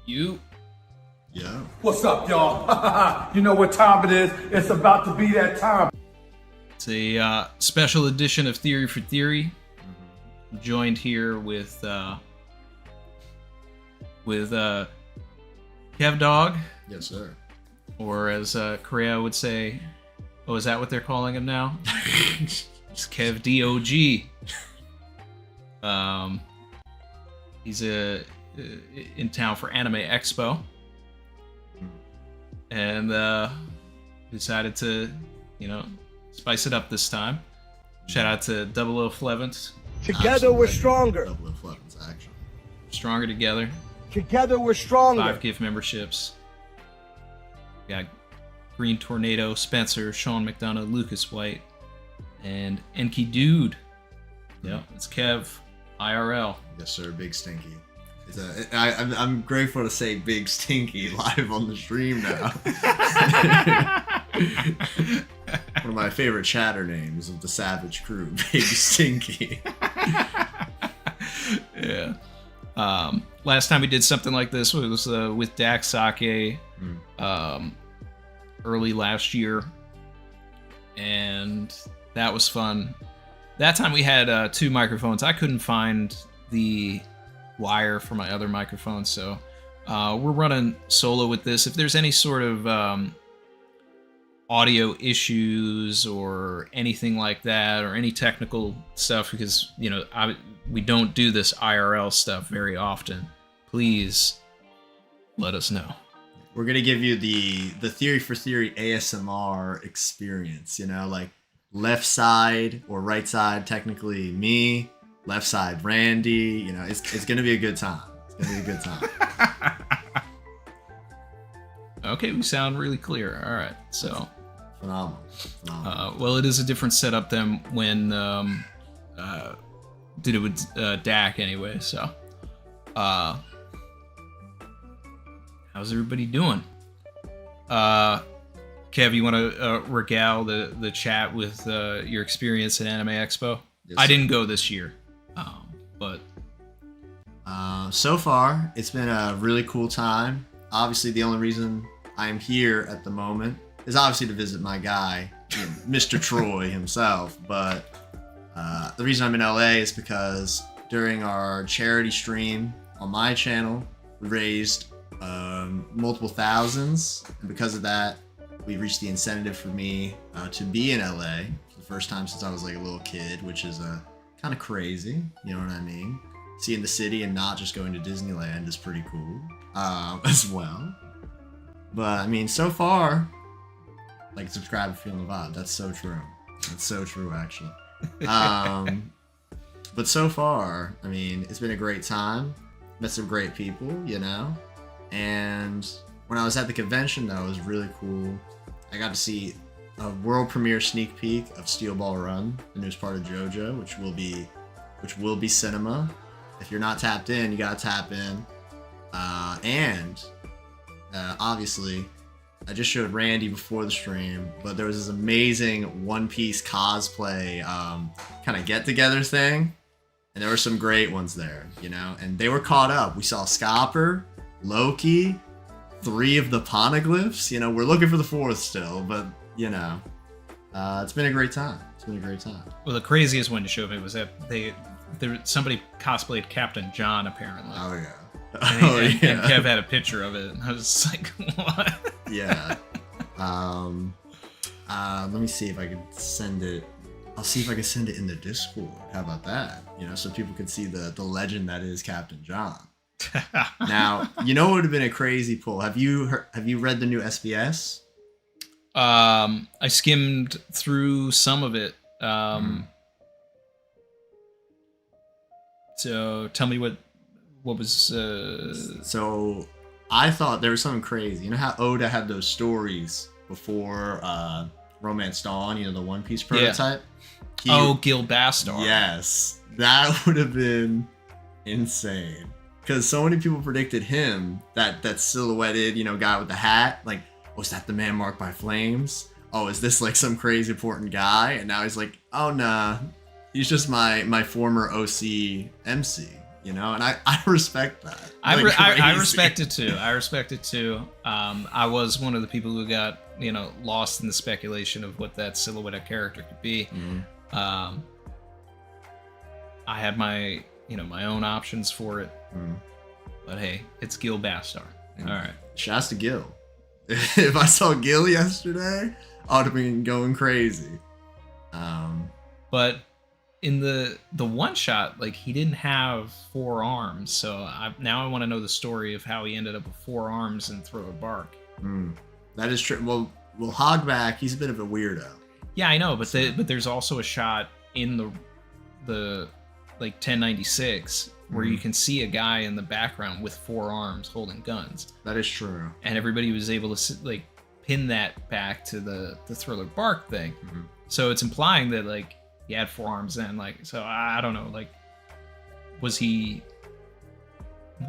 You. Yeah. What's up, y'all? You know what time it is. It's about to be that time. It's a special edition of Theory for Theory. Joined here with Kev Dog. Yes, sir. Or as Korea would say, oh, is that what they're calling him now? It's Kev D OG. He's in town for Anime Expo. And decided to, spice it up this time. Shout out to Double O Flevens. Together we're stronger. Double Flevens, actually. Stronger together. Together we're stronger. 5 gift memberships. We got Green Tornado, Spencer, Sean McDonough, Lucas White, and Enki Dude. Yep, it's Kev, IRL. Yes, sir. Big Stinky. I'm grateful to say Big Stinky live on the stream now. One of my favorite chatter names of the Savage Crew, Big Stinky. Yeah. Last time we did something like this was with Dax Sake early last year, and that was fun. That time we had 2 microphones. I couldn't find the wire for my other microphone, so we're running solo with this. If there's any sort of audio issues or anything like that, or any technical stuff, because we don't do this IRL stuff very often, please let us know. We're gonna give you the Theory for Theory ASMR experience, like left side or right side, technically me, left side Randy, it's gonna be a good time. It's gonna be a good time. Okay, we sound really clear. All right, so phenomenal. Well, it is a different setup than when did it with Dak anyway, so how's everybody doing? Kev, you want to regale the chat with your experience at Anime Expo? Yes, I didn't go this year, but so far it's been a really cool time. Obviously, the only reason I'm here at the moment is obviously to visit my guy, Mr. Troy himself. But the reason I'm in LA is because during our charity stream on my channel, we raised multiple thousands, and because of that, we reached the incentive for me to be in LA for the first time since I was like a little kid, which is kind of crazy, you know what I mean? Seeing the city and not just going to Disneyland is pretty cool as well. But I mean, so far, like, subscribe if you're feeling the vibe. That's so true. That's so true, actually. But so far, I mean, it's been a great time. Met some great people, And when I was at the convention, though, it was really cool. I got to see a world premiere sneak peek of Steel Ball Run, the newest part of JoJo, which will be cinema. If you're not tapped in, you gotta tap in. And obviously, I just showed Randy before the stream, but there was this amazing One Piece cosplay kind of get-together thing, and there were some great ones there, and they were caught up. We saw Scopper, Loki, 3 of the Poneglyphs. We're looking for the 4th still, but it's been a great time. Well, the craziest one you showed me was that somebody cosplayed Captain John, apparently. Oh yeah. And Kev had a picture of it, and I was just like, what? Yeah. Let me see if I can send it. I'll see if I can send it in the Discord. How about that? So people can see the legend that is Captain John. Now, what would have been a crazy pull? Have you read the new SBS? I skimmed through some of it. So tell me what was. So I thought there was something crazy. You know how Oda had those stories before Romance Dawn? The One Piece prototype. Yeah. Gil Bastar. Yes, that would have been insane. Because so many people predicted him, that silhouetted, guy with the hat. Like, was that the man marked by flames? Oh, is this like some crazy important guy? And now he's like, oh nah, he's just my former OC MC. you know, and I respect that. I Crazy. respect it too. I respect it too. I was one of the people who got, you know, lost in the speculation of what that silhouette character could be. I had my, you know, my own options for it. But hey, it's Gil Bastar. All right. Shouts to Gil. If I saw Gil yesterday, I would have been going crazy. But in the one shot, like, he didn't have 4 arms, so now I want to know the story of how he ended up with 4 arms and Thriller Bark. That is true. Well, Hogback, he's a bit of a weirdo. Yeah, I know, but but there's also a shot in the like 1096 where you can see a guy in the background with 4 arms holding guns. That is true. And everybody was able to like pin that back to the Thriller Bark thing. So it's implying that like he had 4 arms then, like, so I don't know, like, was he?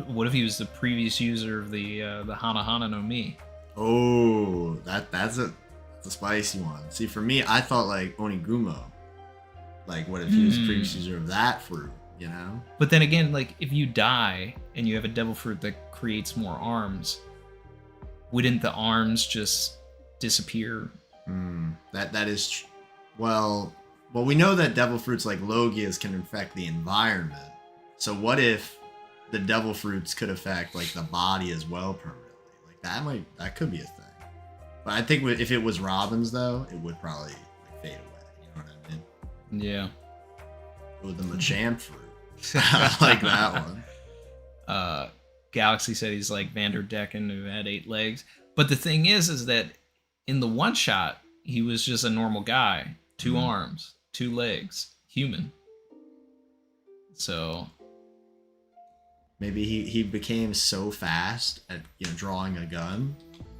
What if he was the previous user of the Hana Hana no Mi? Oh, that's a spicy one. See, for me, I thought like Onigumo. Like, what if he was the previous user of that fruit? You know. But then again, like, if you die and you have a devil fruit that creates more arms, wouldn't the arms just disappear? That is, well, we know that devil fruits like Logias can infect the environment. So what if the devil fruits could affect like the body as well permanently? Like that could be a thing. But I think if it was Robin's though, it would probably like fade away. You know what I mean? Yeah. With the Machamp fruit. I like that one. Galaxy said he's like Vanderdecken who had 8 legs. But the thing is that in the one shot, he was just a normal guy. 2 arms, 2 legs, human. So maybe he became so fast at, you know, drawing a gun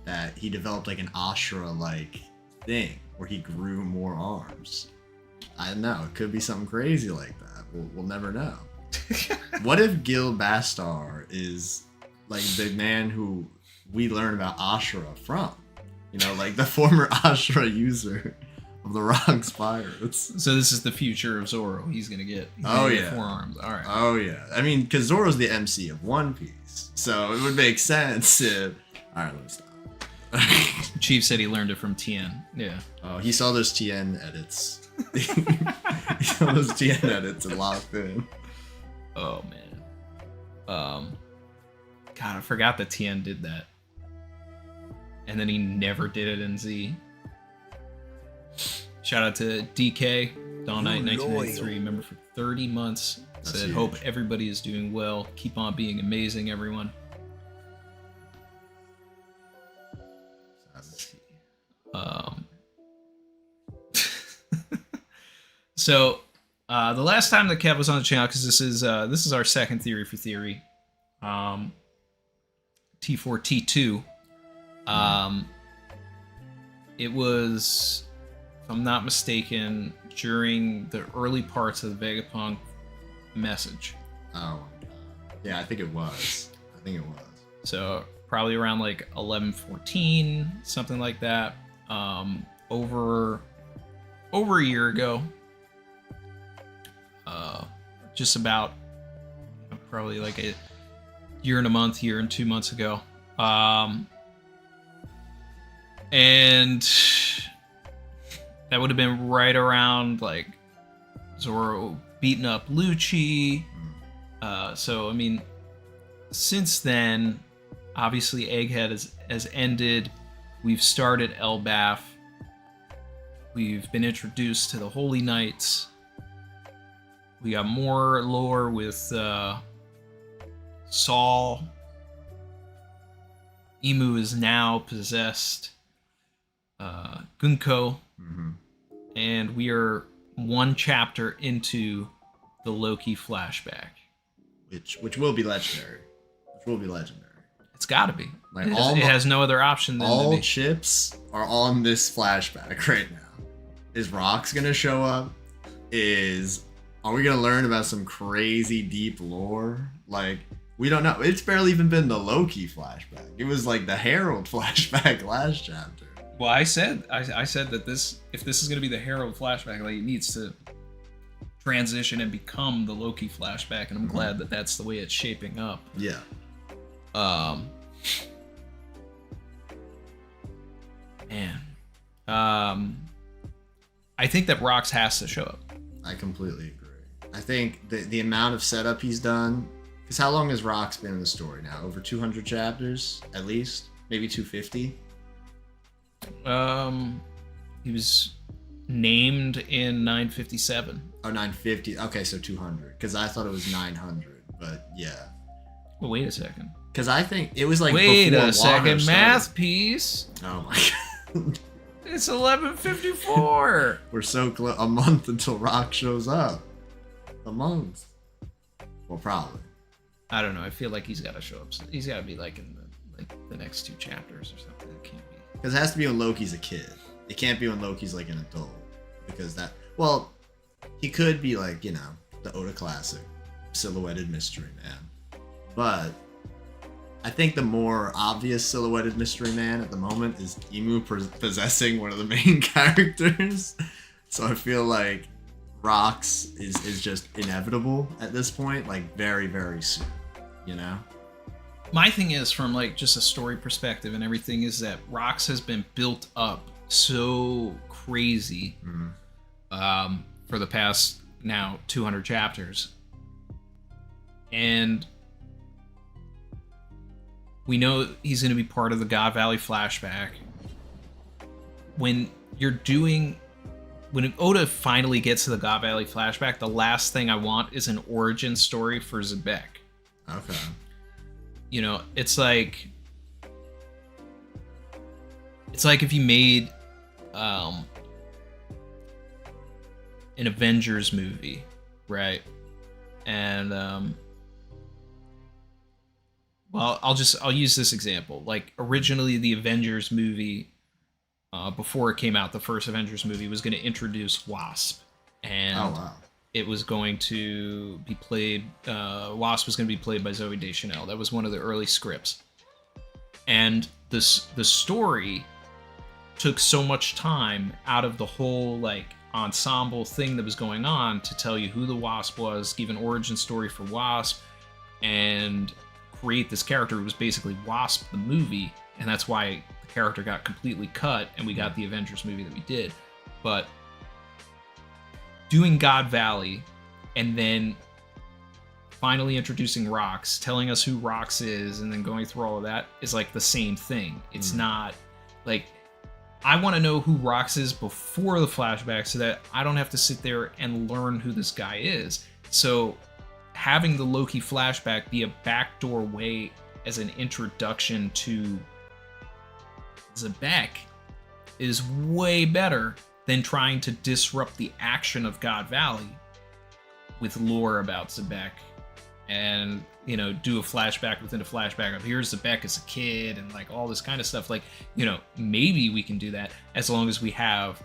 that he developed like an Ashura like thing where he grew more arms. I don't know. It could be something crazy like that. We'll never know. What if Gil Bastar is like the man who we learn about Ashura from? You know, like the former Ashura user of the Rocks Pirates. So this is the future of Zoro. He's gonna get 4 arms. All right. Oh yeah. I mean, because Zoro's the MC of One Piece, so it would make sense if. All right, let me stop. Chief said he learned it from Tien. Yeah. Oh, he saw those Tien edits. He saw those Tien edits and locked in. Oh man. God, I forgot that Tien did that. And then he never did it in Z. Shout out to DK, Dawn Knight 1993, member for 30 months. That's Said, huge. hope everybody is doing well. Keep on being amazing, everyone. Let's see. So, the last time that Kev was on the channel, because this is our second theory for theory, T4 T2. It was, if I'm not mistaken, during the early parts of the Vegapunk message. Oh, yeah, I think it was. So probably around like 11-14, something like that. Over a year ago. Just about probably like a year and 2 months ago. And that would have been right around like Zoro beating up Lucci. So I mean, since then, obviously Egghead has ended. We've started Elbaf. We've been introduced to the Holy Knights. We got more lore with Saul. Emu is now possessed. Gunko. And we are 1 chapter into the Loki flashback. Which will be legendary. It's gotta be. Like, It has no other option than to all be. chips are on this flashback right now. Is Rox gonna show up? Are we gonna learn about some crazy deep lore? Like, we don't know. It's barely even been the Loki flashback. It was like the Herald flashback last chapter. Well, I said that if this is gonna be the Herald flashback, like, it needs to transition and become the Loki flashback, and I'm glad that that's the way it's shaping up. Yeah. I think that Rox has to show up. I completely agree. I think the amount of setup he's done, because how long has Rox been in the story now? Over 200 chapters, at least? Maybe 250? He was named in 957. Oh, 950. Okay, so 200. Because I thought it was 900, but yeah. Well, wait a second. Because I think it was like wait before a second, Wano math started. piece. Oh my god. It's 11:54. We're so close. A month until Rock shows up. A month. Well, probably. I don't know. I feel like he's got to show up. He's got to be like in the next 2 chapters or something. It can't be. Because it has to be when Loki's a kid. It can't be when Loki's like an adult. Because that. Well, he could be like, you know, the Oda classic, silhouetted mystery man. But I think the more obvious silhouetted mystery man at the moment is Emu possessing one of the main characters. So I feel like Rox is just inevitable at this point, like very, very soon, you know? My thing is, from like just a story perspective and everything, is that Rox has been built up so crazy for the past now 200 chapters. And we know he's going to be part of the God Valley flashback. When Oda finally gets to the God Valley flashback, the last thing I want is an origin story for Xebec. Okay. You know, it's like if you made an Avengers movie, right? And well, I'll use this example. Like, originally the Avengers movie, before it came out, the first Avengers movie was going to introduce Wasp, and it was going to be played. Wasp was going to be played by Zooey Deschanel. That was one of the early scripts, and the story took so much time out of the whole like ensemble thing that was going on to tell you who the Wasp was, give an origin story for Wasp, and create this character who was basically Wasp the movie, and that's why the character got completely cut and we got the Avengers movie that we did. But doing God Valley and then finally introducing Rox, telling us who Rox is, and then going through all of that is like the same thing. It's not like, I want to know who Rox is before the flashback so that I don't have to sit there and learn who this guy is. So having the Loki flashback be a backdoor way as an introduction to Xebec is way better than trying to disrupt the action of God Valley with lore about Xebec and, you know, do a flashback within a flashback of here's Xebec as a kid and like all this kind of stuff. Like, you know, maybe we can do that as long as we have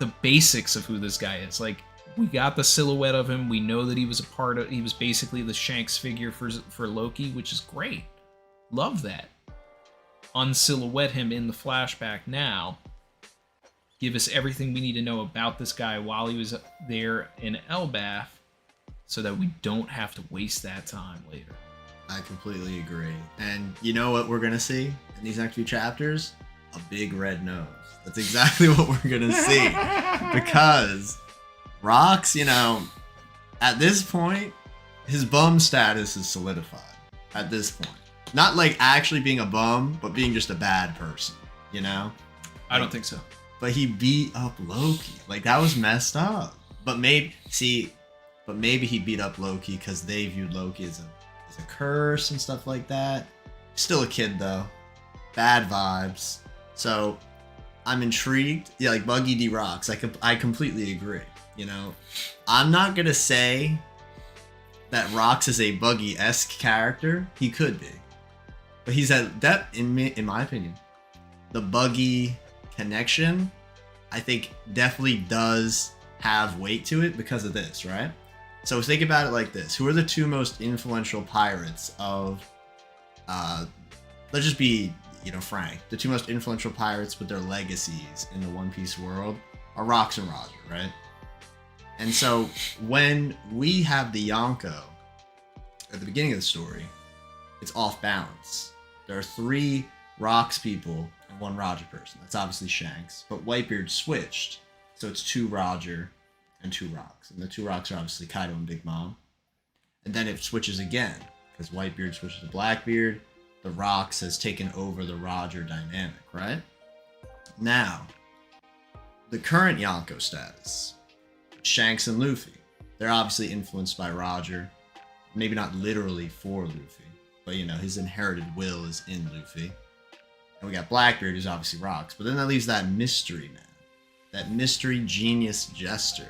the basics of who this guy is. Like, we got the silhouette of him. We know that he was he was basically the Shanks figure for Loki, which is great. Love that. Unsilhouette him in the flashback now. Give us everything we need to know about this guy while he was there in Elbaf so that we don't have to waste that time later. I completely agree. And you know what we're going to see in these next few chapters? A big red nose. That's exactly what we're going to see. Because Rox, you know, at this point, his bum status is solidified. At this point. Not like actually being a bum, but being just a bad person, you know? I don't think so. But he beat up Loki. Like, that was messed up. But maybe he beat up Loki because they viewed Loki as a curse and stuff like that. Still a kid, though. Bad vibes. So, I'm intrigued. Yeah, like Buggy D rocks. I completely agree. You know, I'm not gonna say that Rox is a Buggy-esque character. He could be, but he's at that in my opinion. The Buggy connection, I think, definitely does have weight to it because of this, right? So think about it like this: who are the 2 most influential pirates of? Let's just be, you know, frank. The 2 most influential pirates with their legacies in the One Piece world are Rox and Roger, right? And so when we have the Yonko at the beginning of the story, it's off balance. There are 3 Rocks people and 1 Roger person. That's obviously Shanks. But Whitebeard switched, so it's 2 Roger and 2 Rocks. And the 2 Rocks are obviously Kaido and Big Mom. And then it switches again, because Whitebeard switches to Blackbeard. The Rocks has taken over the Roger dynamic, right? Now, the current Yonko status, Shanks and Luffy. They're obviously influenced by Roger. Maybe not literally for Luffy, but you know, his inherited will is in Luffy. And we got Blackbeard, who's obviously Rocks. But then that leaves that mystery man. That mystery genius jester,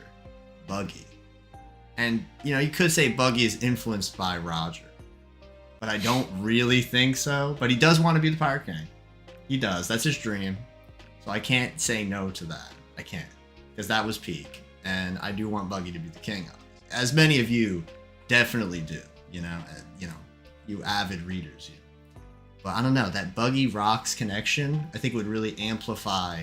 Buggy. And, you know, you could say Buggy is influenced by Roger. But I don't really think so. But he does want to be the Pirate King. He does. That's his dream. So I can't say no to that. I can't. Because that was peak. And I do want Buggy to be the king of it. As many of you definitely do. You know, you avid readers. But I don't know. That Buggy Rocks connection, I think would really amplify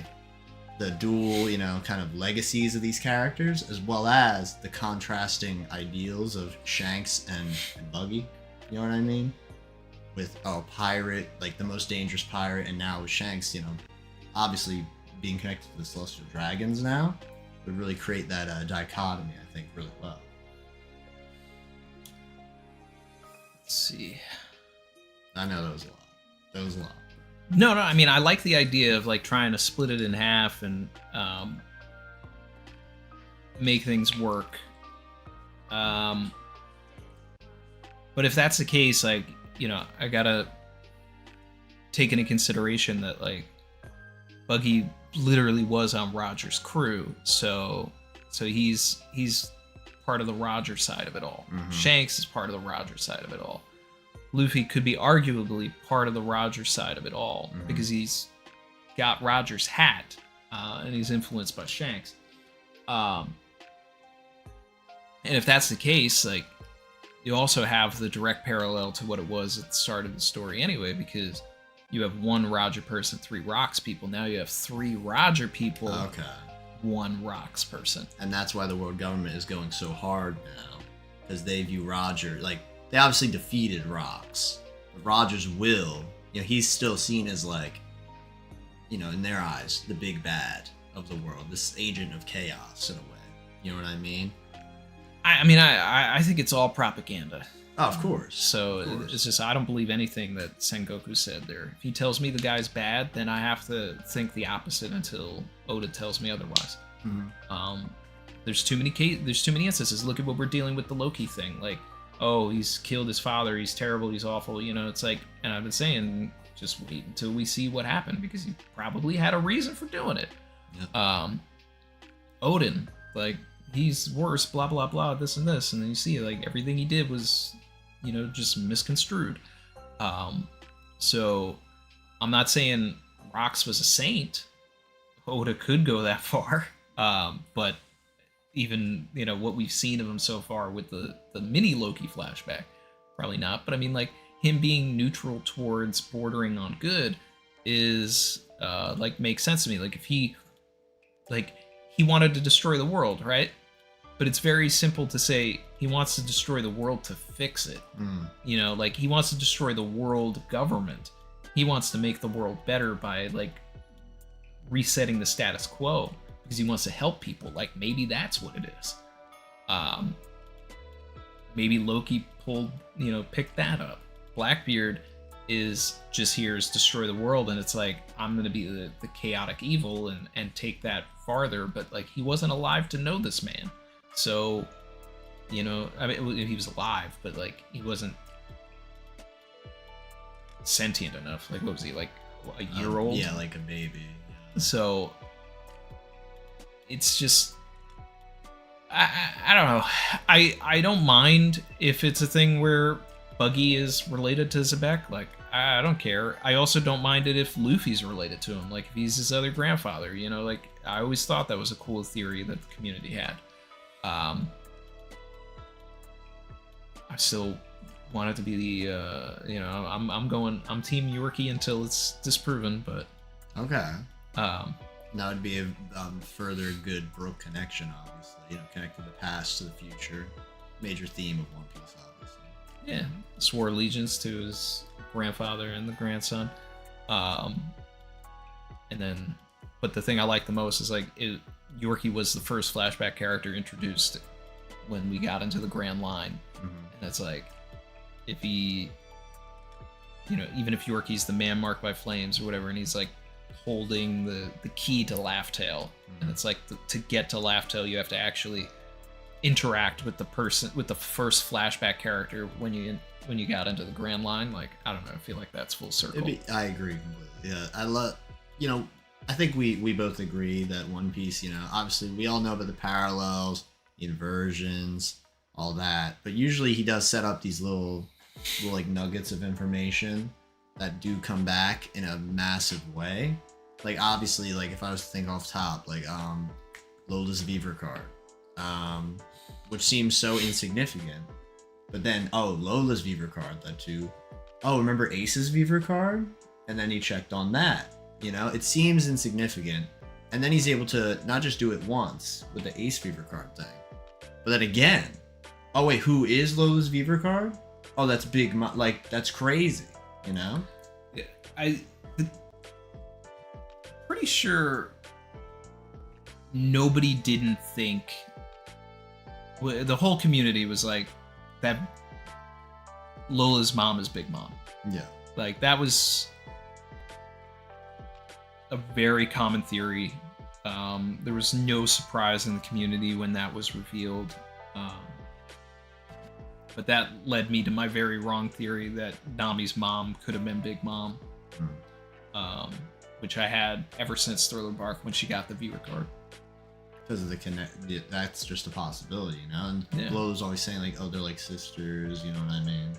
the dual, you know, kind of legacies of these characters, as well as the contrasting ideals of Shanks and Buggy. You know what I mean? With a pirate, like the most dangerous pirate, and now with Shanks, you know, obviously being connected to the Celestial Dragons now, would really create that dichotomy, I think, really well. Let's see. I know that was a lot. That was a lot. No, I mean, I like the idea of like trying to split it in half and make things work. But if that's the case, like, you know, I gotta take into consideration that like Buggy literally was on Roger's crew, so he's part of the Roger side of it all. Mm-hmm. Shanks is part of the Roger side of it all. Luffy could be arguably part of the Roger side of it all, mm-hmm. because he's got Roger's hat and he's influenced by Shanks. And if that's the case, like, you also have the direct parallel to what it was at the start of the story anyway, because you have 1 Roger person, 3 Rocks people. Now you have 3 Roger people, Okay. 1 Rocks person. And that's why the world government is going so hard now, because they view Roger, like, they obviously defeated Rocks. But Roger's will, you know, he's still seen as, like, you know, in their eyes, the big bad of the world, this agent of chaos in a way. You know what I mean? I mean, I think it's all propaganda. Oh, of course. So Of course. it's just, I don't believe anything that Sengoku said there. If he tells me the guy's bad, then I have to think the opposite until Oda tells me otherwise. Mm-hmm. There's too many instances. Look at what we're dealing with the Loki thing. Like, oh, he's killed his father, he's terrible, he's awful. You know, it's like, and I've been saying, just wait until we see what happened, because he probably had a reason for doing it. Yep. Odin, like, he's worse, blah, blah, blah, this and this. And then you see, like, everything he did was, you know, just misconstrued. So I'm not saying Rocks was a saint. Oda could go that far. But even, you know, what we've seen of him so far with the mini Loki flashback, probably not. But I mean, like, him being neutral towards bordering on good is, like, makes sense to me. Like, if he wanted to destroy the world, right? But it's very simple to say he wants to destroy the world to fix it. You know, like, he wants to destroy the world government. He wants to make the world better by, like, resetting the status quo, because he wants to help people. Like, maybe that's what it is. Maybe Loki picked that up. Blackbeard is just here to destroy the world, and it's like, I'm gonna be the chaotic evil and take that farther. But, like, he wasn't alive to know this man. So, you know, I mean, he was alive, but, like, he wasn't sentient enough. Like, what was he, like, a year old? Yeah, like a baby. Yeah. So, it's just, I don't know. I don't mind if it's a thing where Buggy is related to Xebec. Like, I don't care. I also don't mind it if Luffy's related to him. Like, if he's his other grandfather, you know, like, I always thought that was a cool theory that the community had. I still want it to be the, you know, I'm Team Yorkie until it's disproven, but Okay. That would be a further good Brook connection, obviously. You know, connecting the past to the future. Major theme of One Piece, obviously. Yeah, swore allegiance to his grandfather and the grandson. And then, but the thing I like the most is like Yorkie was the first flashback character introduced when we got into the Grand Line, and it's like if he, you know, even if Yorkie's the man marked by flames or whatever, and he's like holding the key to Laugh Tale, and it's like to get to Laugh Tale you have to actually interact with the person, with the first flashback character when you got into the Grand Line. Like, I don't know, I feel like that's full circle. I agree completely. Yeah, I love, you know, I think we both agree that One Piece, you know, obviously we all know about the parallels, inversions, all that, but usually he does set up these little like nuggets of information that do come back in a massive way. Like, obviously, like if I was to think off top, like Lola's Beaver card, which seems so insignificant, but then Lola's Beaver card, that too. Oh, remember Ace's Beaver card? And then he checked on that. You know, it seems insignificant, and then he's able to not just do it once with the Ace Beaver card thing, but then again. Oh wait, who is Lola's Beaver card? Oh, that's big. Like, that's crazy. You know? Yeah, pretty sure nobody didn't think. The whole community was like that. Lola's mom is Big Mom. Yeah. Like, that was a very common theory. There was no surprise in the community when that was revealed. But that led me to my very wrong theory that Nami's mom could have been Big Mom. Which I had ever since Thriller Bark when she got the viewer card. Because of the that's just a possibility, you know? And Yeah. Lola's always saying, like, oh, they're like sisters, you know what I mean?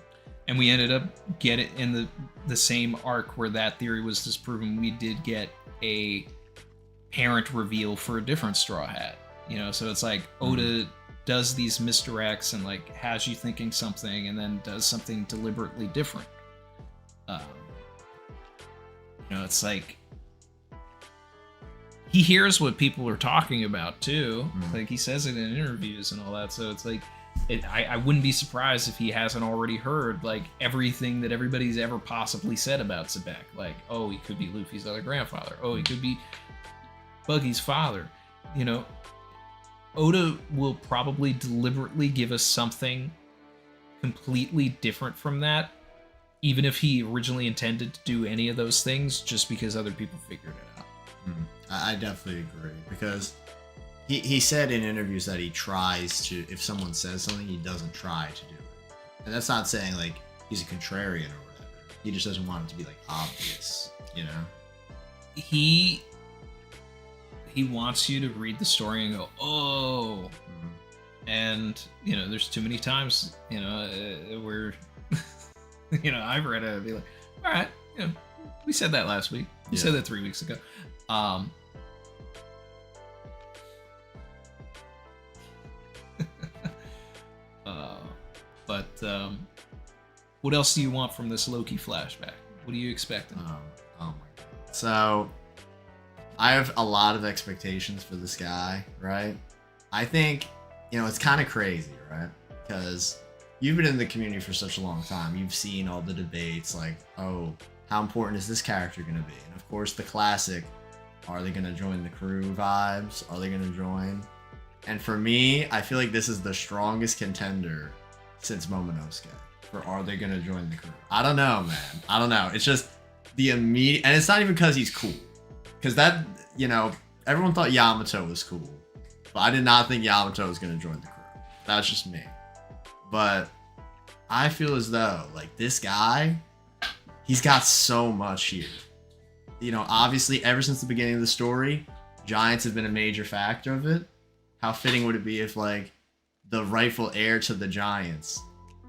And we ended up getting in the same arc where that theory was disproven. We did get a parent reveal for a different Straw Hat, you know. So it's like Oda does these misdirects and like has you thinking something, and then does something deliberately different. You know, it's like he hears what people are talking about too. Like, he says it in interviews and all that. So it's like, I wouldn't be surprised if he hasn't already heard like everything that everybody's ever possibly said about Xebec. Like, oh, he could be Luffy's other grandfather. Oh, he could be Buggy's father. You know, Oda will probably deliberately give us something completely different from that, even if he originally intended to do any of those things, just because other people figured it out. I definitely agree, because he said in interviews that he tries to, if someone says something, he doesn't try to do it. And that's not saying like he's a contrarian or whatever. He just doesn't want it to be like obvious, you know? He wants you to read the story and go, oh. And, you know, there's too many times, you know, where, you know, I've read it and be like, all right, you know, we said that last week. We said that 3 weeks ago. But what else do you want from this Loki flashback? What are you expecting? Oh my god. So I have a lot of expectations for this guy, right? I think, you know, it's kind of crazy, right? Because you've been in the community for such a long time. You've seen all the debates like, oh, how important is this character going to be? And of course, the classic, are they going to join the crew vibes? Are they going to join? And for me, I feel like this is the strongest contender since Momonosuke for are they going to join the crew? I don't know, man. I don't know. It's just the immediate, and it's not even because he's cool. Because that, you know, everyone thought Yamato was cool. But I did not think Yamato was going to join the crew. That's just me. But I feel as though, like, this guy, he's got so much here. You know, obviously, ever since the beginning of the story, giants have been a major factor of it. How fitting would it be if, like, the rightful heir to the giants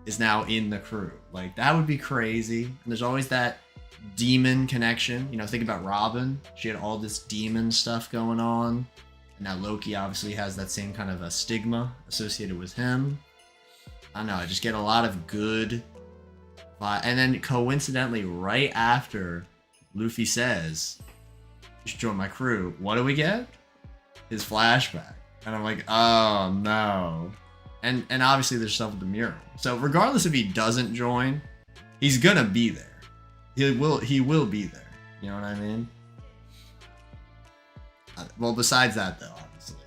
is now in the crew? Like, that would be crazy. And there's always that demon connection. You know, think about Robin. She had all this demon stuff going on. And now Loki obviously has that same kind of a stigma associated with him. I don't know, I just get a lot of good vibe. And then coincidentally, right after Luffy says, You should join my crew. What do we get? His flashback. And I'm like, oh no. And obviously there's stuff with the mural. So regardless if he doesn't join, he's gonna be there. He will be there. You know what I mean? Well, besides that though, obviously,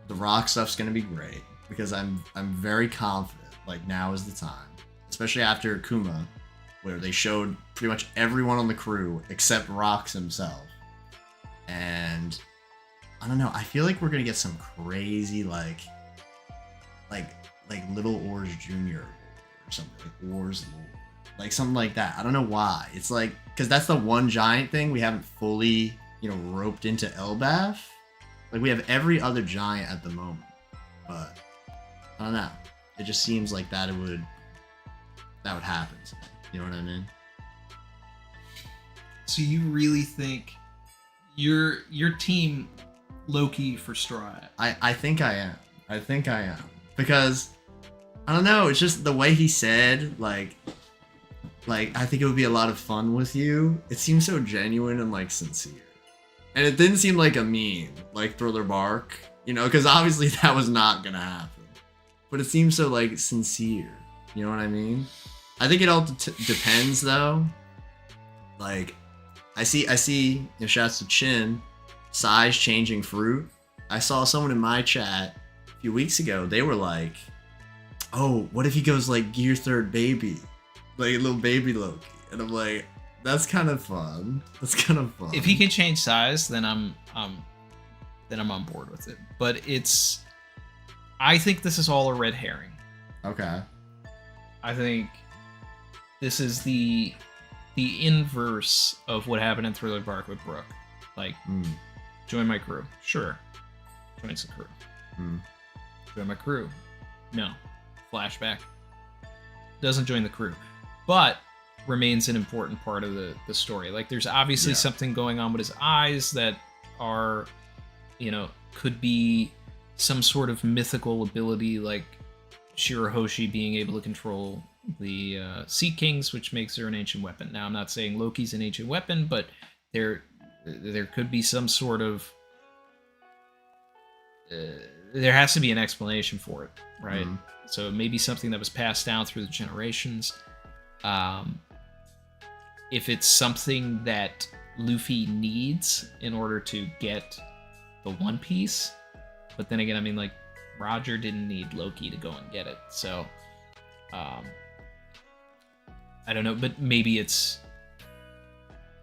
the rock stuff's gonna be great because I'm very confident. Like now is the time, especially after Kuma, where they showed pretty much everyone on the crew except Rocks himself. And I don't know. I feel like we're gonna get some crazy like Little Oars Jr. or something like Oars Lord, like something like that. I don't know why. It's like because that's the one giant thing we haven't fully roped into Elbaf. Like we have every other giant at the moment, but I don't know. It just seems like that would happen. You know what I mean? So you really think your team Loki for Straw? I think I am. I think I am. Because I don't know, it's just the way he said, like I think it would be a lot of fun with you. It seems so genuine and like sincere. And it didn't seem like a meme, like Thriller Bark, because obviously that was not gonna happen. But it seems so like sincere. You know what I mean? I think it all depends though. Like I see shouts to Chin, size changing fruit. I saw someone in my chat a few weeks ago, they were like, oh, what if he goes like Gear 3rd baby? Like a little baby Loki. And I'm like, that's kind of fun. That's kind of fun. If he can change size, then I'm on board with it. But I think this is all a red herring. Okay. I think this is the inverse of what happened in Thriller Bark with Brooke. Like, join my crew. Sure. Joins the crew. Join my crew. No. Flashback. Doesn't join the crew. But remains an important part of the story. Like, there's obviously something going on with his eyes that are, could be some sort of mythical ability, like Shirahoshi being able to control the Sea Kings, which makes her an ancient weapon. Now, I'm not saying Loki's an ancient weapon, but there could be some sort of there has to be an explanation for it, right? So maybe something that was passed down through the generations. If it's something that Luffy needs in order to get the One Piece, but then again, I mean, like, Roger didn't need Loki to go and get it, so I don't know, but maybe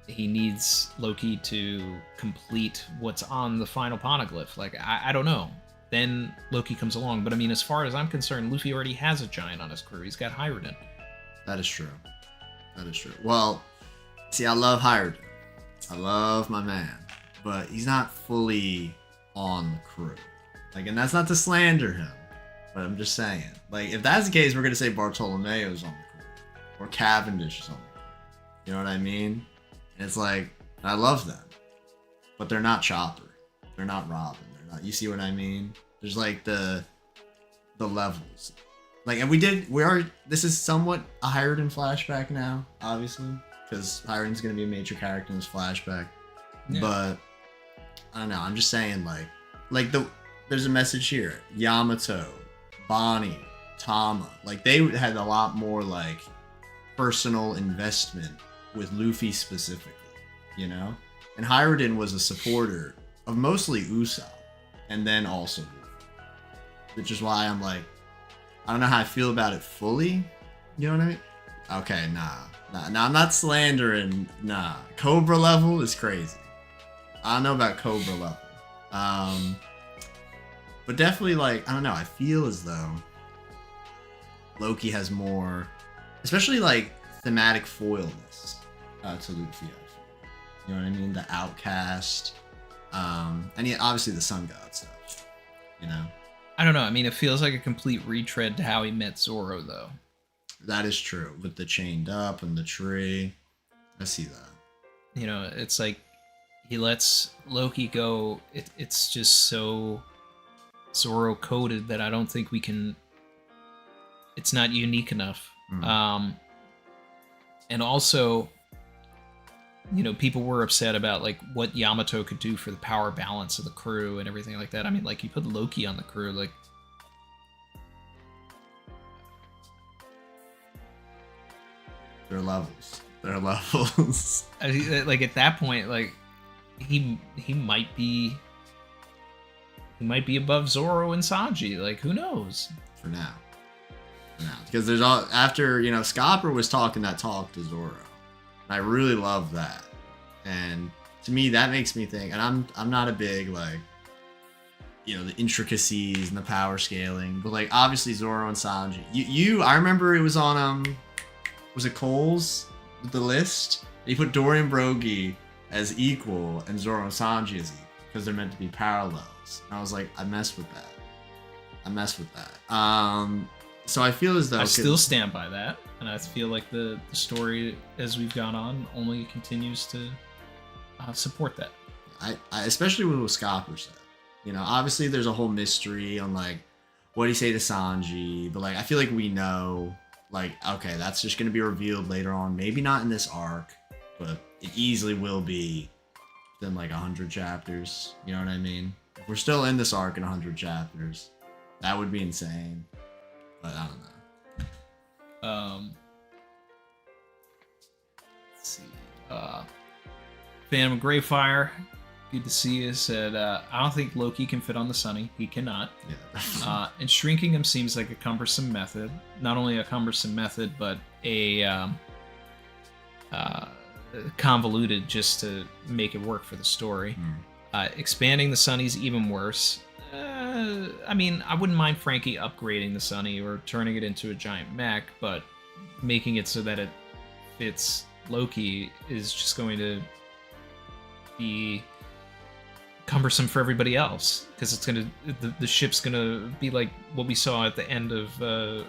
he needs Loki to complete what's on the final poneglyph. Like, I don't know. Then Loki comes along. But I mean, as far as I'm concerned, Luffy already has a giant on his crew. He's got Hiruden. That is true. That is true. Well, see, I love Hiruden. I love my man. But he's not fully on the crew. Like, and that's not to slander him. But I'm just saying. Like, if that's the case, we're going to say Bartolomeo's on the crew. Or Cavendish is on the crew. You know what I mean? And it's like, I love them. But they're not Chopper. They're not Robin. They're not, you see what I mean? There's like the levels. Like, and this is somewhat a Hiruden flashback now, obviously. Because Hiruden's going to be a major character in this flashback. Yeah. But, I don't know, I'm just saying, there's a message here. Yamato, Bonnie, Tama. Like, they had a lot more, like, personal investment with Luffy specifically, And Hiruden was a supporter of mostly Usopp, and then also Luffy. Which is why I'm like, I don't know how I feel about it fully. You know what I mean? Okay, nah, I'm not slandering. Nah, Cobra level is crazy. I don't know about Cobra level. But definitely, like, I don't know, I feel as though Loki has more, especially, like, thematic foilness to Luffy. You know what I mean? The outcast, and yeah, obviously the sun god stuff. I don't know. I mean, it feels like a complete retread to how he met Zoro, though. That is true, with the chained up and the tree. I see that. It's like he lets Loki go. It's just so Zoro coded that I don't think we can. It's not unique enough. And also, people were upset about like what Yamato could do for the power balance of the crew and everything like that. I mean, like you put Loki on the crew, like There are levels. like at that point, like he might be above Zoro and Sanji. Like who knows? For now. Because there's all after Scopper was talking that talk to Zoro. And I really love that. And to me that makes me think, and I'm not a big like the intricacies and the power scaling, but like obviously Zoro and Sanji. I remember it was on was it Cole's with the list? He put Dorian Brogy as equal and Zoro and Sanji as equal because they're meant to be parallels. And I was like, I messed with that. So I feel as though I still stand by that, and I feel like the story as we've gone on only continues to support that. I especially with what Scopper said. Obviously there's a whole mystery on like what he say to Sanji, but like I feel like we know, like, okay, that's just gonna be revealed later on. Maybe not in this arc, but it easily will be within like 100 chapters. You know what I mean? If we're still in this arc in 100 chapters, that would be insane. But I don't know. Let's see. Phantom Greyfire, good to see you. Said, I don't think Loki can fit on the Sunny. He cannot. Yeah. And shrinking him seems like a cumbersome method. Not only a cumbersome method, but a convoluted just to make it work for the story. Expanding the Sunny's even worse. I mean, I wouldn't mind Frankie upgrading the Sunny or turning it into a giant mech, but making it so that it fits Loki is just going to be cumbersome for everybody else, because it's gonna the ship's gonna be like what we saw at the end of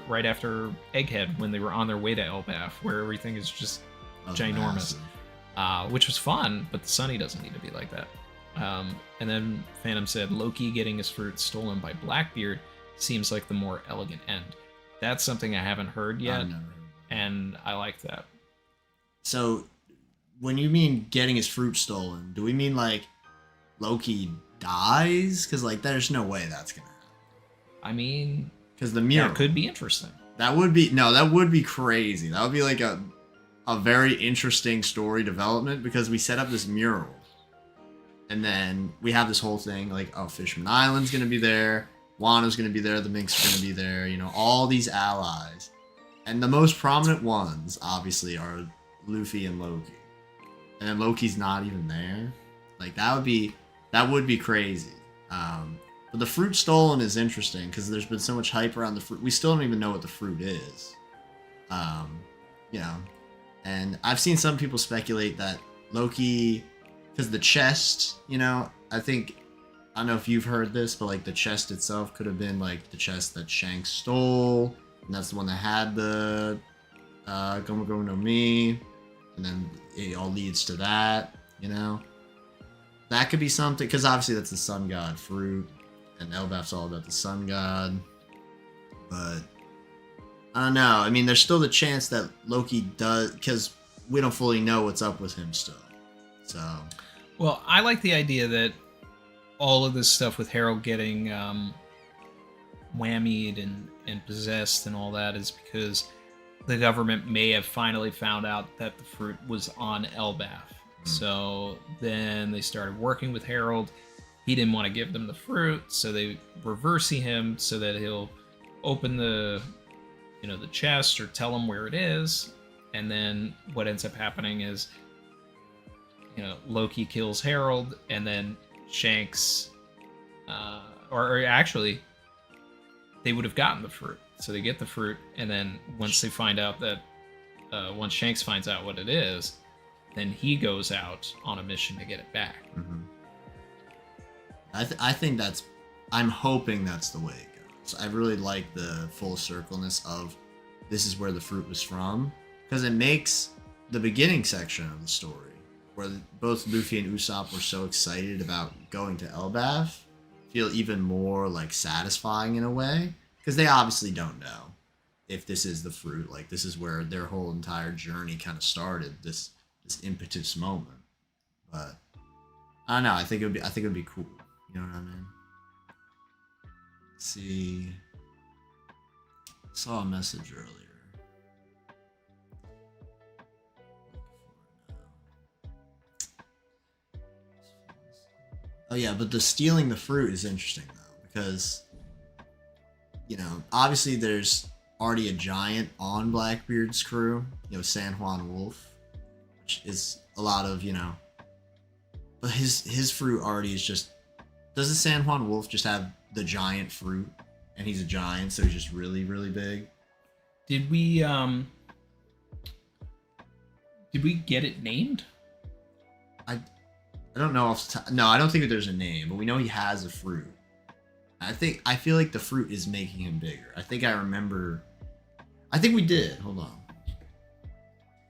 right after Egghead when they were on their way to Elbaf, where everything is just ginormous, which was fun, but the Sunny doesn't need to be like that. And then Phantom said Loki getting his fruit stolen by Blackbeard seems like the more elegant end. That's something I haven't heard yet, I've never heard that. and I like that. So when you mean getting his fruit stolen, do we mean like Loki dies? Because like there's no way that's gonna happen. I mean, Because the mural that could be interesting. that would be crazy. That would be like a very interesting story development, because we set up this mural. And then we have this whole thing like, oh, Fishman Island's gonna be there, Wano's gonna be there, the Minks are gonna be there, all these allies. And the most prominent ones, obviously, are Luffy and Loki. And then Loki's not even there. Like, that would be crazy. But the fruit stolen is interesting, because there's been so much hype around the fruit. We still don't even know what the fruit is. And I've seen some people speculate that Loki... Because the chest, I don't know if you've heard this, but like the chest itself could have been like the chest that Shanks stole, and that's the one that had the Gomu Gomu no Mi, and then it all leads to that, That could be something, because obviously that's the sun god fruit, and Elbaf's all about the sun god. But I don't know. I mean, there's still the chance that Loki does, because we don't fully know what's up with him still. So. Well, I like the idea that all of this stuff with Harold getting whammied and possessed and all that is because the government may have finally found out that the fruit was on Elbaf. So then they started working with Harold. He didn't want to give them the fruit, so they Reversy him so that he'll open the chest or tell him where it is. And then what ends up happening is Loki kills Harold, and then Shanks, or actually, they would have gotten the fruit. So they get the fruit, and then once they find out that, once Shanks finds out what it is, then he goes out on a mission to get it back. Mm-hmm. I think I'm hoping that's the way it goes. I really like the full circleness of this is where the fruit was from, because it makes the beginning section of the story, where both Luffy and Usopp were so excited about going to Elbaf, feel even more like satisfying in a way, because they obviously don't know if this is the fruit. Like, this is where their whole entire journey kind of started, this this impetus moment. But I don't know. I think it would be cool. You know what I mean? Let's see. I saw a message earlier. Oh yeah, but the stealing the fruit is interesting though, because obviously there's already a giant on Blackbeard's crew, San Juan Wolf, which is a lot of, but his fruit already is just, does the San Juan Wolf just have the giant fruit and he's a giant, so he's just really, really big? Did we get it named? I don't know no, I don't think that there's a name, but we know he has a fruit. I feel like the fruit is making him bigger. I think we did. Hold on.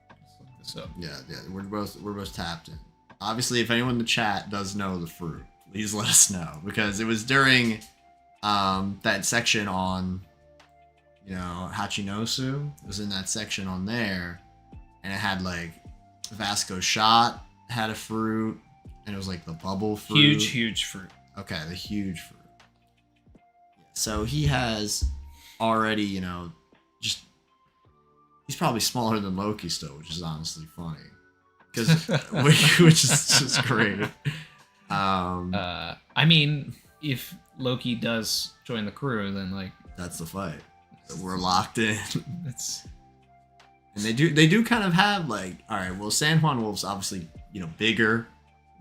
Let's look this up. Yeah, we're both tapped in. Obviously, if anyone in the chat does know the fruit, please let us know, because it was during that section on Hachinosu. It was in that section on there, and it had like Vasco Shot had a fruit, and it was like the bubble fruit. Huge fruit. Okay, the huge fruit. So he has already, just, he's probably smaller than Loki still, which is honestly funny, which is just great. I mean, if Loki does join the crew, then like that's the fight. We're locked in. And they do kind of have like, all right, well, San Juan Wolf's obviously bigger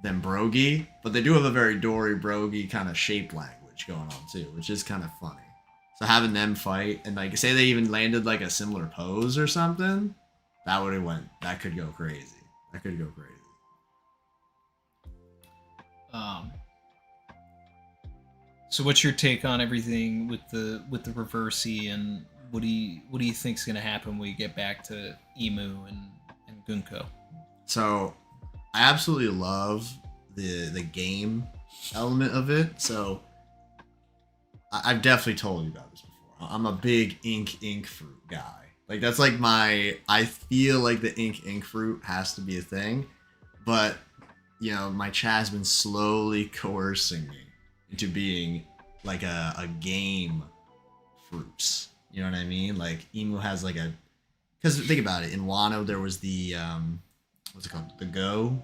than Brogy, but they do have a very Dory Brogy kind of shape language going on too, which is kind of funny. So having them fight and like say they even landed like a similar pose or something, that could go crazy. So what's your take on everything with the Reversy, and what do you think's gonna happen when we get back to Emu and Gunko? So I absolutely love the game element of it. So I've definitely told you about this before. I'm a big ink fruit guy. Like that's like I feel like the ink fruit has to be a thing. But my chat has been slowly coercing me into being like a game fruits. You know what I mean? Like Emu has like because think about it. In Wano there was the what's it called? The Go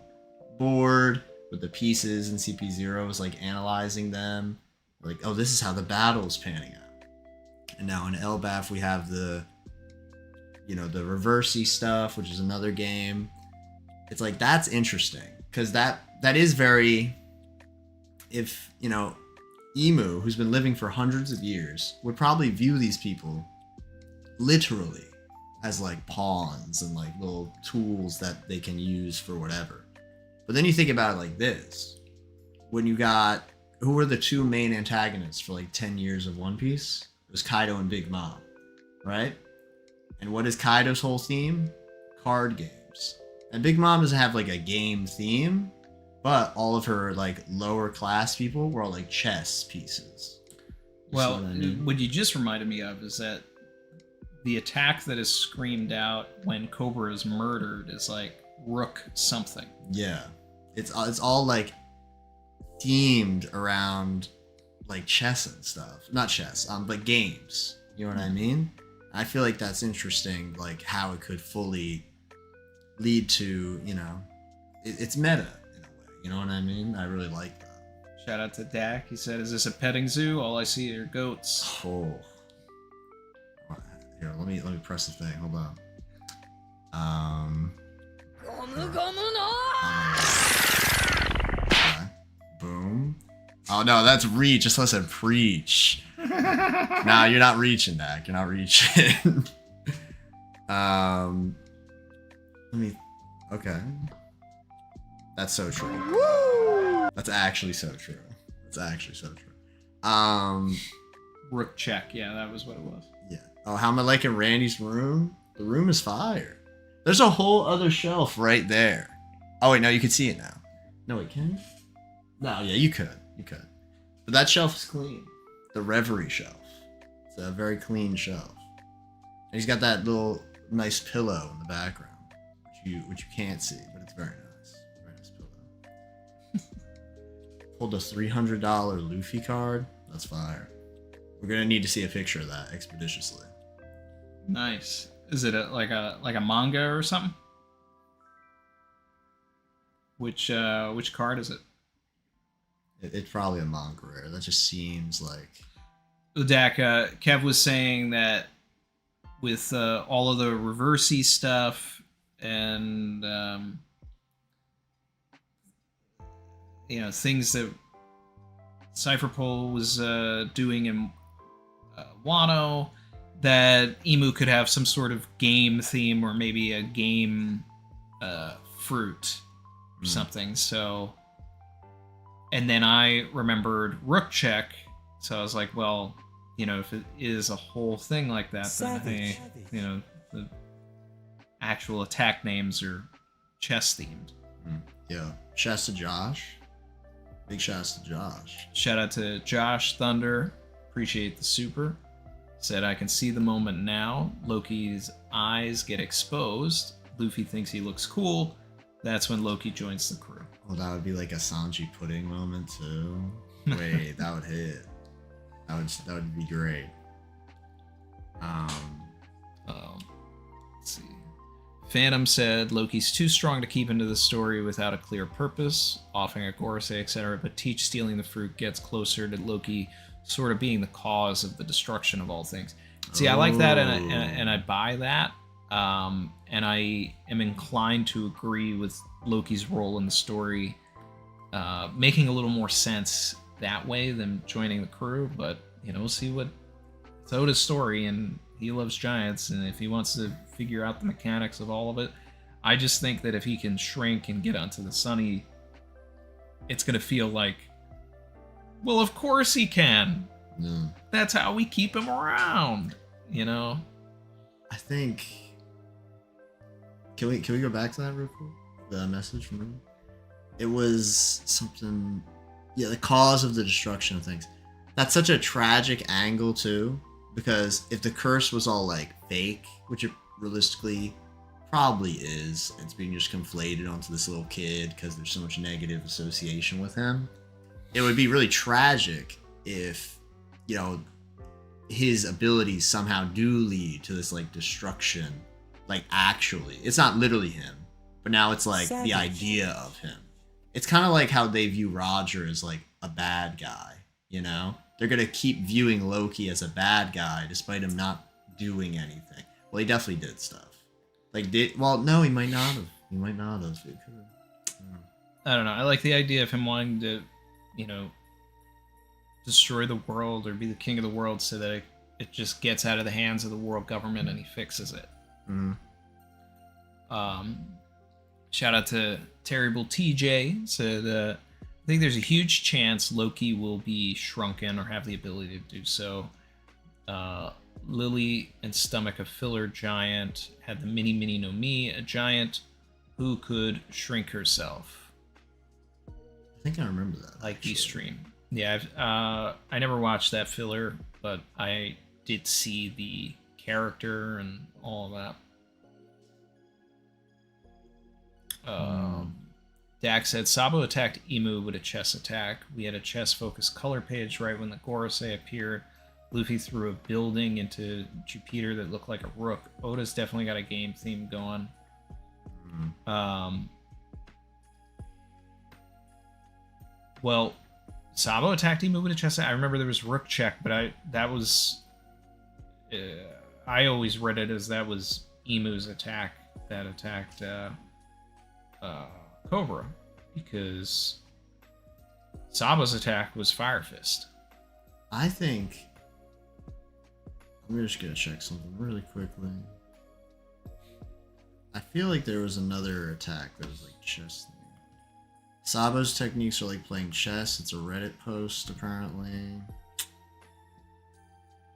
board with the pieces, and CP0 was like analyzing them. Like, oh, this is how the battle's panning out. And now in Elbaf we have the the Reversy stuff, which is another game. It's like that's interesting because that is very, if Emu, who's been living for hundreds of years, would probably view these people literally as like pawns and like little tools that they can use for whatever. But then you think about it like this. When you got, who were the two main antagonists for like 10 years of One Piece? It was Kaido and Big Mom, right? And what is Kaido's whole theme? Card games. And Big Mom doesn't have like a game theme, but all of her like lower class people were all like chess pieces. Well, what you just reminded me of is that the attack that is screamed out when Cobra is murdered is like Rook something. Yeah, it's all like themed around like chess and stuff. Not chess, but games. You know what I mean? I feel like that's interesting, like how it could fully lead to, it's meta in a way. You know what I mean? I really like that. Shout out to Dak. He said, "Is this a petting zoo? All I see are goats." Oh. Here, let me press the thing. Hold on. Okay. Boom. Oh no, that's reach. Just listen, preach. Nah, you're not reaching, Dak. You're not reaching. Okay. That's so true. That's actually so true. Rook check. Yeah, that was what it was. Yeah. Oh, how am I liking Randy's room? The room is fire. There's a whole other shelf right there. Oh wait, no, you can see it now. No, wait, can you? No, yeah, you could. But that shelf is clean. The Reverie shelf. It's a very clean shelf. And he's got that little nice pillow in the background, which which you can't see, but it's very nice. Very nice pillow. Pulled a $300 Luffy card. That's fire. We're gonna need to see a picture of that expeditiously. Nice. Is it like a manga or something? Which card is it? It's probably a manga rare. That just seems like. Dak, Kev was saying that with all of the Reversy stuff and things that Cypherpole was doing in Wano, that Emu could have some sort of game theme or maybe a game fruit or something. So, and then I remembered Rook Check, so I was like, well, if it is a whole thing like that, then hey, the actual attack names are chess themed. Yeah. Shouts to Josh. Big shouts to Josh. Shout out to Josh Thunder. Appreciate the super. Said, I can see the moment now. Loki's eyes get exposed. Luffy thinks he looks cool. That's when Loki joins the crew. Well, that would be like a Sanji pudding moment too. Wait, that would hit. That would be great. Let's see. Phantom said Loki's too strong to keep into the story without a clear purpose, offering a Gorosei, etc. But Teach stealing the fruit gets closer to Loki sort of being the cause of the destruction of all things. See, I like that, and I buy that. And I am inclined to agree with Loki's role in the story, making a little more sense that way than joining the crew. But we'll see what it's Oda's story, and he loves giants, and if he wants to figure out the mechanics of all of it, I just think that if he can shrink and get onto the sunny, it's gonna feel like, well, of course he can. Yeah. That's how we keep him around, I think. Can we go back to that real quick? The message from him. It was something. Yeah, the cause of the destruction of things. That's such a tragic angle too, because if the curse was all like fake, which it realistically probably is, it's being just conflated onto this little kid because there's so much negative association with him. It would be really tragic if, his abilities somehow do lead to this like destruction. Like actually, it's not literally him, but now it's like the idea of him. It's kind of like how they view Roger as like a bad guy, They're gonna keep viewing Loki as a bad guy despite him not doing anything. Well, he definitely did stuff. No, he might not have. He might not have. It could. I don't know. I like the idea of him wanting to, destroy the world or be the king of the world so that it just gets out of the hands of the world government and he fixes it. Shout out to Terrible TJ. Said, I think there's a huge chance Loki will be shrunken or have the ability to do so. Lily and Stomach, a filler giant, had the Mini Mini no Mi, a giant who could shrink herself. I think I remember that. Like Eastream. Yeah, I never watched that filler, but I did see the character and all of that. Dak said, Sabo attacked Emu with a chess attack. We had a chess-focused color page right when the Gorosei appeared. Luffy threw a building into Jupiter that looked like a rook. Oda's definitely got a game theme going. Well, Sabo attacked Emu with a chess attack. I remember there was rook check, but I always read it as that was Emu's attack that attacked Cobra, because Sabo's attack was Fire Fist. I think I'm just gonna check something really quickly. I feel like there was another attack that was like chess thing. Sabo's techniques are like playing chess. It's a Reddit post apparently.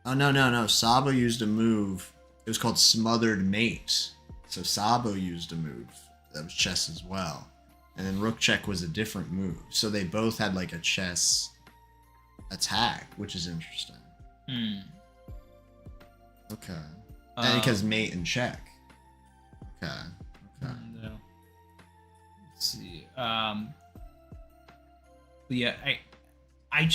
Oh no. Sabo used a move. It was called Smothered Mate. So Sabo used a move that was chess as well. And then Rook Check was a different move. So they both had like a chess attack, which is interesting. Okay. And because mate and check. Okay. But yeah, I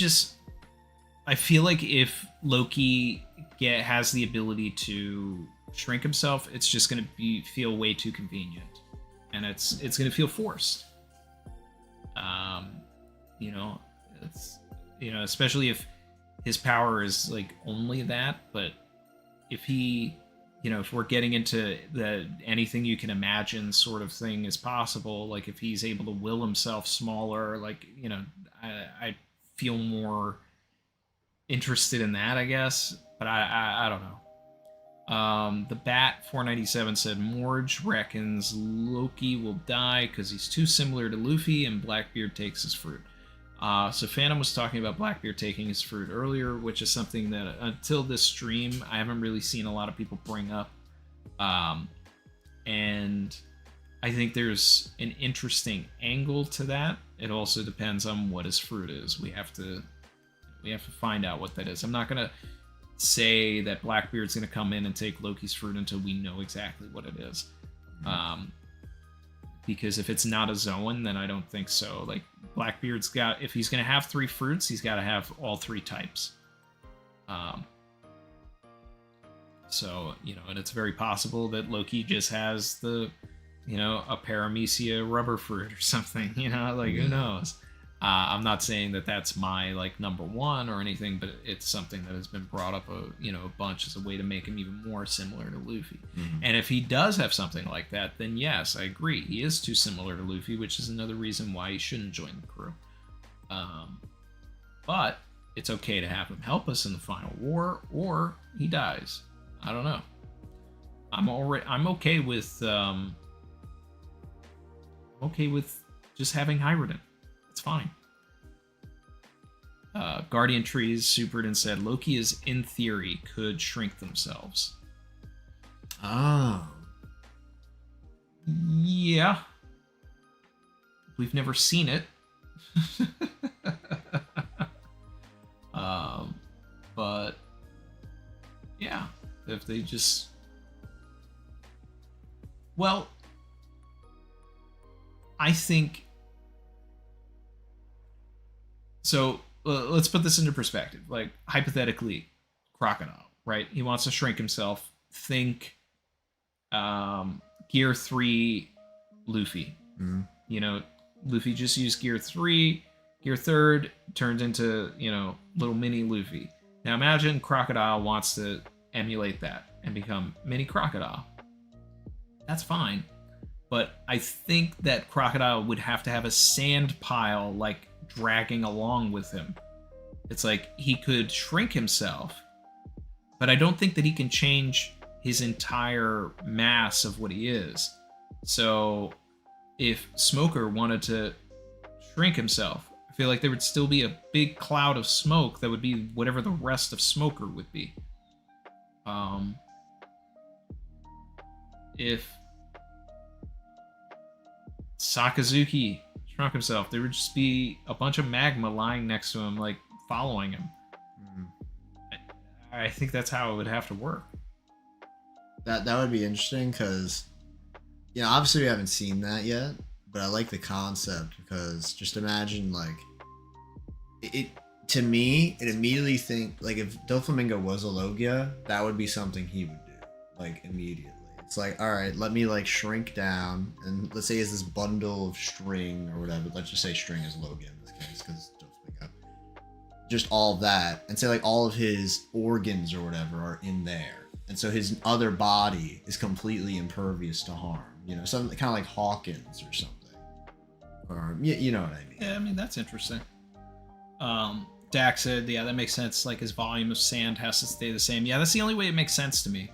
feel like if Loki has the ability to shrink himself, it's just going to feel way too convenient, and it's going to feel forced. Especially if his power is like only that. But if he, if we're getting into the anything you can imagine sort of thing is possible, like if he's able to will himself smaller, like I feel more interested in that, I guess. But I don't know. The Bat 497 said Morge reckons Loki will die because he's too similar to Luffy and Blackbeard takes his fruit. So Phantom was talking about Blackbeard taking his fruit earlier, which is something that until this stream I haven't really seen a lot of people bring up. And I think there's an interesting angle to that. It also depends on what his fruit is. We have to find out what that is. I'm not gonna say that Blackbeard's gonna come in and take Loki's fruit until we know exactly what it is. Because if it's not a Zoan, then I don't think so. Like Blackbeard's got, if he's gonna have 3 fruits, he's got to have all 3 types. So and it's very possible that Loki just has the, a Paramecia rubber fruit or something. Who knows? I'm not saying that that's my number one or anything, but it's something that has been brought up a bunch as a way to make him even more similar to Luffy. And if he does have something like that, then yes, I agree. He is too similar to Luffy, which is another reason why he shouldn't join the crew. But it's okay to have him help us in the final war, or he dies. I don't know. I'm okay with just having Hyrule. It's fine. Guardian Trees supered and said Loki is in theory could shrink themselves. Oh. Yeah. We've never seen it. But yeah, if they just, well, I think so. Let's put this into perspective. Like hypothetically, Crocodile, right? He wants to shrink himself. Think Gear 3 Luffy. Luffy just used Gear 3. Gear 3rd turns into, little mini Luffy. Now imagine Crocodile wants to emulate that and become mini Crocodile. That's fine. But I think that Crocodile would have to have a sand pile dragging along with him. It's like he could shrink himself, but I don't think that he can change his entire mass of what he is. So if Smoker wanted to shrink himself, I feel like there would still be a big cloud of smoke that would be whatever the rest of Smoker would be. If Sakazuki shrunk himself, there would just be a bunch of magma lying next to him, following him. I think that's how it would have to work. That would be interesting because, obviously we haven't seen that yet, but I like the concept because just imagine it. To me, it immediately if Doflamingo was a Logia, that would be something he would do immediately. It's all right, let me shrink down, and let's say it's this bundle of string or whatever. Let's just say string is Logia in this case because just all of that, and say all of his organs or whatever are in there, and so his other body is completely impervious to harm. Something kind of like Hawkins or something, or you know what I mean? Yeah, I mean that's interesting. Dak said, yeah, that makes sense. His volume of sand has to stay the same. Yeah, that's the only way it makes sense to me.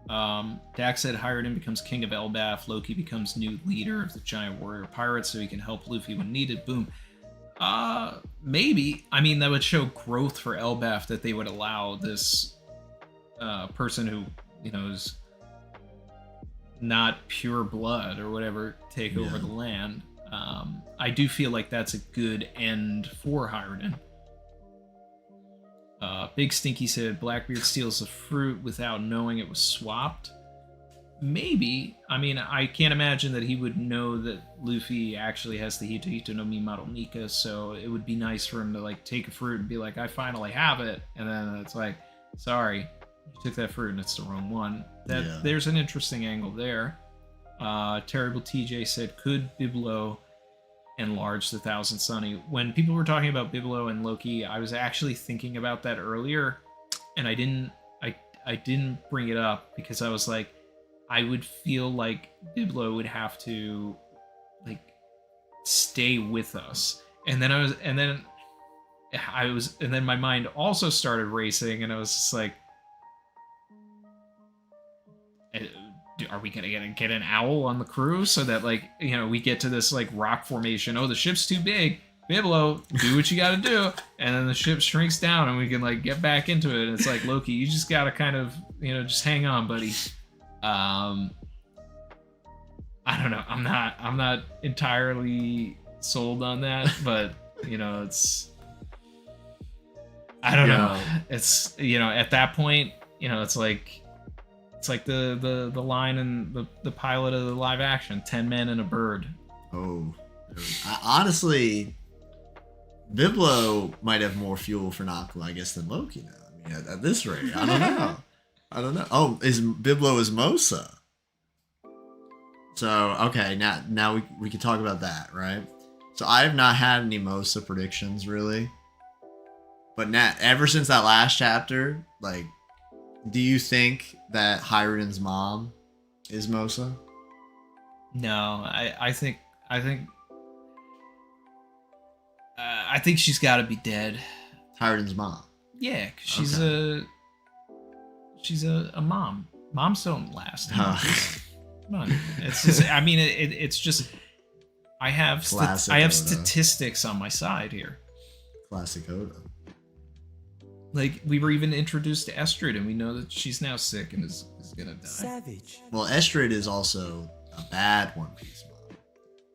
Dak said Hirunden becomes king of Elbaf. Loki becomes new leader of the giant warrior pirates so he can help Luffy when needed. Boom. Maybe. I mean, that would show growth for Elbaf that they would allow this person who, is not pure blood or whatever take over the land. I do feel like that's a good end for Hirunden. Big Stinky said Blackbeard steals the fruit without knowing it was swapped. maybe. I mean, I can't imagine that he would know that Luffy actually has the Hito Hito no Mimaru Nika, so it would be nice for him to like take a fruit and be like, I finally have it, and then it's like, sorry, you took that fruit and it's the wrong one. There's an interesting angle there. Terrible TJ said, could Biblo enlarge the Thousand Sunny? When people were talking about Biblo and Loki, I was actually thinking about that earlier, and I didn't bring it up because I was like, I would feel like Biblo would have to like stay with us, and then my mind also started racing, and I was just like, are we gonna get an owl on the crew so that like, you know, we get to this like rock formation? Oh, the ship's too big. Biblo, do what you gotta do, and then the ship shrinks down, and we can like get back into it. And it's like, Loki, you just gotta kind of, you know, just hang on, buddy. I don't know. I'm not entirely sold on that, but you know, it's, I don't know. It's, you know, at that point, you know, it's like the line in the pilot of the live action, 10 men and a bird. Oh, honestly, Biblo might have more fuel for Nakua, I guess, than Loki now. I mean, at this rate, I don't know. I don't know. Oh, Biblo is Mosa? So okay, now we can talk about that, right? So I have not had any Mosa predictions really, but ever since that last chapter, like, do you think that Hiruden's mom is Mosa? No, I think she's got to be dead. Hiruden's mom. Yeah, because she's a mom. Moms don't last. Come on. It's just, I mean, it's just, I have statistics on my side here. Classic Oda. Like, we were even introduced to Estrid, and we know that she's now sick and is gonna die. Savage. Well, Estrid is also a bad One Piece mom.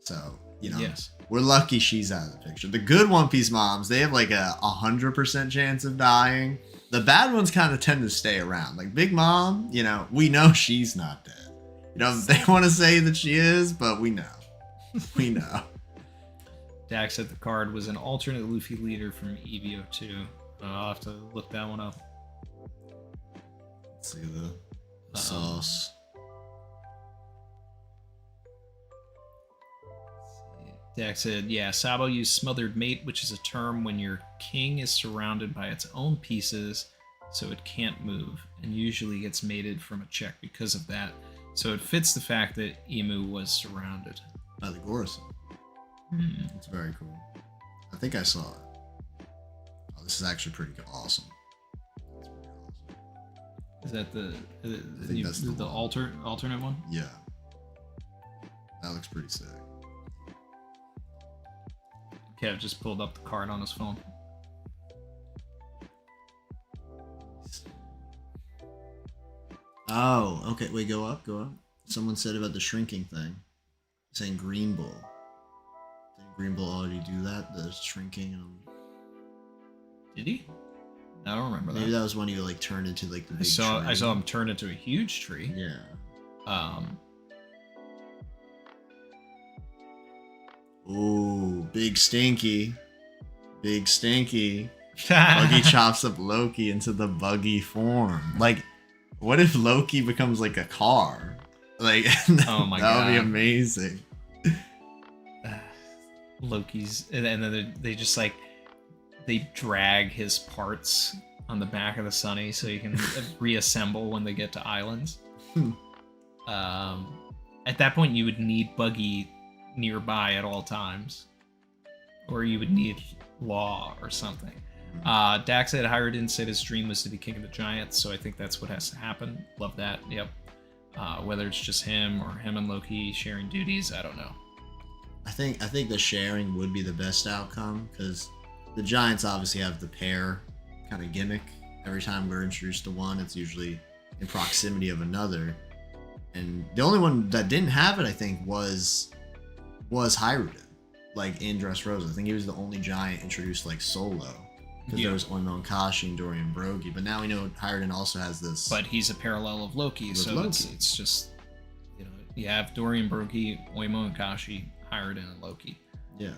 So, you know, yes, we're lucky she's out of the picture. The good One Piece moms, they have like 100% chance of dying. The bad ones kind of tend to stay around. Like Big Mom, you know, we know she's not dead. You know, they want to say that she is, but we know. We know. Dax said the card was an alternate Luffy leader from EVO 2. I'll have to look that one up. Let's see the sauce. Dax said, yeah, Sabo used smothered mate, which is a term when your king is surrounded by its own pieces, so it can't move, and usually gets mated from a check because of that. So it fits the fact that Emu was surrounded. By the Gorison. It's very cool. I think I saw it. Oh, this is actually pretty awesome. It's pretty awesome. Is that the alternate one? Yeah. That looks pretty sick. Kev just pulled up the card on his phone. Oh, okay. Wait, go up. Someone said about the shrinking thing. Saying Green Bull. Did Green Bull already do that? The shrinking? Did he? I don't remember that. Maybe that was when he like turned into like the big tree. I saw him turn into a huge tree. Yeah. Ooh, Big Stinky. Buggy chops up Loki into the buggy form. Like, what if Loki becomes like a car? Like, oh my that god, would be amazing. Loki's, and then they just like, they drag his parts on the back of the Sunny so you can reassemble when they get to islands. At that point, you would need Buggy nearby at all times, or you would need Law or something. Dax said Hiruden said his dream was to be king of the giants, so I think that's what has to happen. Love that. Yep. Whether it's just him or him and Loki sharing duties, I don't know. I think the sharing would be the best outcome, because the giants obviously have the pair kind of gimmick. Every time we're introduced to one, it's usually in proximity of another. And the only one that didn't have it, I think, was Hiruden, like in Dressrosa. I think he was the only giant introduced like solo, because there was Oimo and Kashi and Dorian Brogy. But now we know Hiruden also has this. But he's a parallel of Loki, so Loki. It's just you have Dorian Brookie, Oimo and Kashi hired in Loki. Yeah.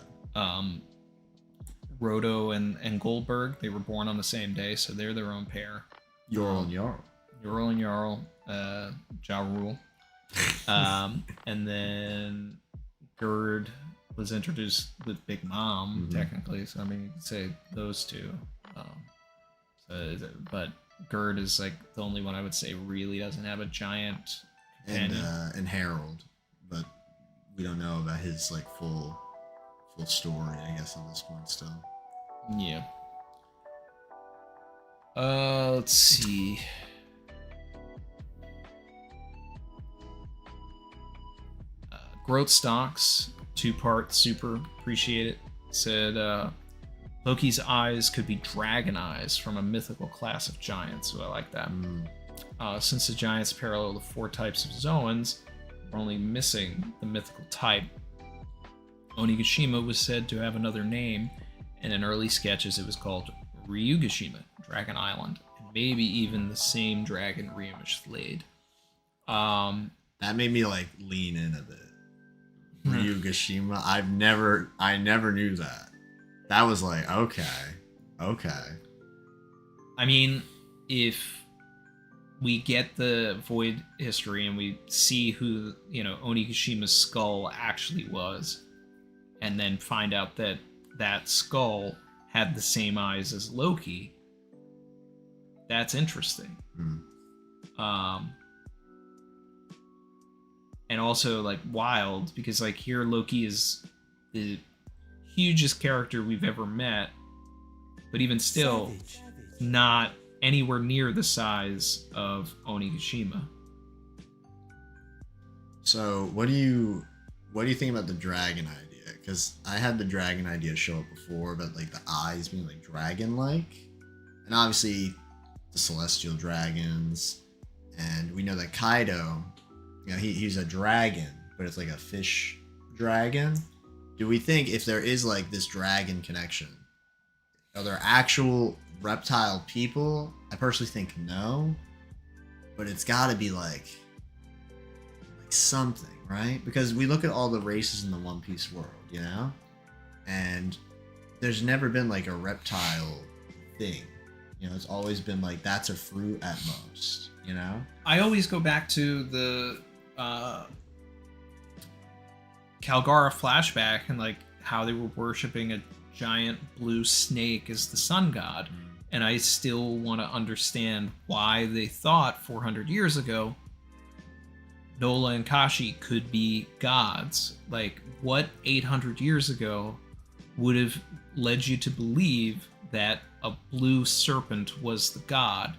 Roto and Goldberg, they were born on the same day, so they're their own pair. Yorl and Jarl. Ural and Jarl, Ja Rule. And then Gerd was introduced with Big Mom, technically. So, I mean, you could say those two. But Gerd is like the only one I would say really doesn't have a giant companion. And Harold, but we don't know about his like full story, I guess, at this point still. Yeah. Let's see. Growth Stocks, 2-part super, appreciate it. Said Loki's eyes could be dragon eyes from a mythical class of giants, so I like that. Since the giants parallel the 4 types of Zoans, we're only missing the mythical type. Onigashima was said to have another name, and in early sketches it was called Ryugashima, Dragon Island, and maybe even the same dragon Ryumish slayed. That made me like lean in a bit. Ryugashima, I never knew that. That was like, okay. I mean, if we get the Void history and we see who, Onigashima's skull actually was, and then find out that that skull had the same eyes as Loki, that's interesting. And also, like, wild, because, like, here Loki is the hugest character we've ever met, but even still, not anywhere near the size of Onigashima. So, what do you think about the dragon idea? Because I had the dragon idea show up before, but like the eyes being like dragon-like, and obviously the celestial dragons, and we know that Kaido, he's a dragon, but it's like a fish dragon. Do we think if there is like this dragon connection, are there actual reptile people? I personally think no, but it's got to be like something, right? Because we look at all the races in the One Piece world, and there's never been like a reptile thing. It's always been like that's a fruit at most. I always go back to the Calgara flashback and like how they were worshiping a giant blue snake as the sun god, and I still want to understand why they thought 400 years ago Nola and Kashi could be gods. Like, what 800 years ago would have led you to believe that a blue serpent was the god,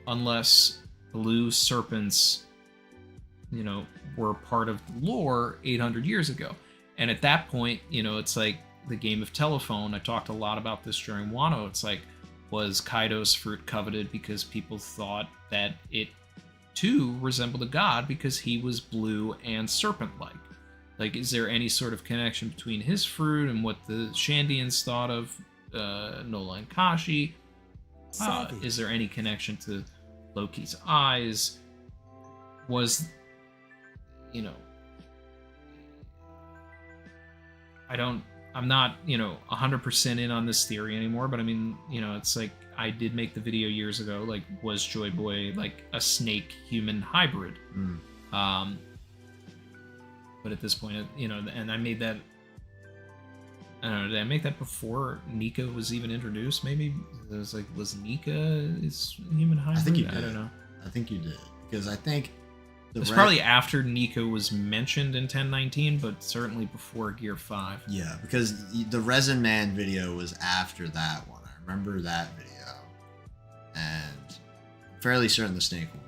unless blue serpents were part of the lore 800 years ago. And at that point, it's like the game of telephone. I talked a lot about this during Wano. It's like, was Kaido's fruit coveted because people thought that it too resembled a god because he was blue and serpent-like? Like, is there any sort of connection between his fruit and what the Shandians thought of Nola and Kashi? Is there any connection to Loki's eyes? Was, I'm not, 100% in on this theory anymore, but I mean, it's like, I did make the video years ago, like, was Joy Boy like a snake-human hybrid? But at this point, and I made that, I don't know, did I make that before Nika was even introduced? Maybe it was like, was Nika his human hybrid? I think you did. I don't know. I think you did, because I think it was probably after Nika was mentioned in 1019, but certainly before Gear 5. Yeah, because the Resin Man video was after that one. I remember that video. And I'm fairly certain the Snake one.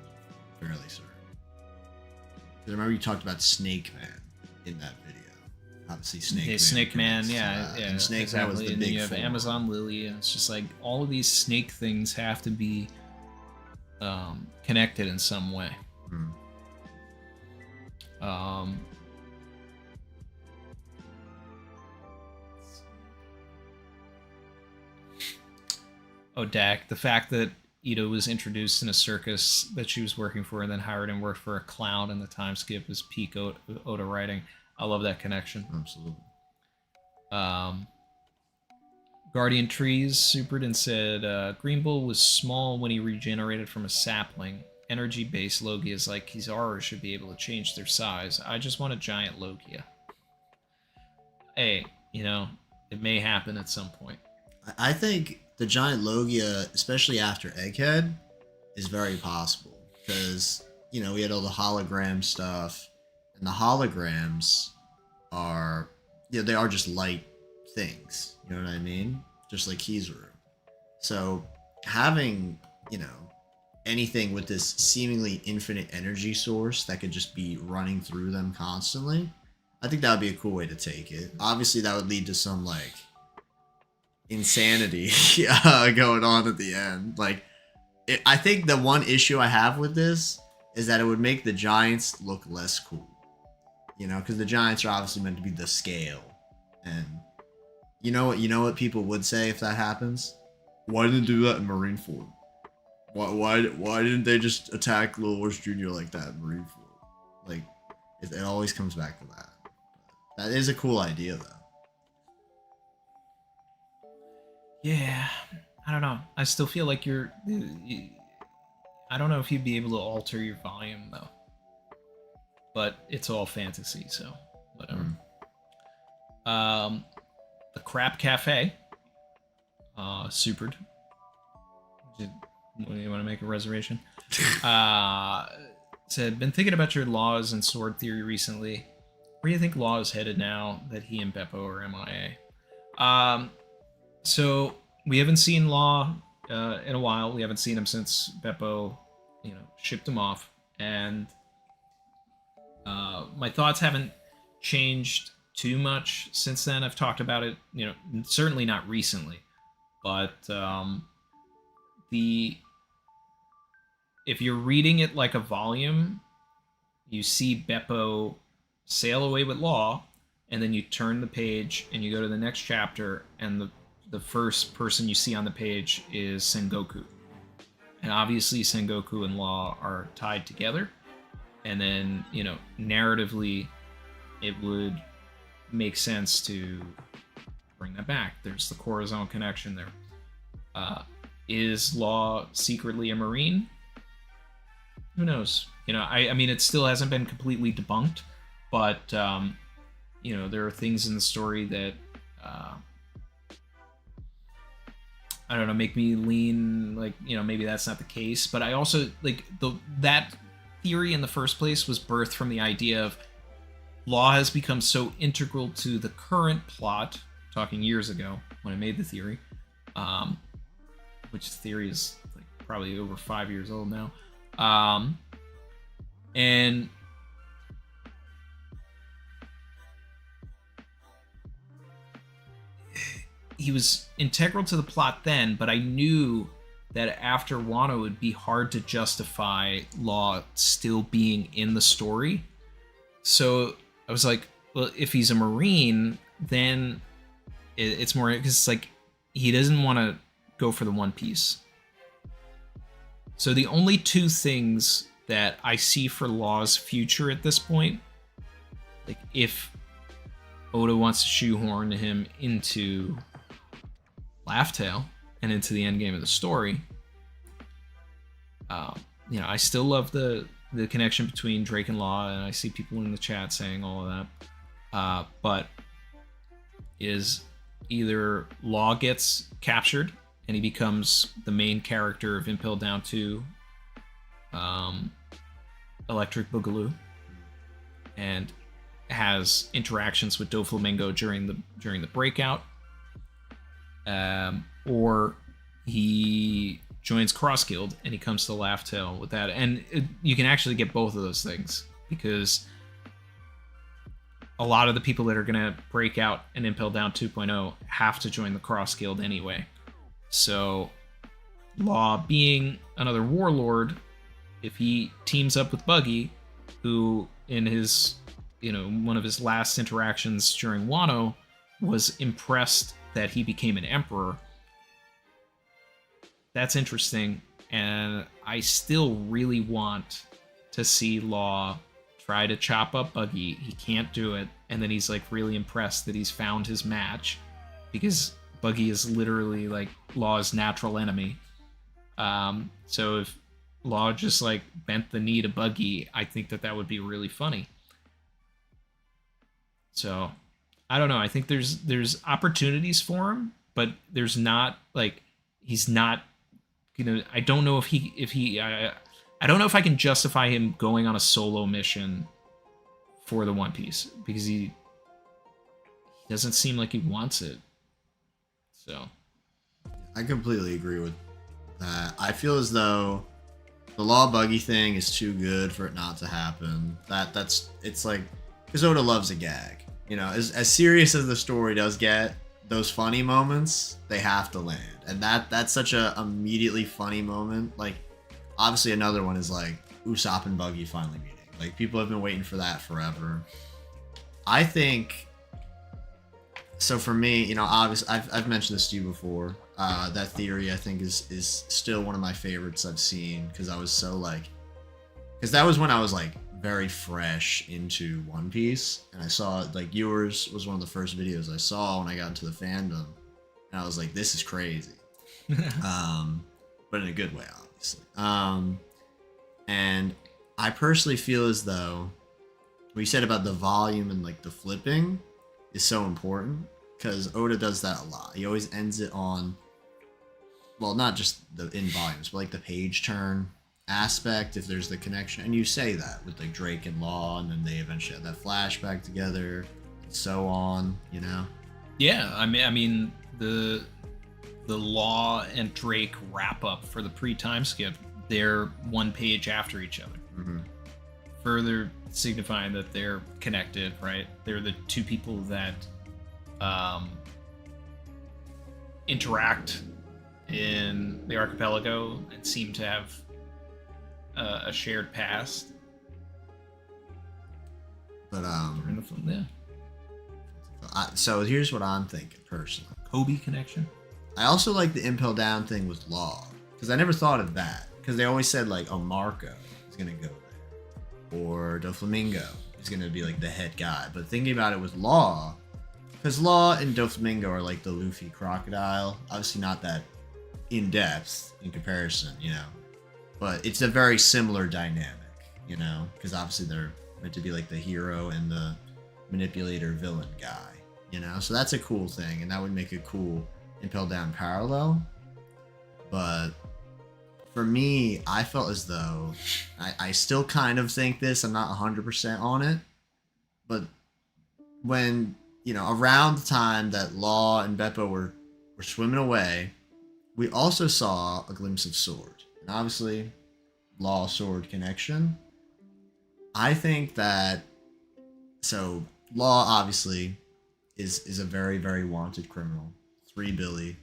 Fairly certain. Because I remember you talked about Snake Man in that video. Obviously, Snake Man, yeah. And Snake exactly. Man was the and big then you have four. Amazon Lily, and it's just like all of these snake things have to be connected in some way. Oh, Dak, the fact that Ito was introduced in a circus that she was working for, and then hired and worked for a clown, and the time skip is peak Oda writing. I love that connection. Absolutely. Guardian Trees supered and said, Green Bull was small when he regenerated from a sapling. Energy-based Logias like Kizaru should be able to change their size. I just want a giant Logia. Hey, you know, it may happen at some point. I think the giant Logia, especially after Egghead, is very possible. Because, you know, we had all the hologram stuff. And the holograms are, you know, they are just light things. You know what I mean? Just like Kizaru. So having, you know, anything with this seemingly infinite energy source that could just be running through them constantly, I think that would be a cool way to take it. Obviously, that would lead to some, like, insanity going on at the end. Like, I think the one issue I have with this is that it would make the Giants look less cool. You know, because the Giants are obviously meant to be the scale. And you know what people would say if that happens? Why didn't they do that in Marineford? Why didn't they just attack Little Wars Jr. like that in Marineford? Like, it always comes back to that. That is a cool idea, though. Yeah, I don't know. I still feel like I don't know if you'd be able to alter your volume, though. But it's all fantasy, so whatever. The Crap Cafe supered. You want to make a reservation? Said, been thinking about your Laws and sword theory recently. Where do you think Law is headed now that he and Bepo are MIA? So we haven't seen Law in a while. We haven't seen him since Bepo, you know, shipped him off. And my thoughts haven't changed too much since then. I've talked about it, you know, certainly not recently. But if you're reading it like a volume, you see Bepo sail away with Law, and then you turn the page and you go to the next chapter, and the first person you see on the page is Sengoku. And obviously Sengoku and Law are tied together. And then, you know, narratively, it would make sense to bring that back. There's the Corazon connection there. Is Law secretly a Marine? Who knows? You know, I mean, it still hasn't been completely debunked, but, you know, there are things in the story that, I don't know, make me lean, like, you know, maybe that's not the case. But I also, like, that theory in the first place was birthed from the idea of Law has become so integral to the current plot, talking years ago when I made the theory, which the theory is like probably over 5 years old now. And he was integral to the plot then, but I knew that after Wano it would be hard to justify Law still being in the story. So I was like, well, if he's a Marine, then it's more, because it's like he doesn't want to go for the One Piece. So the only two things that I see for Law's future at this point, like if Oda wants to shoehorn him into Laugh Tale and into the end game of the story, you know, I still love the connection between Drake and Law, and I see people in the chat saying all of that. But is either Law gets captured and he becomes the main character of Impel Down to Electric Boogaloo and has interactions with Doflamingo during the breakout, or he joins Cross Guild and he comes to Laugh Tale with that. And you can actually get both of those things, because a lot of the people that are going to break out and Impel Down 2.0 have to join the Cross Guild anyway. So Law, being another warlord, if he teams up with Buggy, who in his, you know, one of his last interactions during Wano was impressed that he became an emperor, that's interesting. and I still really want to see Law try to chop up Buggy. He can't do it, and then he's like really impressed that he's found his match, because Buggy is literally like Law's natural enemy. So if Law just like bent the knee to Buggy, I think that would be really funny. So I don't know. I think there's opportunities for him, but there's not like he's not. I don't know if he. I don't know if I can justify him going on a solo mission for the One Piece, because he doesn't seem like he wants it. So I completely agree with that. I feel as though the Law Buggy thing is too good for it not to happen. It's like, because Oda loves a gag. As serious as the story does get, those funny moments, they have to land. And that's such a immediately funny moment. Like, obviously another one is like Usopp and Buggy finally meeting. Like, people have been waiting for that forever. I think, so for me, obviously I've mentioned this to you before. That theory I think is still one of my favorites I've seen, because I was so like, because that was when I was like very fresh into One Piece, and I saw like yours was one of the first videos I saw when I got into the fandom, and I was like, this is crazy. But in a good way, obviously. And I personally feel as though what you said about the volume and like the flipping is so important, because Oda does that a lot. He always ends it on, well, not just the in volumes, but like the page turn aspect, if there's the connection. And you say that with like Drake and Law, and then they eventually have that flashback together, and so on, Yeah, I mean the Law and Drake wrap up for the pre-time skip, they're one page after each other. Mm-hmm. Further signifying that they're connected, right? They're the two people that interact in the archipelago and seem to have a shared past. But Yeah. So here's what I'm thinking personally. Kobe connection. I also like the Impel Down thing with Law, because I never thought of that, because they always said like, oh, Marco is gonna go there, or Doflamingo is gonna be like the head guy. But thinking about it with Law, because Law and Doflamingo are like the Luffy crocodile, obviously not that in depth in comparison, but it's a very similar dynamic, because obviously they're meant to be like the hero and the manipulator villain guy, so that's a cool thing, and that would make a cool Impel Down parallel. But for me, I felt as though I still kind of think this, I'm not 100% on it, but when around the time that Law and Bepo were swimming away, we also saw a glimpse of Sword, and obviously Law Sword connection. I think that, so Law obviously is a very, very wanted criminal. 3 Billy,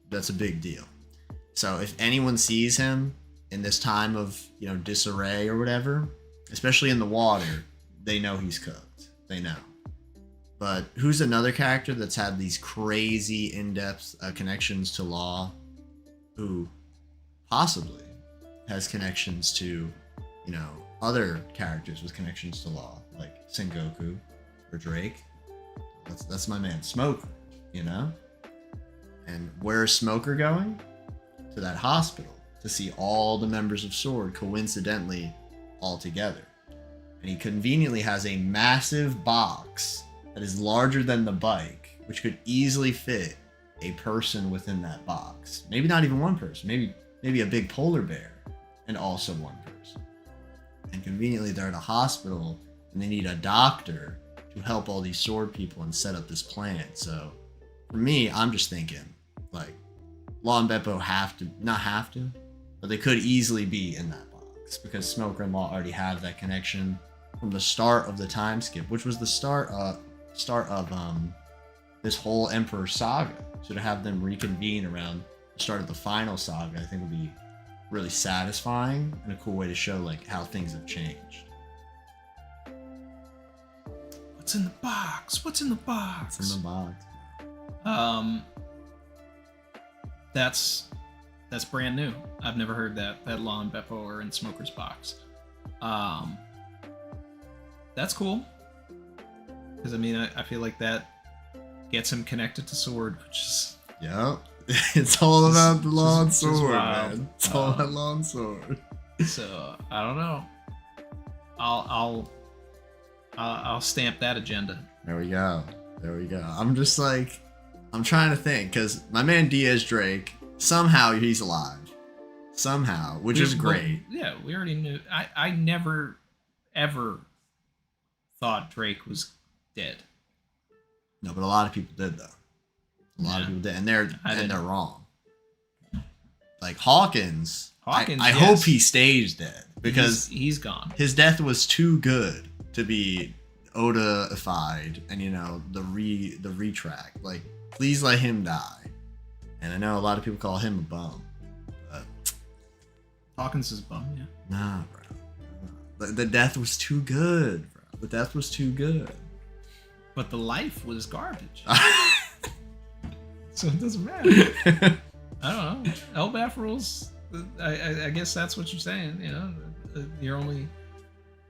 that's a big deal. So if anyone sees him in this time of disarray or whatever, especially in the water, they know he's cooked. They know. But who's another character that's had these crazy in-depth connections to Law, who possibly has connections to other characters with connections to Law, like Sengoku or Drake? That's my man Smoker, And where's Smoker going? To that hospital to see all the members of Sword coincidentally all together. And he conveniently has a massive box that is larger than the bike, which could easily fit a person within that box. Maybe not even one person, maybe a big polar bear and also one person. And conveniently they're at a hospital and they need a doctor to help all these Sword people and set up this plan. So for me, I'm just thinking like Law and Bepo not have to, but they could easily be in that box, because Smoker and Law already have that connection from the start of the time skip, which was the start of this whole Emperor saga. So to have them reconvene around the start of the final saga, I think would be really satisfying and a cool way to show like how things have changed. What's in the box? What's in the box? What's in the box? That's That's brand new. I've never heard that Law and Bepo or in Smoker's Box. That's cool. Because, I mean, I feel like that gets him connected to Sword, which is... Yep. It's all about the Law and Sword, wild. man. It's all about Law and Sword. So, I don't know. I'll stamp that agenda. There we go. I'm just like, I'm trying to think, because my man Diaz Drake, somehow he's alive. Somehow, which is great. Yeah, we already knew. I never, ever thought Drake was dead. No, but a lot of people did, though. A lot of people did, and they're wrong. Like Hawkins, I yes. hope he stays dead, because he's gone. His death was too good to be Oda-ified, and the retract. Like, please let him die. And I know a lot of people call him a bum, but Hawkins is a bum, yeah. nah, bro. The death was too good, bro. The death was too good. But the life was garbage. So it doesn't matter. I don't know. Elbaf rules. I guess that's what you're saying. The only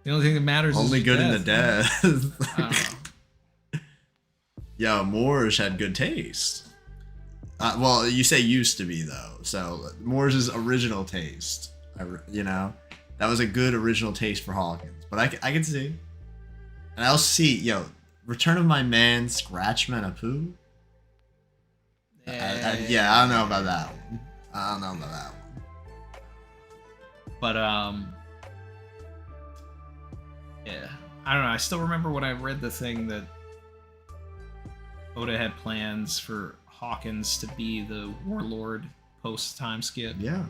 thing that matters only is good death. in the death. I don't know. Yo, Moorish had good taste. Well, you say used to be, though. So Moorish's original taste, that was a good original taste for Hawkins. But I can see. And I also see, Return of My Man Scratchman Apu. Yeah, I don't know about that one. But yeah, I don't know. I still remember when I read the thing that Oda had plans for Hawkins to be the warlord post time skip. Yeah.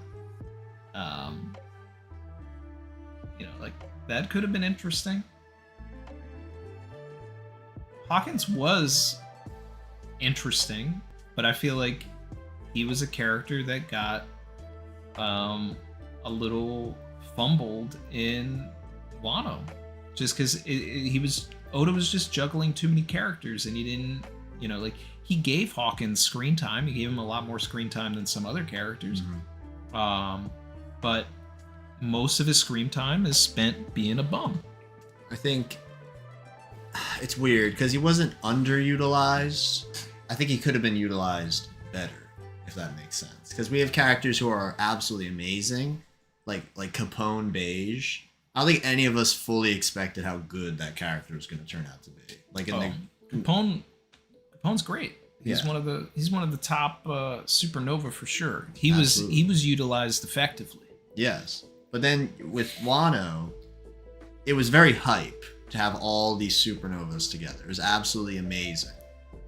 Like that could have been interesting. Hawkins was interesting, but I feel like he was a character that got a little fumbled in Wano, just because Oda was just juggling too many characters, and he didn't, he gave Hawkins screen time. He gave him a lot more screen time than some other characters. Mm-hmm. But most of his screen time is spent being a bum. I think it's weird because he wasn't underutilized. I think he could have been utilized better, if that makes sense. Because we have characters who are absolutely amazing, like Capone Beige. I don't think any of us fully expected how good that character was going to turn out to be. Capone's great. He's one of the top Supernova for sure. He Absolutely. was utilized effectively. Yes, but then with Wano, it was very hype to have all these Supernovas together. It was absolutely amazing.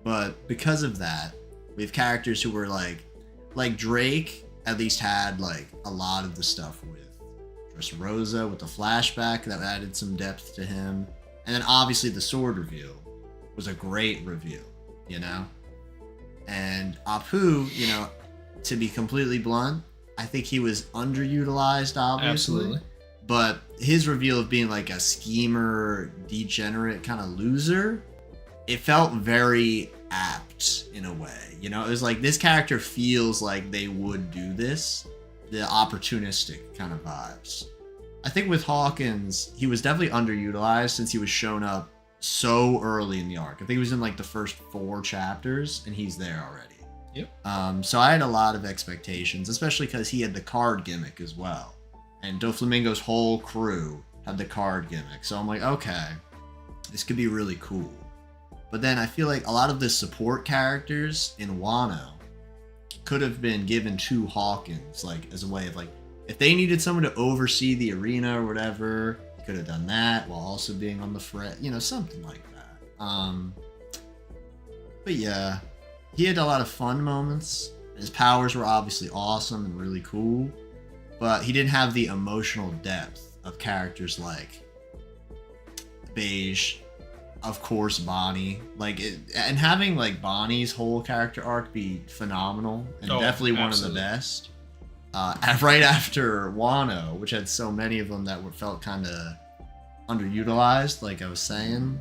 But because of that, we have characters who were like Drake at least had like a lot of the stuff with Dressrosa with the flashback that added some depth to him. And then obviously the sword reveal was a great reveal, And Apu, to be completely blunt, I think he was underutilized, obviously. Absolutely. But his reveal of being like a schemer, degenerate kind of loser, it felt very apt in a way. It was like this character feels like they would do this. The opportunistic kind of vibes. I think with Hawkins, he was definitely underutilized since he was shown up so early in the arc. I think he was in like the first 4 chapters and he's there already. Yep. So I had a lot of expectations, especially because he had the card gimmick as well. And Doflamingo's whole crew had the card gimmick. So I'm like, okay, this could be really cool. But then I feel like a lot of the support characters in Wano could have been given to Hawkins, like as a way of like, if they needed someone to oversee the arena or whatever, he could have done that while also being on the fret, something like that. But yeah, he had a lot of fun moments. His powers were obviously awesome and really cool, but he didn't have the emotional depth of characters like Beige, of course, Bonnie, and having like Bonnie's whole character arc be phenomenal and definitely one of the best. Right after Wano, which had so many of them that felt kind of underutilized, like I was saying.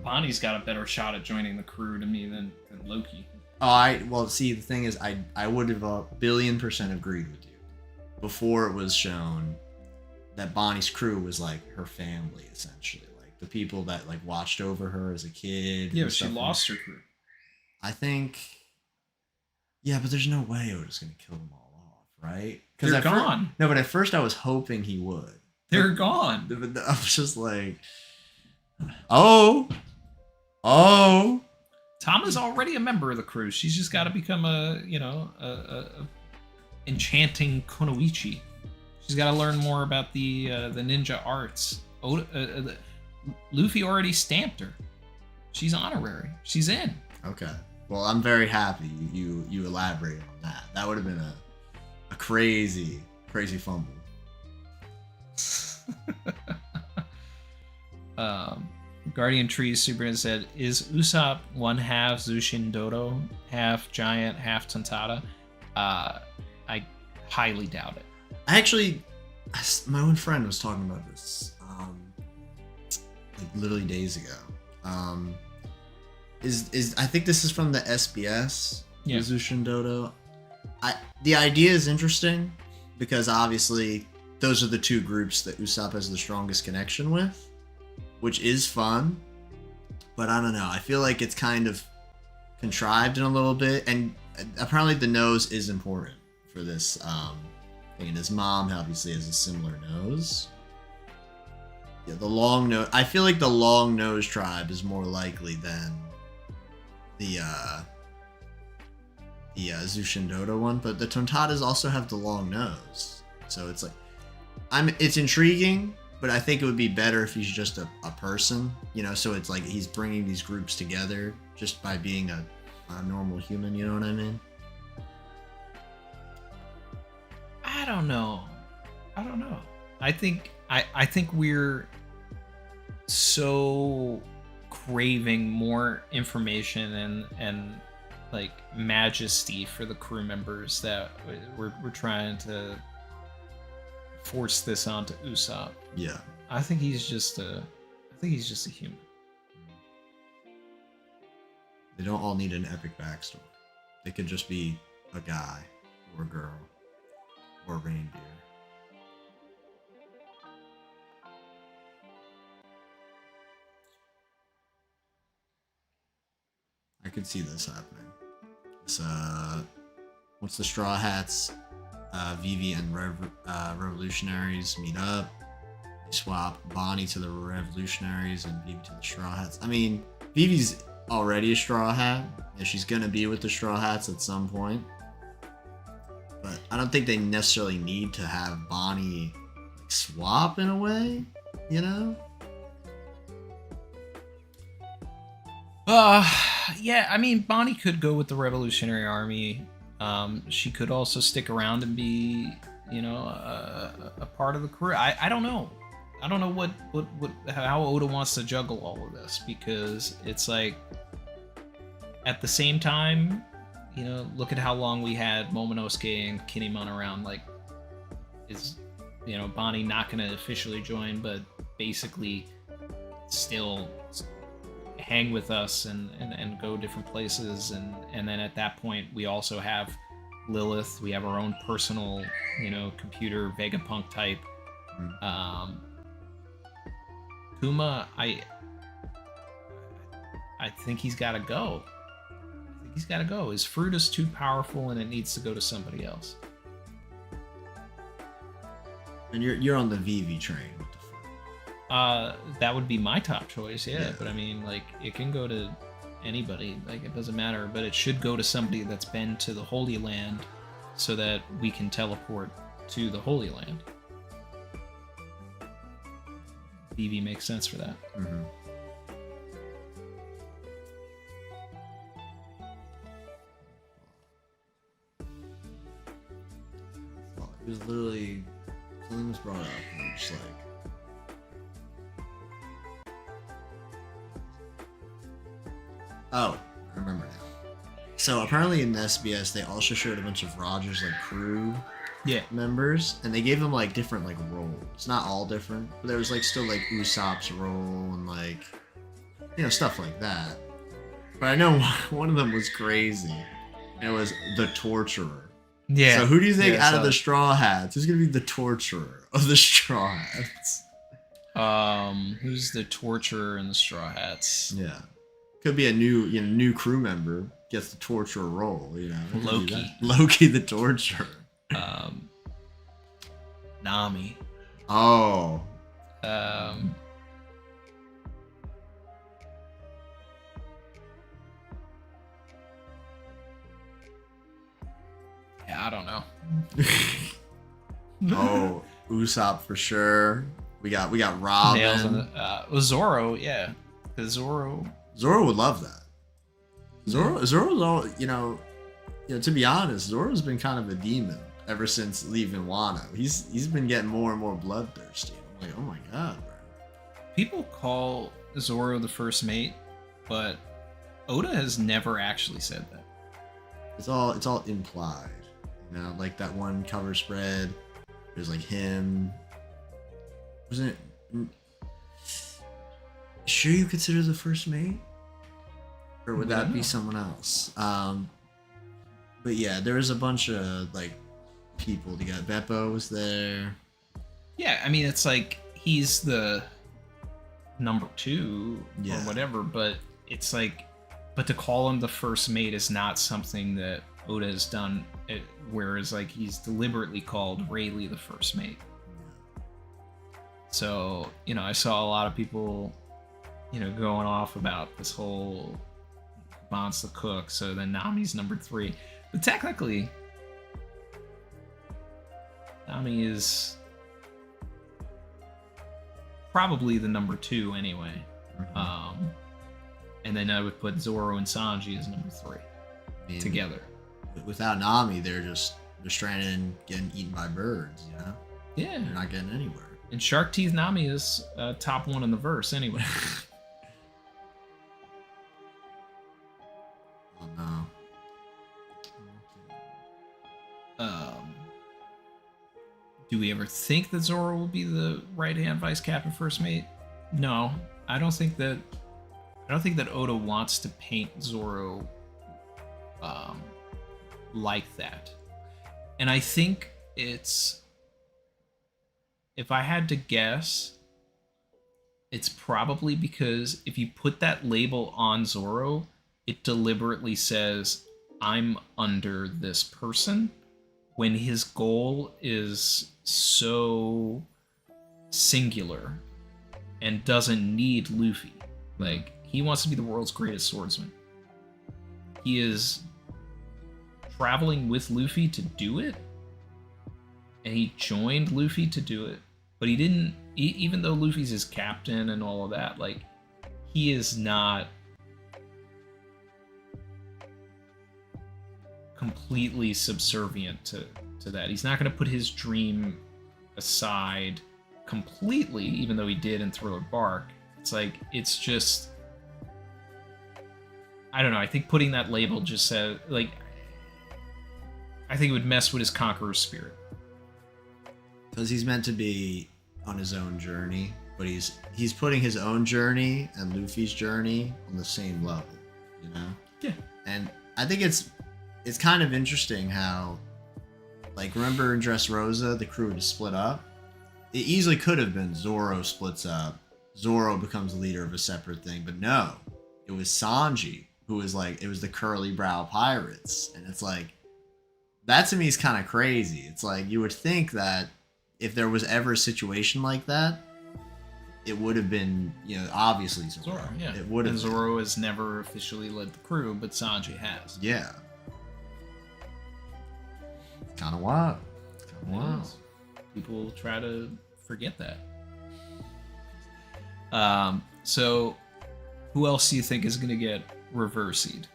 Bonnie's got a better shot at joining the crew to me than Loki. Well, see, the thing is, I would have 1,000,000,000% agreed with you before it was shown that Bonnie's crew was like her family, essentially, like the people that like watched over her as a kid. Yeah, but she lost her crew. I think. Yeah, but there's no way Oda's gonna kill them all off, right? They're gone. No, but at first I was hoping he would. They're gone. But I was just like, oh. Tama's already a member of the crew. She's just got to become a enchanting kunoichi. She's got to learn more about the ninja arts. Luffy already stamped her. She's honorary. She's in. Okay. Well, I'm very happy you elaborate on that. That would have been a crazy fumble. Guardian Trees Super said, "Is Usopp one half Zushin Dodo, half giant, half Tontada?" I highly doubt it. My own friend was talking about this like literally days ago. I think this is from the SBS, yeah. Zushin Dodo. The idea is interesting because obviously those are the two groups that Usopp has the strongest connection with, which is fun. But I don't know. I feel like it's kind of contrived in a little bit, and apparently the nose is important for this thing. And his mom obviously has a similar nose. Yeah, the long nose. I feel like the long nose tribe is more likely than the Zushin Dodo one, but the Tontadas also have the long nose, so it's like it's intriguing, but I think it would be better if he's just a person, so it's like he's bringing these groups together just by being a normal human, you know what I mean? I don't know. I think we're so craving more information and like majesty for the crew members that we're trying to force this onto Usopp. Yeah. I think he's just a human. They don't all need an epic backstory. They could just be a guy or a girl or a reindeer. I could see this happening. This, once the Straw Hats, Vivi and Revolutionaries meet up, they swap Bonnie to the Revolutionaries and Vivi to the Straw Hats. I mean, Vivi's already a Straw Hat, and she's gonna be with the Straw Hats at some point. But I don't think they necessarily need to have Bonnie like, swap in a way, Yeah, I mean, Bonnie could go with the Revolutionary Army. She could also stick around and be, a part of the crew. I don't know. I don't know how Oda wants to juggle all of this, because it's like, at the same time, look at how long we had Momonosuke and Kinemon around. Like, is Bonnie not going to officially join, but basically still hang with us and go different places, and then at that point we also have Lilith. We have our own personal computer Vegapunk type. Kuma, I think he's got to go. His fruit is too powerful and it needs to go to somebody else. And you're on the Vivi train with the fruit. That would be my top choice, yeah. But I mean, like, it can go to anybody, like, it doesn't matter, but it should go to somebody that's been to the Holy Land so that we can teleport to the Holy Land. Vivi makes sense for that. Mm-hmm. It was literally something was brought up and I'm just like, oh, I remember now. So apparently in the SBS they also showed a bunch of Roger's like crew members, and they gave them like different like roles. Not all different, but there was like still like Usopp's role and like stuff like that. But I know one of them was crazy. It was the torturer. Yeah. So who do you think out of so- the Straw Hats who's gonna be the torturer of the Straw Hats? Who's the torturer in the Straw Hats? Yeah, could be a new crew member gets the torturer role. You know, It could be Loki. that. Loki the torturer. Nami. Oh, Yeah, I don't know. oh, Usopp for sure. We got Robin. Nails on the, Zoro, yeah. Because Zoro. Zoro would love that. Zoro's all to be honest, Zoro's been kind of a demon ever since leaving Wano. He's been getting more and more bloodthirsty. I'm like, oh my god, bro. People call Zoro the first mate, but Oda has never actually said that. It's all implied. You know, like that one cover spread. There's like him. Wasn't it? Sure, you consider the first mate, or would that be someone else? But yeah, there was a bunch of like people. You got Bepo was there. Yeah, I mean, it's like he's the number 2 or Yeah. whatever, but it's like, but to call him the first mate is not something that Oda has done. Whereas like he's deliberately called Rayleigh the first mate. So, I saw a lot of people, going off about this whole Bon's the cook, so then Nami's number 3. But technically, Nami is probably the number 2 anyway. And then I would put Zoro and Sanji as number 3 together. Without Nami, they're stranded and getting eaten by birds. You know, Yeah. they're not getting anywhere. And Shark Teeth Nami is top 1 in the verse anyway. Oh no. Do we ever think that Zoro will be the right-hand vice captain first mate? No, I don't think that Oda wants to paint Zoro like that. And I think if I had to guess, it's probably because if you put that label on Zoro, it deliberately says, I'm under this person, when his goal is so singular and doesn't need Luffy. Like, he wants to be the world's greatest swordsman. He is traveling with Luffy to do it, and he joined Luffy to do it, but he didn't, even though Luffy's his captain and all of that, like, he is not completely subservient to that. He's not going to put his dream aside completely, even though he did in Thriller Bark. It's like, it's just, I don't know, I think putting that label just says, like, I think it would mess with his conqueror spirit. Because he's meant to be on his own journey, but he's putting his own journey and Luffy's journey on the same level, you know? Yeah. And I think it's kind of interesting how, like, remember in Dressrosa, the crew just split up? It easily could have been Zoro splits up, Zoro becomes the leader of a separate thing, but no. It was Sanji, who was like, it was the curly brow pirates. And it's like, that to me is kind of crazy. It's like, you would think that if there was ever a situation like that, it would have been, obviously Zoro. Yeah. It would have. And Zoro has never officially led the crew, but Sanji has. Yeah. Kind of wild. Wow. People try to forget that. So who else do you think is going to get reversied?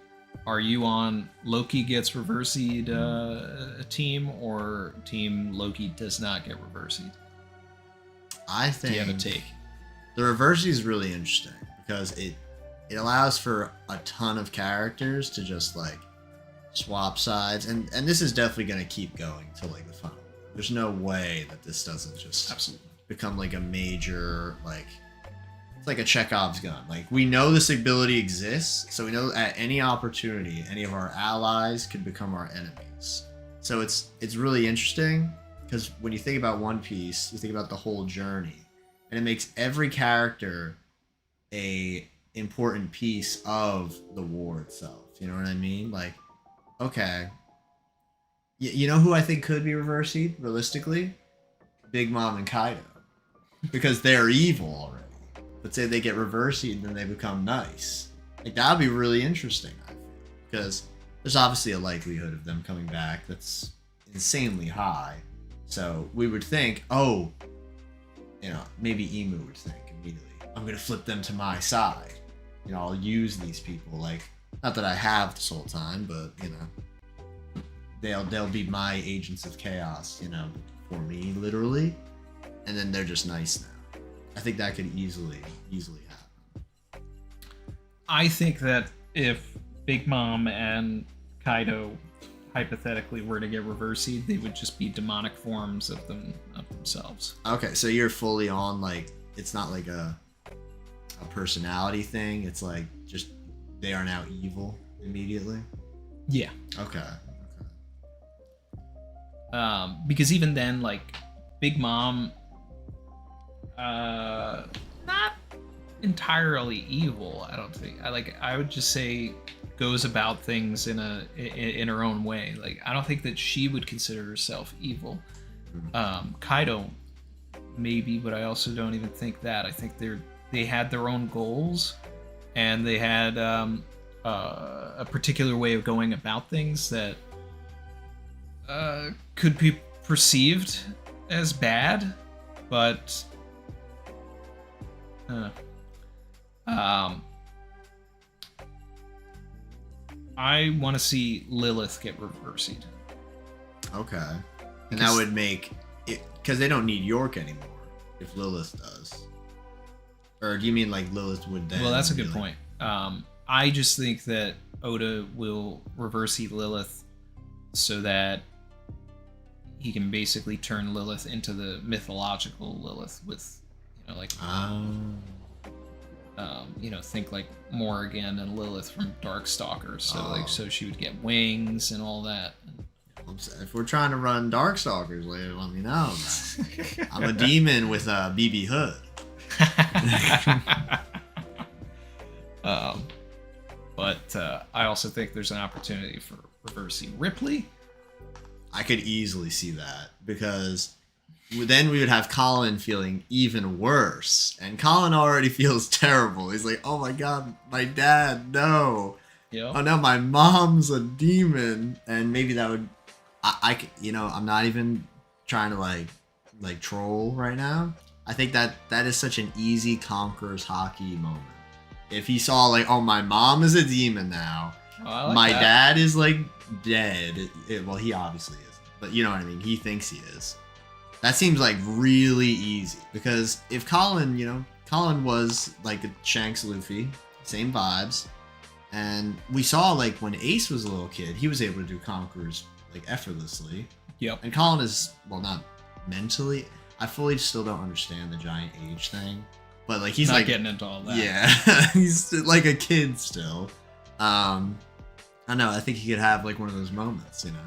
Are you on Loki gets reversied team, or team Loki does not get reversied? I think Do you have a take? the Reversy is really interesting because it allows for a ton of characters to just like swap sides, and this is definitely going to keep going till like the final. There's no way that this doesn't just Absolutely. become like a major like it's like a Chekhov's gun. Like, we know this ability exists, so we know at any opportunity, any of our allies could become our enemies. So it's really interesting, because when you think about One Piece, you think about the whole journey, and it makes every character a important piece of the war itself. You know what I mean? Like, okay, you know who I think could be Reversy, realistically? Big Mom and Kaido. Because they're evil already. But say they get Reversy and then they become nice. Like, that would be really interesting, I feel. Because there's obviously a likelihood of them coming back that's insanely high. So we would think, oh, you know, maybe Emu would think immediately, I'm going to flip them to my side. You know, I'll use these people. Like, not that I have this whole time, but, you know, they'll be my agents of chaos, you know, for me, literally. And then they're just nice now. I think that could easily happen. I think that if Big Mom and Kaido hypothetically were to get Reversy, they would just be demonic forms of themselves. Okay, so you're fully on, like, it's not like a personality thing. It's like just they are now evil immediately. Yeah. Okay. Because even then, like, Big Mom, not entirely evil, I don't think. I would just say goes about things in her own way. Like, I don't think that she would consider herself evil. Kaido maybe, but I also don't even think that. I think they had their own goals, and they had a particular way of going about things that could be perceived as bad, but I want to see Lilith get reversied. Okay. And that would make it, because they don't need York anymore if Lilith does. Or do you mean like Lilith would then? Well, that's a good point. I just think that Oda will reverse Lilith so that he can basically turn Lilith into the mythological Lilith with, you know, like, you know, think like Morrigan and Lilith from Darkstalkers. So so she would get wings and all that. If we're trying to run Darkstalkers later, let me know. I'm a demon with a BB hood. But I also think there's an opportunity for reversing Ripley. I could easily see that, because then we would have Colin feeling even worse, and Colin already feels terrible. He's like, oh my god, my dad, no. Yep. Oh no, my mom's a demon. And maybe that would, I you know, I'm not even trying to like troll right now. I think that is such an easy Conqueror's haki moment. If he saw like, oh, my mom is a demon now, my dad is like dead. Well, he obviously isn't, but you know what I mean. He thinks he is. That seems like really easy, because if Colin, you know, Colin was like a Shanks Luffy, same vibes, and we saw like when Ace was a little kid, he was able to do Conquerors like effortlessly. Yep. And Colin is, well, not mentally. I fully still don't understand the giant age thing, but like he's not like getting into all that. Yeah, he's like a kid still. I don't know. I think he could have like one of those moments, you know.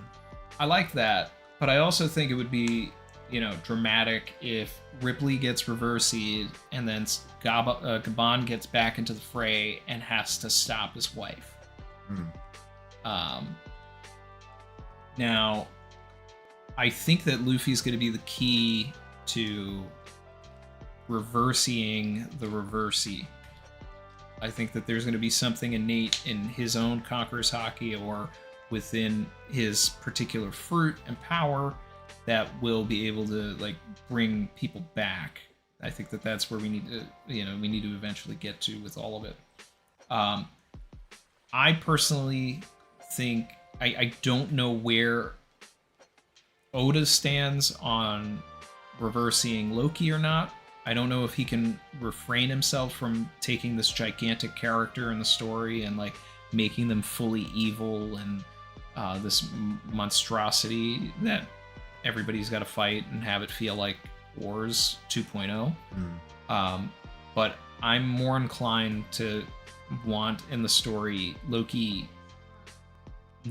I like that, but I also think it would be, you know, dramatic if Ripley gets reversied and then Gabon gets back into the fray and has to stop his wife. Now, I think that Luffy's going to be the key to reversing the Reversy. I think that there's going to be something innate in his own Conqueror's haki or within his particular fruit and power that will be able to like bring people back. I think that that's where we need to, you know, we need to eventually get to with all of it. I personally think I don't know where Oda stands on reversing Loki or not. I don't know if he can refrain himself from taking this gigantic character in the story and like making them fully evil and this monstrosity that everybody's got to fight and have it feel like Wars 2.0. But I'm more inclined to want in the story Loki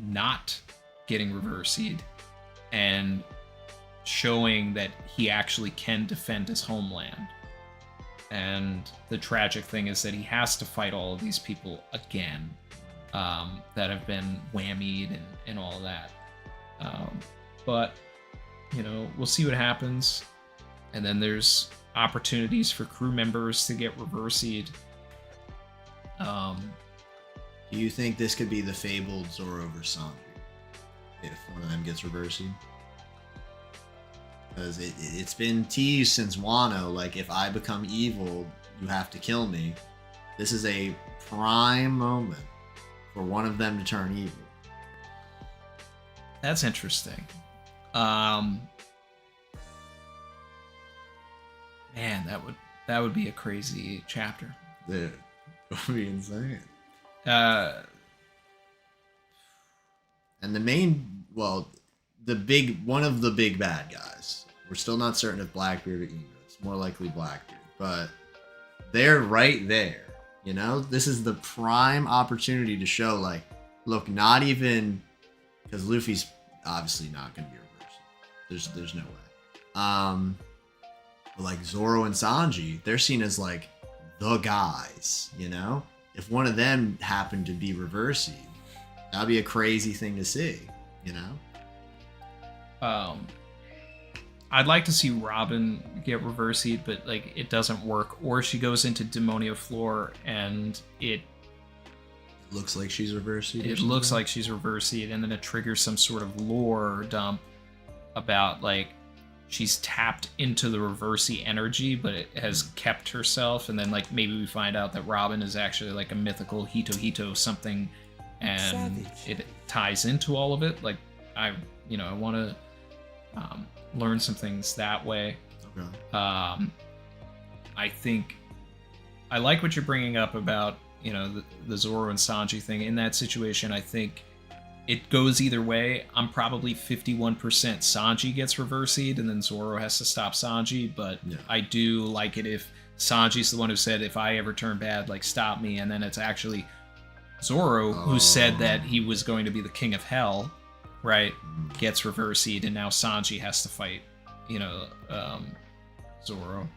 not getting Reversied and showing that he actually can defend his homeland. And the tragic thing is that he has to fight all of these people again, that have been whammied and all that. But, you know, we'll see what happens. And then there's opportunities for crew members to get Reversied. Do you think this could be the fabled Zoro versus Sanji if one of them gets Reversied? Because it's been teased since Wano, like, if I become evil, you have to kill me. This is a prime moment for one of them to turn evil. That's interesting. Man, that would be a crazy chapter. Dude, that would be insane. Uh, And the main, well, one of the big bad guys. We're still not certain if Blackbeard or Emu. It's more likely Blackbeard, but they're right there. You know, this is the prime opportunity to show, like, look, not even because Luffy's obviously not going to be reversed. There's no way. But like Zoro and Sanji, they're seen as like the guys. You know, if one of them happened to be Reversy, that'd be a crazy thing to see. You know. I'd like to see Robin get Reversied, but like it doesn't work. Or she goes into Demonio Floor and it looks like she's Reversied. It looks like she's Reversied, and then it triggers some sort of lore dump about like she's tapped into the Reversy energy, but it has kept herself. And then like maybe we find out that Robin is actually like a mythical Hito something, and it ties into all of it. Like I want to learn some things that way. Okay. I think I like what you're bringing up about, you know, the Zoro and Sanji thing. In that situation, I think it goes either way. I'm probably 51% Sanji gets Reversied and then Zoro has to stop Sanji, but yeah. I do like it if Sanji's the one who said, if I ever turn bad, like, stop me, and then it's actually Zoro who said that he was going to be the king of hell, right, gets Reversied, and now Sanji has to fight, you know, Zoro.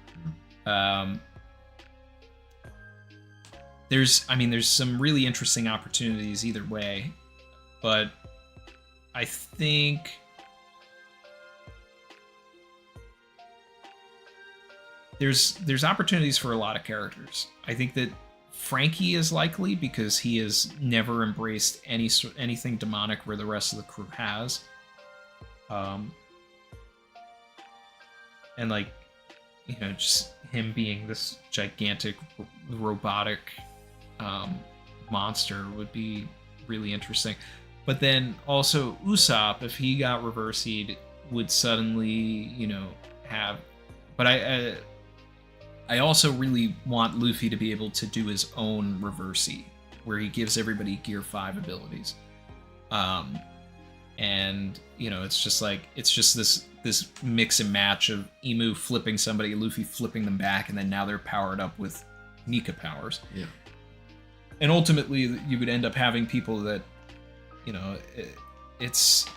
There's some really interesting opportunities either way, but I think there's opportunities for a lot of characters. I think that Frankie is likely because he has never embraced anything demonic where the rest of the crew has. And like, you know, just him being this gigantic robotic monster would be really interesting. But then also Usopp, if he got Reversied, would suddenly, you know, have... But I also really want Luffy to be able to do his own Reversy, where he gives everybody Gear 5 abilities. And, you know, it's just this mix and match of Emu flipping somebody, Luffy flipping them back, and then now they're powered up with Nika powers. Yeah. And ultimately, you would end up having people that, you know, it's...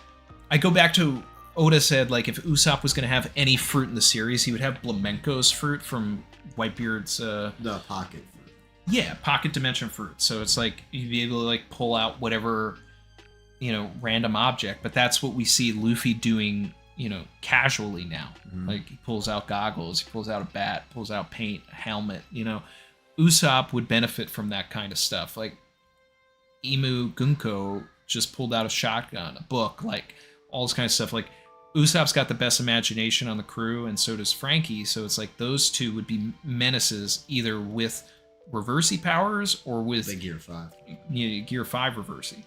I go back to Oda said, like, if Usopp was going to have any fruit in the series, he would have Flamenco's fruit from Whitebeard's... the pocket fruit. Yeah, pocket dimension fruit. So it's like, you'd be able to, like, pull out whatever, you know, random object. But that's what we see Luffy doing, you know, casually now. Mm-hmm. Like, he pulls out goggles, he pulls out a bat, pulls out paint, a helmet, you know. Usopp would benefit from that kind of stuff. Like, Emu Gunko just pulled out a shotgun, a book, like, all this kind of stuff. Like, Usopp's got the best imagination on the crew, and so does Frankie, so it's like those two would be menaces either with Reversy powers or with... the Gear 5. You know, Gear 5 Reversy.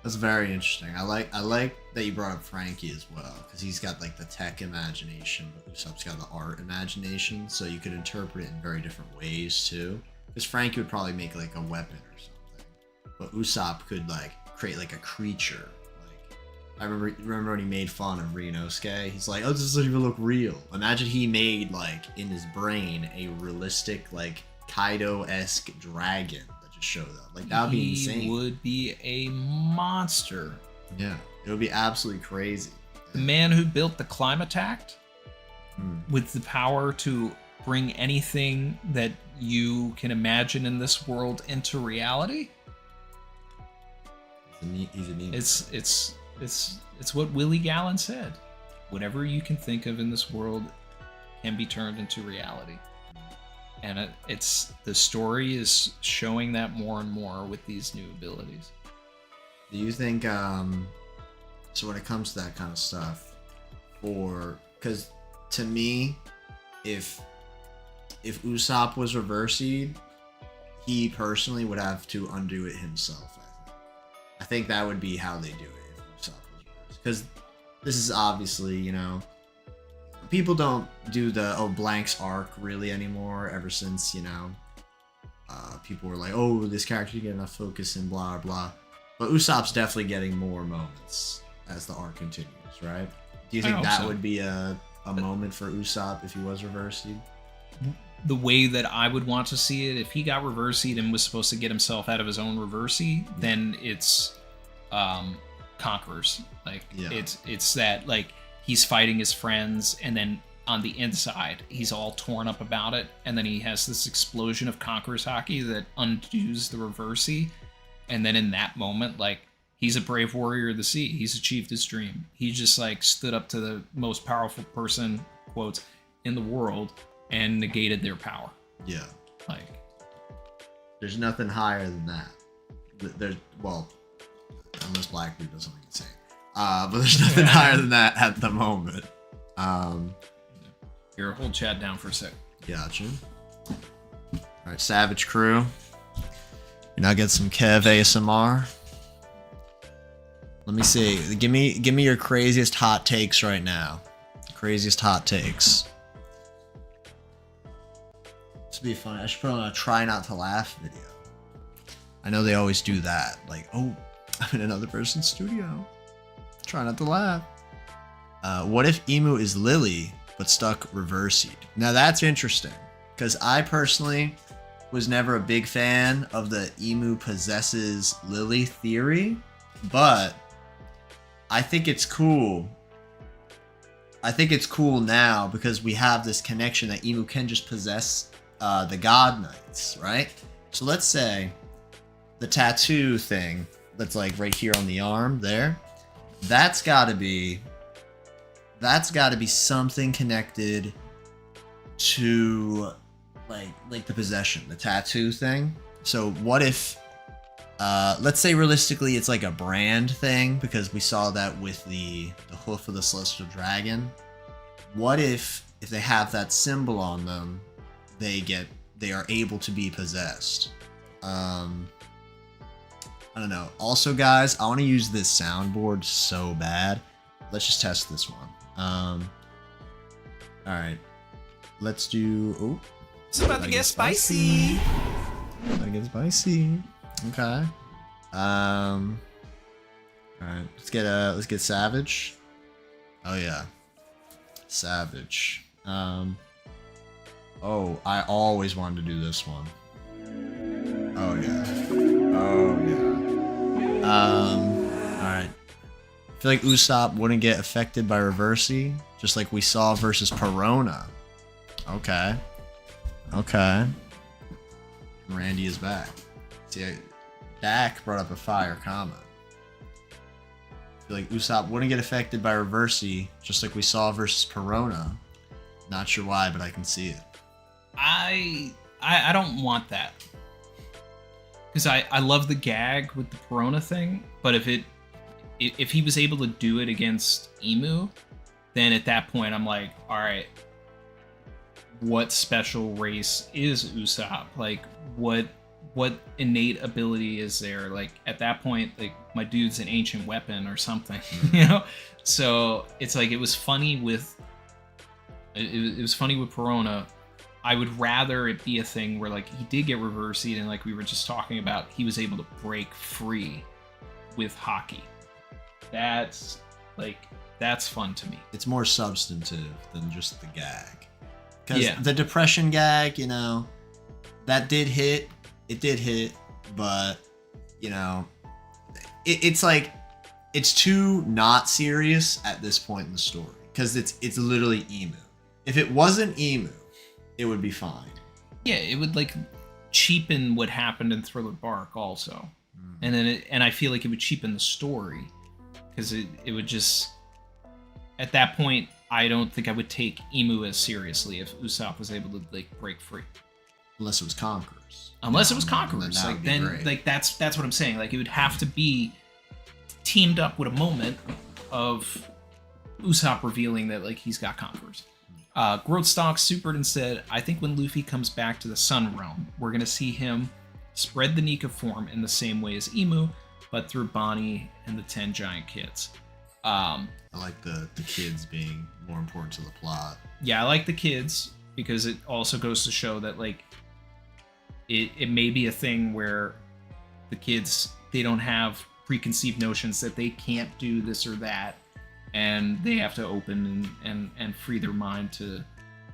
That's very interesting. I like that you brought up Frankie as well, because he's got like the tech imagination, but Usopp's got the art imagination, so you could interpret it in very different ways too. Because Frankie would probably make like a weapon or something, but Usopp could like create like a creature, like I remember when he made fun of Rinosuke. He's like, "Oh, this doesn't even look real." Imagine he made like in his brain a realistic like Kaido-esque dragon that just showed up. Like that would be insane. He would be a monster. Yeah, it would be absolutely crazy. The man who built the Climatact with the power to bring anything that you can imagine in this world into reality. He's a meme. It's what Willie Gallen said. Whatever you can think of in this world can be turned into reality. And it's the story is showing that more and more with these new abilities. Do you think so when it comes to that kind of stuff, because to me, if Usopp was Reversy, he personally would have to undo it himself. I think that would be how they do it if Usopp was Reversy. Because this is obviously, you know, people don't do the Blanks arc really anymore ever since, you know, people were like, oh, this character didn't get enough focus and blah, blah. But Usopp's definitely getting more moments as the arc continues, right? Do you think that would be a moment for Usopp if he was Reversy? The way that I would want to see it, if he got Reversied and was supposed to get himself out of his own Reversy, then it's Conquerors. Like it's that like he's fighting his friends and then on the inside he's all torn up about it, and then he has this explosion of Conquerors haki that undoes the Reversy, and then in that moment, like, he's a brave warrior of the sea. He's achieved his dream. He just like stood up to the most powerful person, quotes, in the world and negated their power. Yeah. Like, there's nothing higher than that. There's, well, unless Blackbeard does something insane. But there's nothing higher than that at the moment. Here, hold Chad down for a sec. Gotcha. Alright, Savage Crew. You're not getting some Kev ASMR. Let me see. Give me your craziest hot takes right now. Craziest hot takes. This would be fun. I should put on a try not to laugh video. I know they always do that. Like, oh, I'm in another person's studio. Try not to laugh. What if Emu is Lily, but stuck Reversied? Now that's interesting. Because I personally was never a big fan of the Emu possesses Lily theory. But I think it's cool. I think it's cool now because we have this connection that Emu can just possess the God Knights, right? So let's say the tattoo thing that's like right here on the arm there, that's gotta be something connected to like the possession, the tattoo thing. So what if let's say realistically it's like a brand thing, because we saw that with the hoof of the celestial dragon. What if they have that symbol on them, they are able to be possessed? I don't know. Also, guys, I want to use this soundboard so bad. Let's just test this one. All right, let's do. Oh, it's about to get spicy. About to get spicy. Okay. All right, let's get Savage. Oh yeah, Savage. Oh, I always wanted to do this one. Oh yeah. Oh yeah. Alright. I feel like Usopp wouldn't get affected by Reversy, just like we saw versus Perona. Okay. Okay. Randy is back. See, Dak brought up a fire comment. I feel like Usopp wouldn't get affected by Reversy, just like we saw versus Perona. Not sure why, but I can see it. I don't want that. Because I love the gag with the Perona thing, but if he was able to do it against Emu, then at that point I'm like, alright, what special race is Usopp? Like, what innate ability is there? Like, at that point, like, my dude's an ancient weapon or something, you know? So it's like, it was funny with Perona. I would rather it be a thing where, like, he did get Reversied, and like we were just talking about, he was able to break free with haki. That's Like, that's fun to me. It's more substantive than just the gag. Because Yeah. the depression gag, you know, that did hit. It did hit, but, you know, it's like, it's too not serious at this point in the story. Because it's literally Emu. If it wasn't Emu, it would be fine. Yeah, it would like cheapen what happened in Thriller Bark also. And then I feel like it would cheapen the story. Because it would just, at that point, I don't think I would take Emu as seriously if Usopp was able to like break free. Unless it was Conquerors. Unless it was Conquerors, that like would be then great. like that's what I'm saying. Like it would have to be teamed up with a moment of Usopp revealing that like he's got Conquerors. Growthstock supered and said, "I think when Luffy comes back to the Sun Realm, we're gonna see him spread the Nika form in the same way as Emu, but through Bonnie and the 10 giant kids." I like the kids being more important to the plot. Yeah, I like the kids because it also goes to show that like it may be a thing where the kids, they don't have preconceived notions that they can't do this or that, and they have to open and free their mind to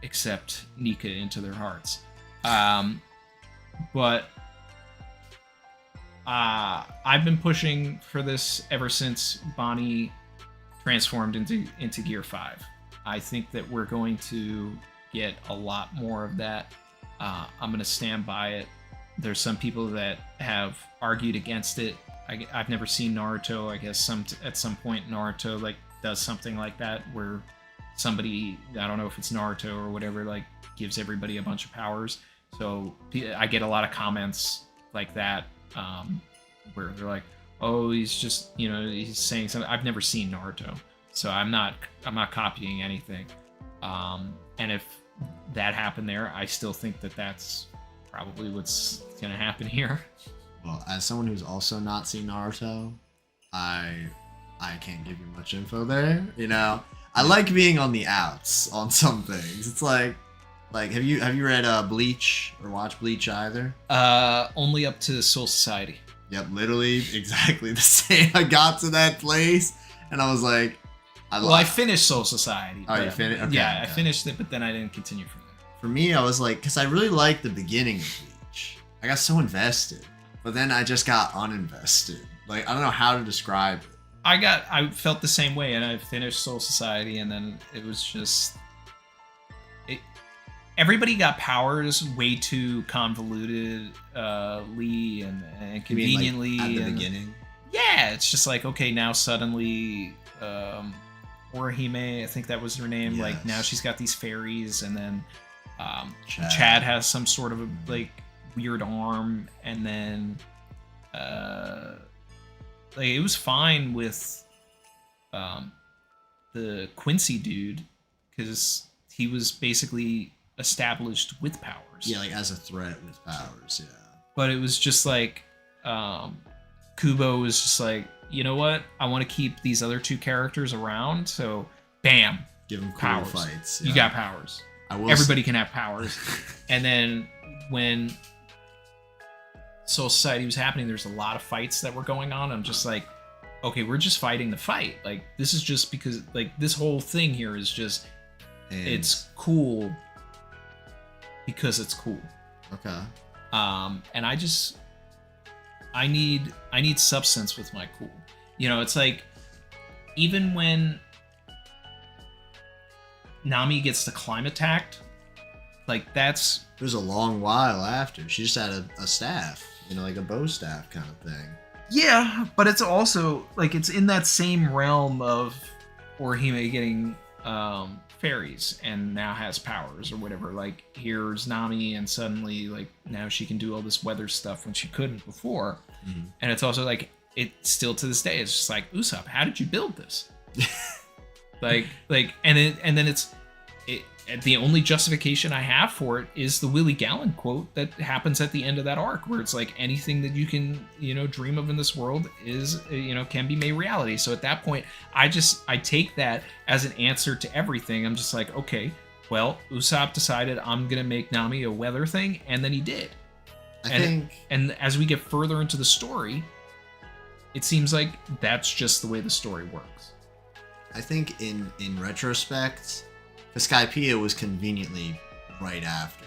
accept Nika into their hearts. But I've been pushing for this ever since Bonnie transformed into Gear 5. I think that we're going to get a lot more of that. I'm going to stand by it. There's some people that have argued against it. I've never seen Naruto. I guess at some point Naruto like does something like that where somebody, I don't know if it's Naruto or whatever, like gives everybody a bunch of powers. So I get a lot of comments like that where they're like, "Oh, he's just, you know, he's saying something." I've never seen Naruto, so I'm not copying anything. And if that happened there, I still think that that's probably what's gonna happen here. Well, as someone who's also not seen Naruto, I can't give you much info there. You know, I like being on the outs on some things. It's like have you read Bleach or watched Bleach either? Only up to Soul Society. Yep, literally exactly the same. I got to that place and I was like, I finished Soul Society. Oh, you finished? Okay, yeah, okay. I finished it, but then I didn't continue from there. For me, I was like, because I really liked the beginning of Bleach. I got so invested, but then I just got uninvested. Like, I don't know how to describe it. I felt the same way, and I finished Soul Society, and then it was just... Everybody got powers way too convolutedly and conveniently. You mean, like, at the beginning? Yeah, it's just like, okay, now suddenly... Orihime, I think that was her name. Yes. Like, now she's got these fairies, and then Chad has some sort of a, like, weird arm, and then like it was fine with the Quincy dude because he was basically established with powers. Yeah, like as a threat with powers, yeah. But it was just like Kubo was just like, you know what? I want to keep these other two characters around, so bam, Give him cool powers. fights. You got powers. I will Everybody can have powers. And then when Soul Society was happening, there's a lot of fights that were going on. I'm just like, okay, we're just fighting the fight. Like, this is just because, like, this whole thing here is just, it's cool because it's cool. Okay. And I need substance with my cool. You know, it's like, even when Nami gets the climb attacked, like, that's... It was a long while after. She just had a staff, you know, like a bow staff kind of thing. Yeah, but it's also, like, it's in that same realm of Orihime getting fairies and now has powers or whatever. Like, here's Nami and suddenly, like, now she can do all this weather stuff when she couldn't before. Mm-hmm. And it's also, like, it still to this day, it's just like, Usopp, how did you build this? like, and then it's the only justification I have for it is the Willie Gallen quote that happens at the end of that arc, where it's like, anything that you can, you know, dream of in this world is, you know, can be made reality. So at that point, I take that as an answer to everything. I'm just like, okay, well, Usopp decided I'm gonna make Nami a weather thing, and then he did. And as we get further into the story, it seems like that's just the way the story works. I think in retrospect, Cassiopeia was conveniently right after.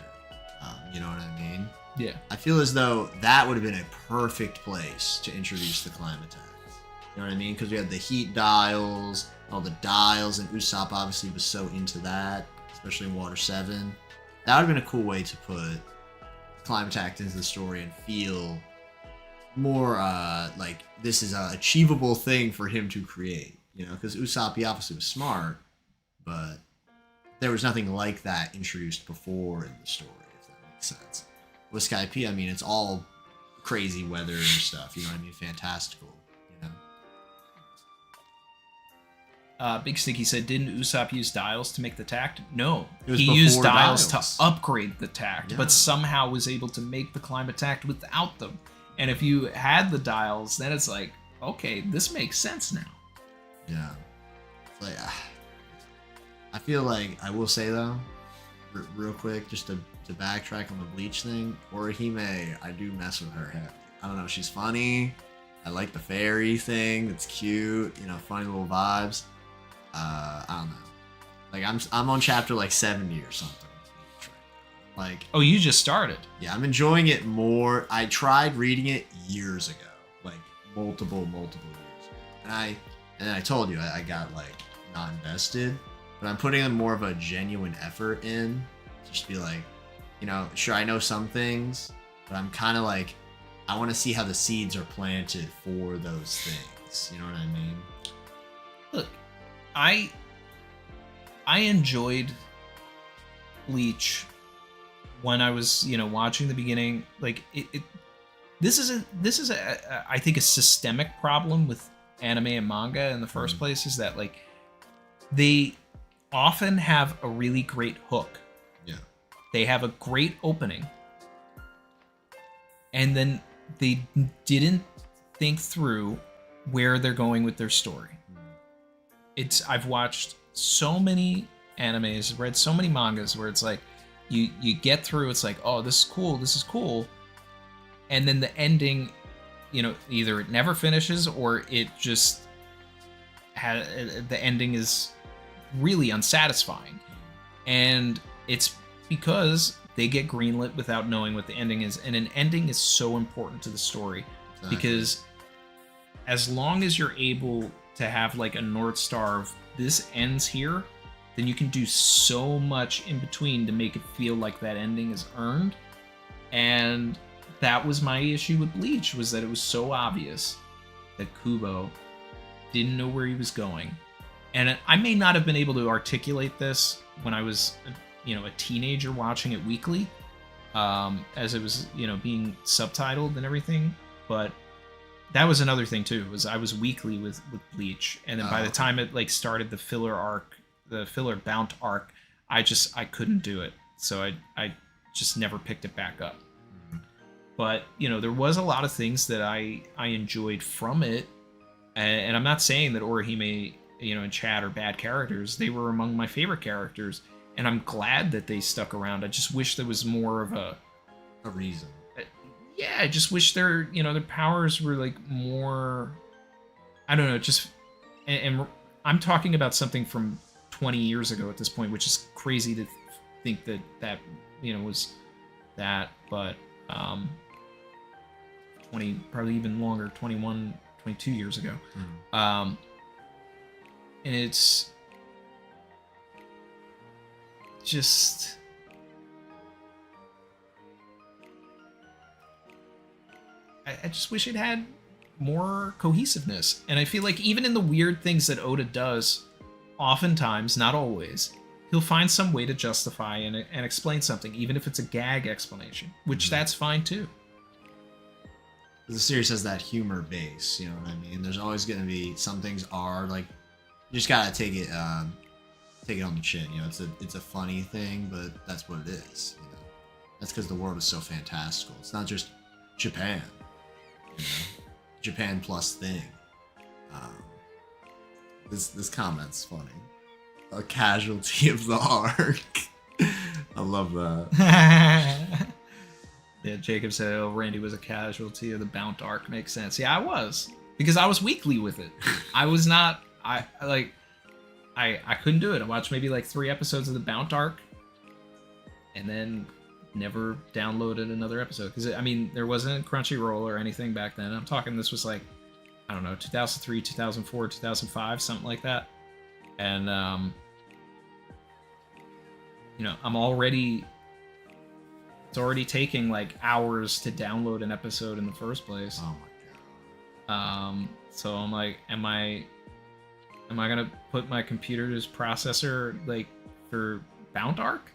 You know what I mean? Yeah. I feel as though that would have been a perfect place to introduce the climb attacks. You know what I mean? Because we had the heat dials, all the dials, and Usopp obviously was so into that, especially in Water 7. That would have been a cool way to put climb attack into the story and feel more like this is an achievable thing for him to create. You know, because Usopp, he obviously was smart, but there was nothing like that introduced before in the story, if that makes sense. With Skype, I mean, it's all crazy weather and stuff, you know what I mean? Fantastical, you know? Big Sticky said, didn't Usopp use dials to make the tact? No, It was he used before dials dials. to upgrade the tact, Yeah. but somehow was able to make the climb attack without them. And if you had the dials, then it's like, okay, this makes sense now. Yeah. It's like, I feel like, I will say though, real quick, just to backtrack on the Bleach thing, Orihime, I do mess with her head. I don't know, she's funny. I like the fairy thing. It's cute, you know, funny little vibes. I don't know. Like I'm on chapter like 70 or something. Like, Oh, you just started. yeah, I'm enjoying it more. I tried reading it years ago, like multiple years ago, and then I told you I got like not invested, but I'm putting in more of a genuine effort in. Just be like, you know, sure, I know some things, but I'm kind of like, I want to see how the seeds are planted for those things. You know what I mean? Look, I enjoyed Bleach when I was, you know, watching the beginning. Like this is a I think a systemic problem with anime and manga in the first place, is that like they often have a really great hook. Yeah. They have a great opening, and then they didn't think through where they're going with their story. I've watched so many animes, read so many mangas where it's like you get through, it's like, oh, this is cool, and then the ending, you know, either it never finishes or it just the ending is really unsatisfying, and it's because they get greenlit without knowing what the ending is. And an ending is so important to the story. Exactly. Because as long as you're able to have like a North Star of this ends here, then you can do so much in between to make it feel like that ending is earned. And that was my issue with Bleach, was that it was so obvious that Kubo didn't know where he was going. And I may not have been able to articulate this when I was, you know, a teenager watching it weekly, as it was, you know, being subtitled and everything. But that was another thing too, was I was weekly with Bleach, and then by the time it like started the filler arc, the filler Bount arc, I couldn't do it. So I just never picked it back up. But, you know, there was a lot of things that I enjoyed from it, and I'm not saying that Orihime, you know, and Chad are bad characters. They were among my favorite characters, and I'm glad that they stuck around. I just wish there was more of a reason. Yeah, I just wish their powers were like more, I don't know, just, and I'm talking about something from 20 years ago at this point, which is crazy to think that you know, was that, but 20, probably even longer, 21, 22 years ago. And it's just, I just wish it had more cohesiveness. And I feel like even in the weird things that Oda does, oftentimes, not always, he'll find some way to justify and explain something, even if it's a gag explanation, which that's fine too. The series has that humor base, you know what I mean? There's always going to be, some things are like, you just gotta take it on the chin, you know. It's a funny thing, but that's what it is, you know. That's because the world is so fantastical. It's not just Japan, you know, Japan plus thing. This comment's funny. A casualty of the arc. I love that. Yeah, Jacob said, oh, Randy was a casualty of the Bount arc. Makes sense. Yeah, I was. Because I was weekly with it. I was not, I couldn't do it. I watched maybe like 3 episodes of the Bount arc, and then never downloaded another episode because I mean there wasn't Crunchyroll or anything back then. I'm talking this was like I don't know 2003, 2004, 2005, something like that, and you know it's already taking like hours to download an episode in the first place. Oh my god. So I'm like, am I gonna put my computer's processor like for Bount arc?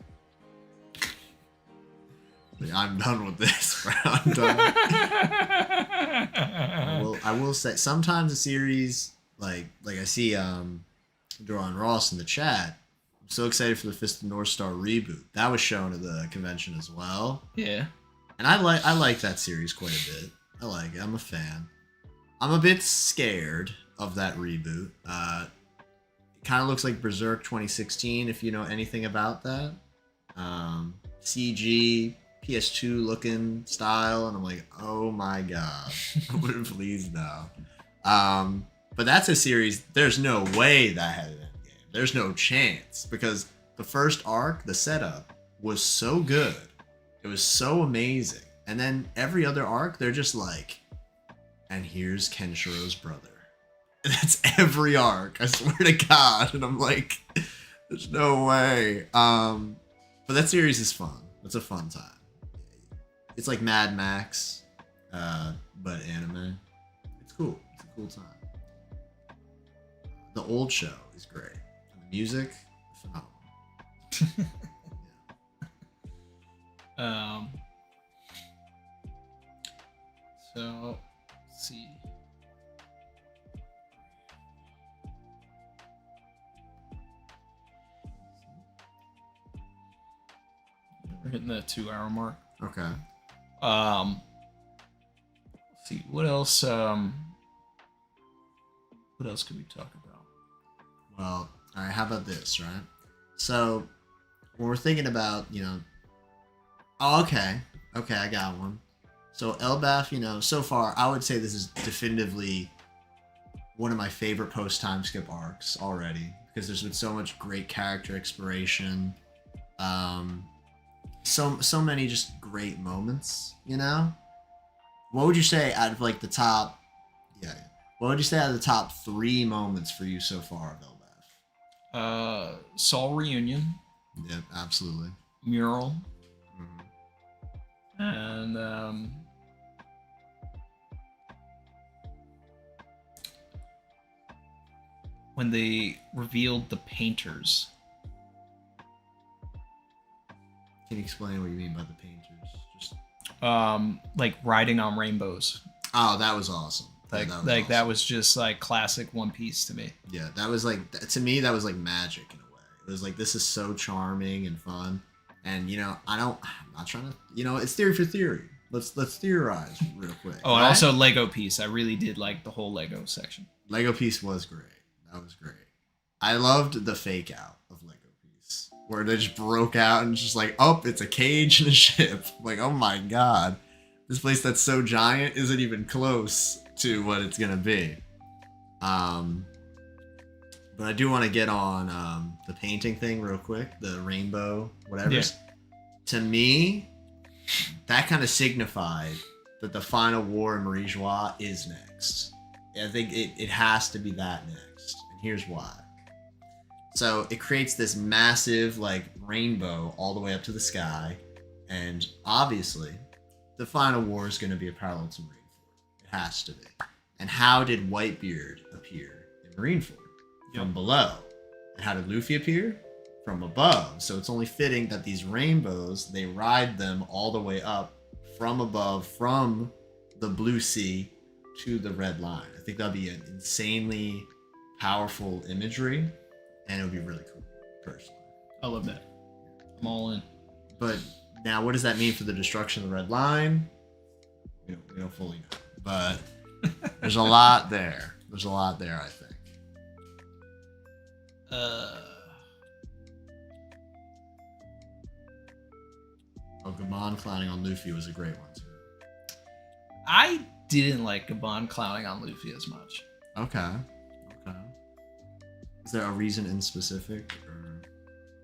I'm done with this, bro. I'm done. I will say sometimes a series like I see Doran Ross in the chat. I'm so excited for the Fist of North Star reboot. That was shown at the convention as well. Yeah. And I like that series quite a bit. I like it. I'm a fan. I'm a bit scared of that reboot. It kind of looks like Berserk 2016 if you know anything about that. CG PS2 looking style, and I'm like, oh my god, please no. But that's a series. There's no way that had an end game. There's no chance because the first arc, the setup was so good. It was so amazing, and then every other arc, they're just like, and here's Kenshiro's brother. And that's every arc. I swear to God, and I'm like, there's no way. But that series is fun. It's a fun time. It's like Mad Max, but anime. It's cool. It's a cool time. The old show is great. And the music, phenomenal. Yeah. So, let's see. We're hitting the 2-hour mark. Okay. Let's see what else. What else could we talk about? Well, all right. How about this, right? So, when we're thinking about, oh, okay, I got one. So Elbaf, so far, I would say this is definitively one of my favorite post-time skip arcs already because there's been so much great character exploration. So many just great moments, What would you say out of like the top? Yeah. What would you say out of the top 3 moments for you so far of Elbaf? Saul reunion. Yep, absolutely. Mural. Mm-hmm. And when they revealed the painters. Can you explain what you mean by the painters? Just like riding on rainbows. Oh, that was awesome. That was just like classic One Piece to me. Yeah, that was like, to me, that was like magic in a way. It was like, this is so charming and fun. And, I'm not trying to, it's theory for theory. Let's theorize real quick. Oh, and also Lego piece. I really did like the whole Lego section. Lego piece was great. That was great. I loved the fake out of Lego piece where they just broke out and just like, oh, it's a cage and a ship. Like, oh my God, this place that's so giant isn't even close to what it's gonna be. But I do want to get on the painting thing real quick, the rainbow, whatever. Yeah. To me, that kind of signified that the final war in Marie Joie is next. I think it has to be that next. And here's why. So it creates this massive like rainbow all the way up to the sky. And obviously, the final war is going to be a parallel to Marineford. It has to be. And how did Whitebeard appear in Marineford? From below. And how did Luffy appear? From above. So it's only fitting that these rainbows, they ride them all the way up from above, from the blue sea to the red line. I think that'd be an insanely powerful imagery, and it would be really cool, personally. I love that. I'm all in. But now, what does that mean for the destruction of the red line? We don't fully know. But there's a lot there. There's a lot there, I think. Gabon clowning on Luffy was a great one too. I didn't like Gabon clowning on Luffy as much. Okay. Is there a reason in specific? Or...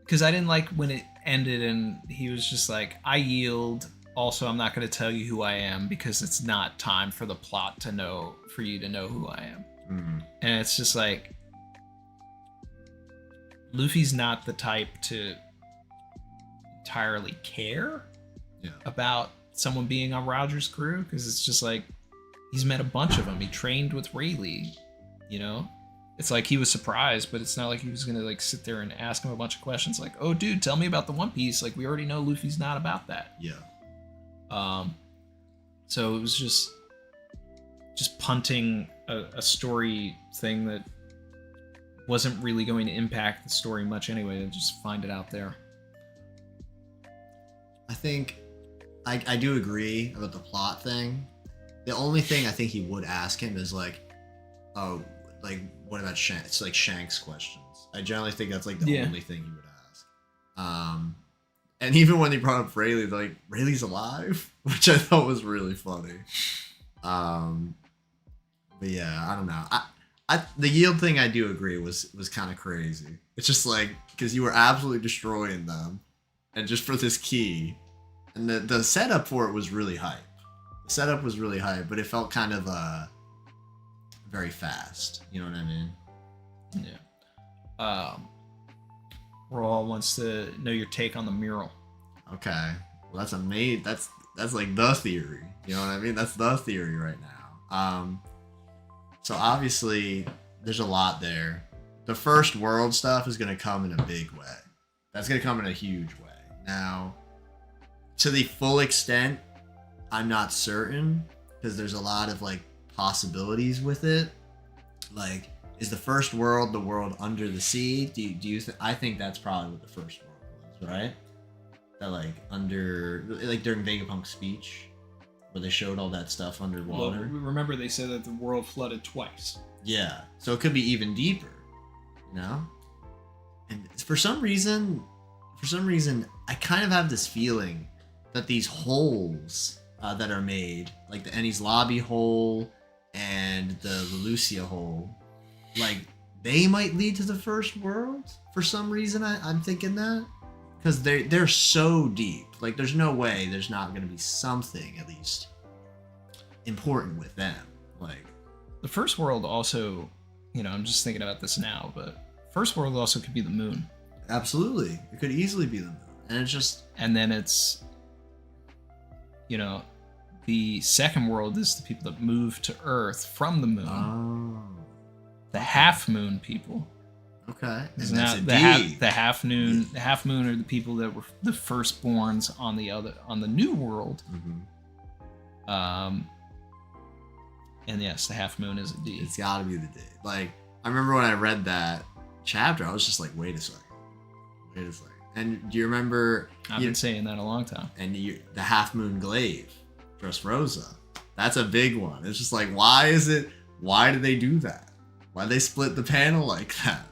Because I didn't like when it ended and he was just like, I yield. Also, I'm not going to tell you who I am because it's not time for the plot for you to know who I am. Mm. And it's just like, Luffy's not the type to entirely care about someone being on Roger's crew, because it's just like, he's met a bunch of them. He trained with Rayleigh, you know? It's like he was surprised, but it's not like he was going to like sit there and ask him a bunch of questions like, oh, dude, tell me about the One Piece. Like, we already know Luffy's not about that. Yeah. So it was just punting a story thing that wasn't really going to impact the story much anyway, to just find it out there. I think I do agree about the plot thing. The only thing I think he would ask him is like, oh, like, what about Shanks? It's like Shanks questions. I generally think that's like the only thing he would ask. And even when he brought up Rayleigh, they're like, Rayleigh's alive? Which I thought was really funny. But yeah, I don't know. The yield thing I do agree was kind of crazy. It's just like, because you were absolutely destroying them, and just for this key, and the setup for it was really hype. The setup was really hype, but it felt kind of very fast. You know what I mean? Yeah. Raw wants to know your take on the mural. Okay. Well, that's amazing. That's like the theory. You know what I mean? That's the theory right now. So obviously there's a lot there. The first world stuff is going to come in a big way. That's going to come in a huge way. Now, to the full extent, I'm not certain, because there's a lot of like possibilities with it. Like, is the first world the world under the sea? Do you I think that's probably what the first world was, right? That like during Vegapunk's speech, where they showed all that stuff underwater. Well, remember they said that the world flooded twice. Yeah, so it could be even deeper, you know? And for some reason, I kind of have this feeling that these holes that are made, like the Enies Lobby hole and the Lucia hole, like, they might lead to the first world. For some reason, I'm thinking that. Because they're so deep. Like, there's no way there's not going to be something, at least, important with them. Like, the first world also, you know, I'm just thinking about this now, but first world also could be the moon. Absolutely. It could easily be the moon. And it's just... And then it's, you know, the second world is the people that move to Earth from the moon. Oh. The half moon people. Okay. And And that's the half moon are the people that were the firstborns on the new world. Mm-hmm. And yes, the half moon is a D. It's got to be the D. Like, I remember when I read that chapter, I was just like, wait a second. And do you remember... I've been saying that a long time. And the half moon glaive, Dressrosa. That's a big one. It's just like, why did they do that? Why did they split the panel like that?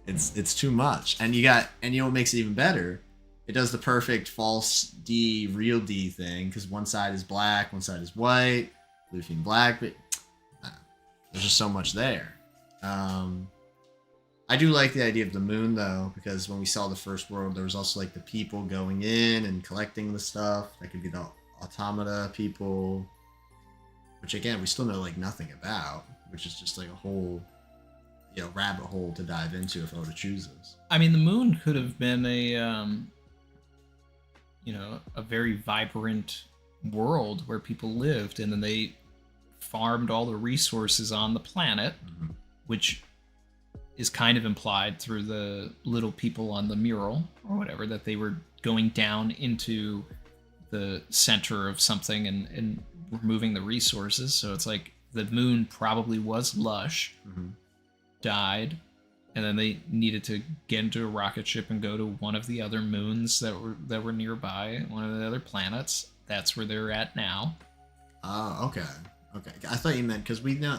It's too much. And you know what makes it even better? It does the perfect false D, real D thing, because one side is black, one side is white, Luffy and black, but there's just so much there. I do like the idea of the moon, though, because when we saw the first world, there was also like the people going in and collecting the stuff. That could be the automata people, which again, we still know like nothing about, which is just like a whole, you know, rabbit hole to dive into if I were to choose this. I mean, the moon could have been a, you know, a very vibrant world where people lived, and then they farmed all the resources on the planet, which is kind of implied through the little people on the mural or whatever, that they were going down into the center of something and removing the resources. So it's like the moon probably was lush, died, and then they needed to get into a rocket ship and go to one of the other moons that were nearby, one of the other planets. That's where they're at now. Oh, okay. I thought you meant because we know.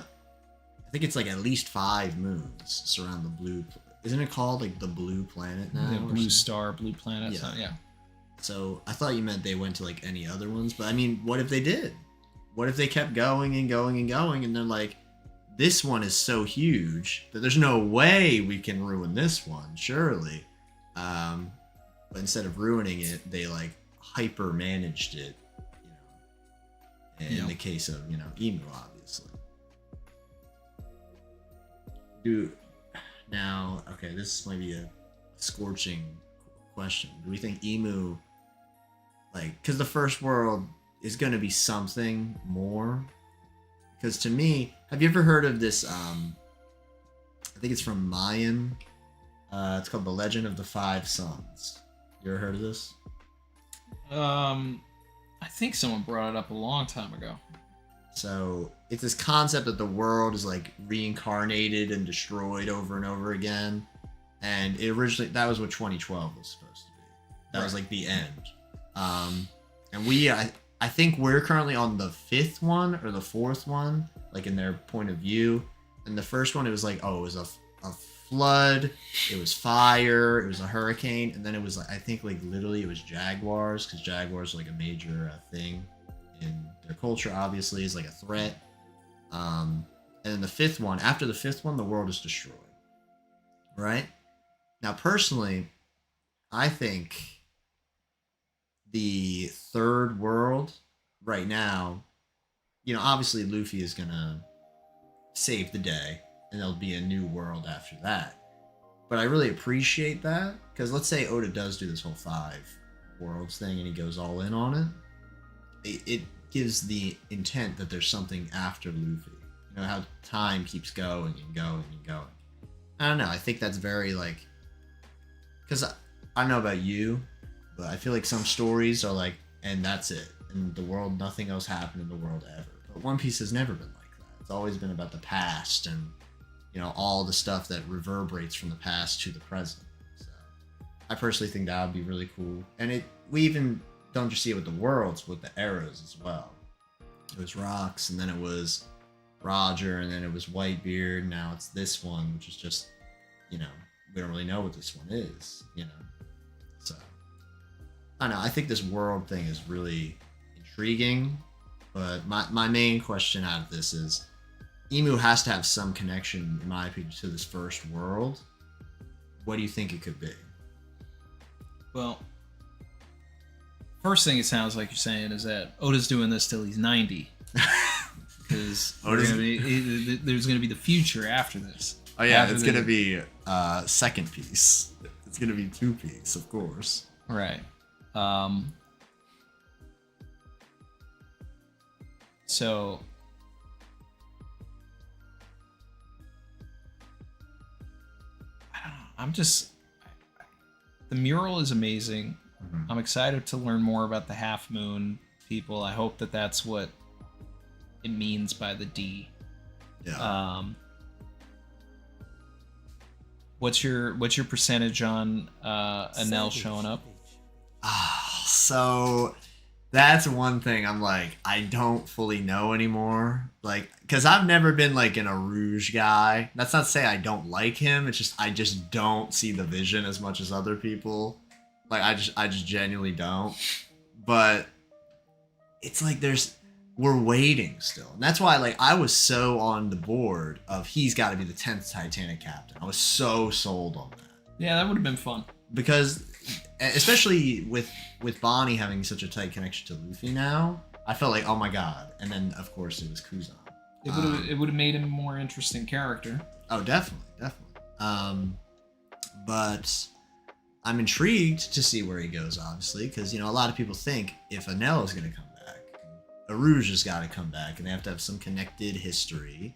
I think it's like at least 5 moons surround the blue. Isn't it called like the blue planet now? The blue star, blue planet. Yeah. Yeah. So I thought you meant they went to like any other ones, but I mean, what if they did? What if they kept going and going and going, and they're like, this one is so huge that there's no way we can ruin this one, surely. But instead of ruining it, they like hyper managed it, in the case of, Emu, obviously. Now, okay, this might be a scorching question. Do we think Emu, because the first world is going to be something more? Because to me, have you ever heard of this, I think it's from Mayan, it's called The Legend of the Five Suns. You ever heard of this? I think someone brought it up a long time ago. So it's this concept that the world is like reincarnated and destroyed over and over again. And it originally, that was what 2012 was supposed to be. That was like the end. And I think we're currently on the 5th one or the 4th one, like in their point of view. And the first one, it was like, it was a flood, it was fire, it was a hurricane, and then it was like, I think like literally it was jaguars, because jaguars are like a major thing in their culture, obviously, is like a threat. And then the 5th one, after the 5th one, the world is destroyed. Right? Now, personally, I think the 3rd world right now, obviously Luffy is gonna save the day, and there'll be a new world after that. But I really appreciate that, because let's say Oda does do this whole 5 worlds thing and he goes all in on it. It gives the intent that there's something after Luffy. How time keeps going and going and going. I don't know. I think that's very because I don't know about you, but I feel like some stories are like, and that's it. And the world, nothing else happened in the world ever. But One Piece has never been like that. It's always been about the past and, all the stuff that reverberates from the past to the present. So I personally think that would be really cool. And we even don't just see it with the worlds, with the eras as well. It was Rocks, and then it was Roger, and then it was Whitebeard. Now it's this one, which is just, we don't really know what this one is, So I don't know. I think this world thing is really intriguing, but my main question out of this is, Emu has to have some connection, in my opinion, to this first world. What do you think it could be? Well, first thing it sounds like you're saying is that Oda's doing this till he's 90. Because there's going to be the future after this. Oh yeah, it's going to be second piece. It's going to be 2-piece, of course. Right. So I don't know. The mural is amazing. I'm excited to learn more about the Half Moon people. I hope that that's what it means by the D. Yeah. What's your percentage on Enel showing up? So that's one thing I'm like, I don't fully know anymore. Because I've never been an Arouge guy. That's not to say I don't like him. It's just I just don't see the vision as much as other people. I just genuinely don't. But it's we're waiting still. And that's why I was so on the board of he's got to be the 10th Titanic captain. I was so sold on that. Yeah, that would have been fun. Because especially with Bonnie having such a tight connection to Luffy now, I felt like, oh my god. And then of course it was Kuzan. It would have made him a more interesting character. Oh, definitely. But I'm intrigued to see where he goes, obviously, because a lot of people think if Enel is going to come back, Arouge has got to come back, and they have to have some connected history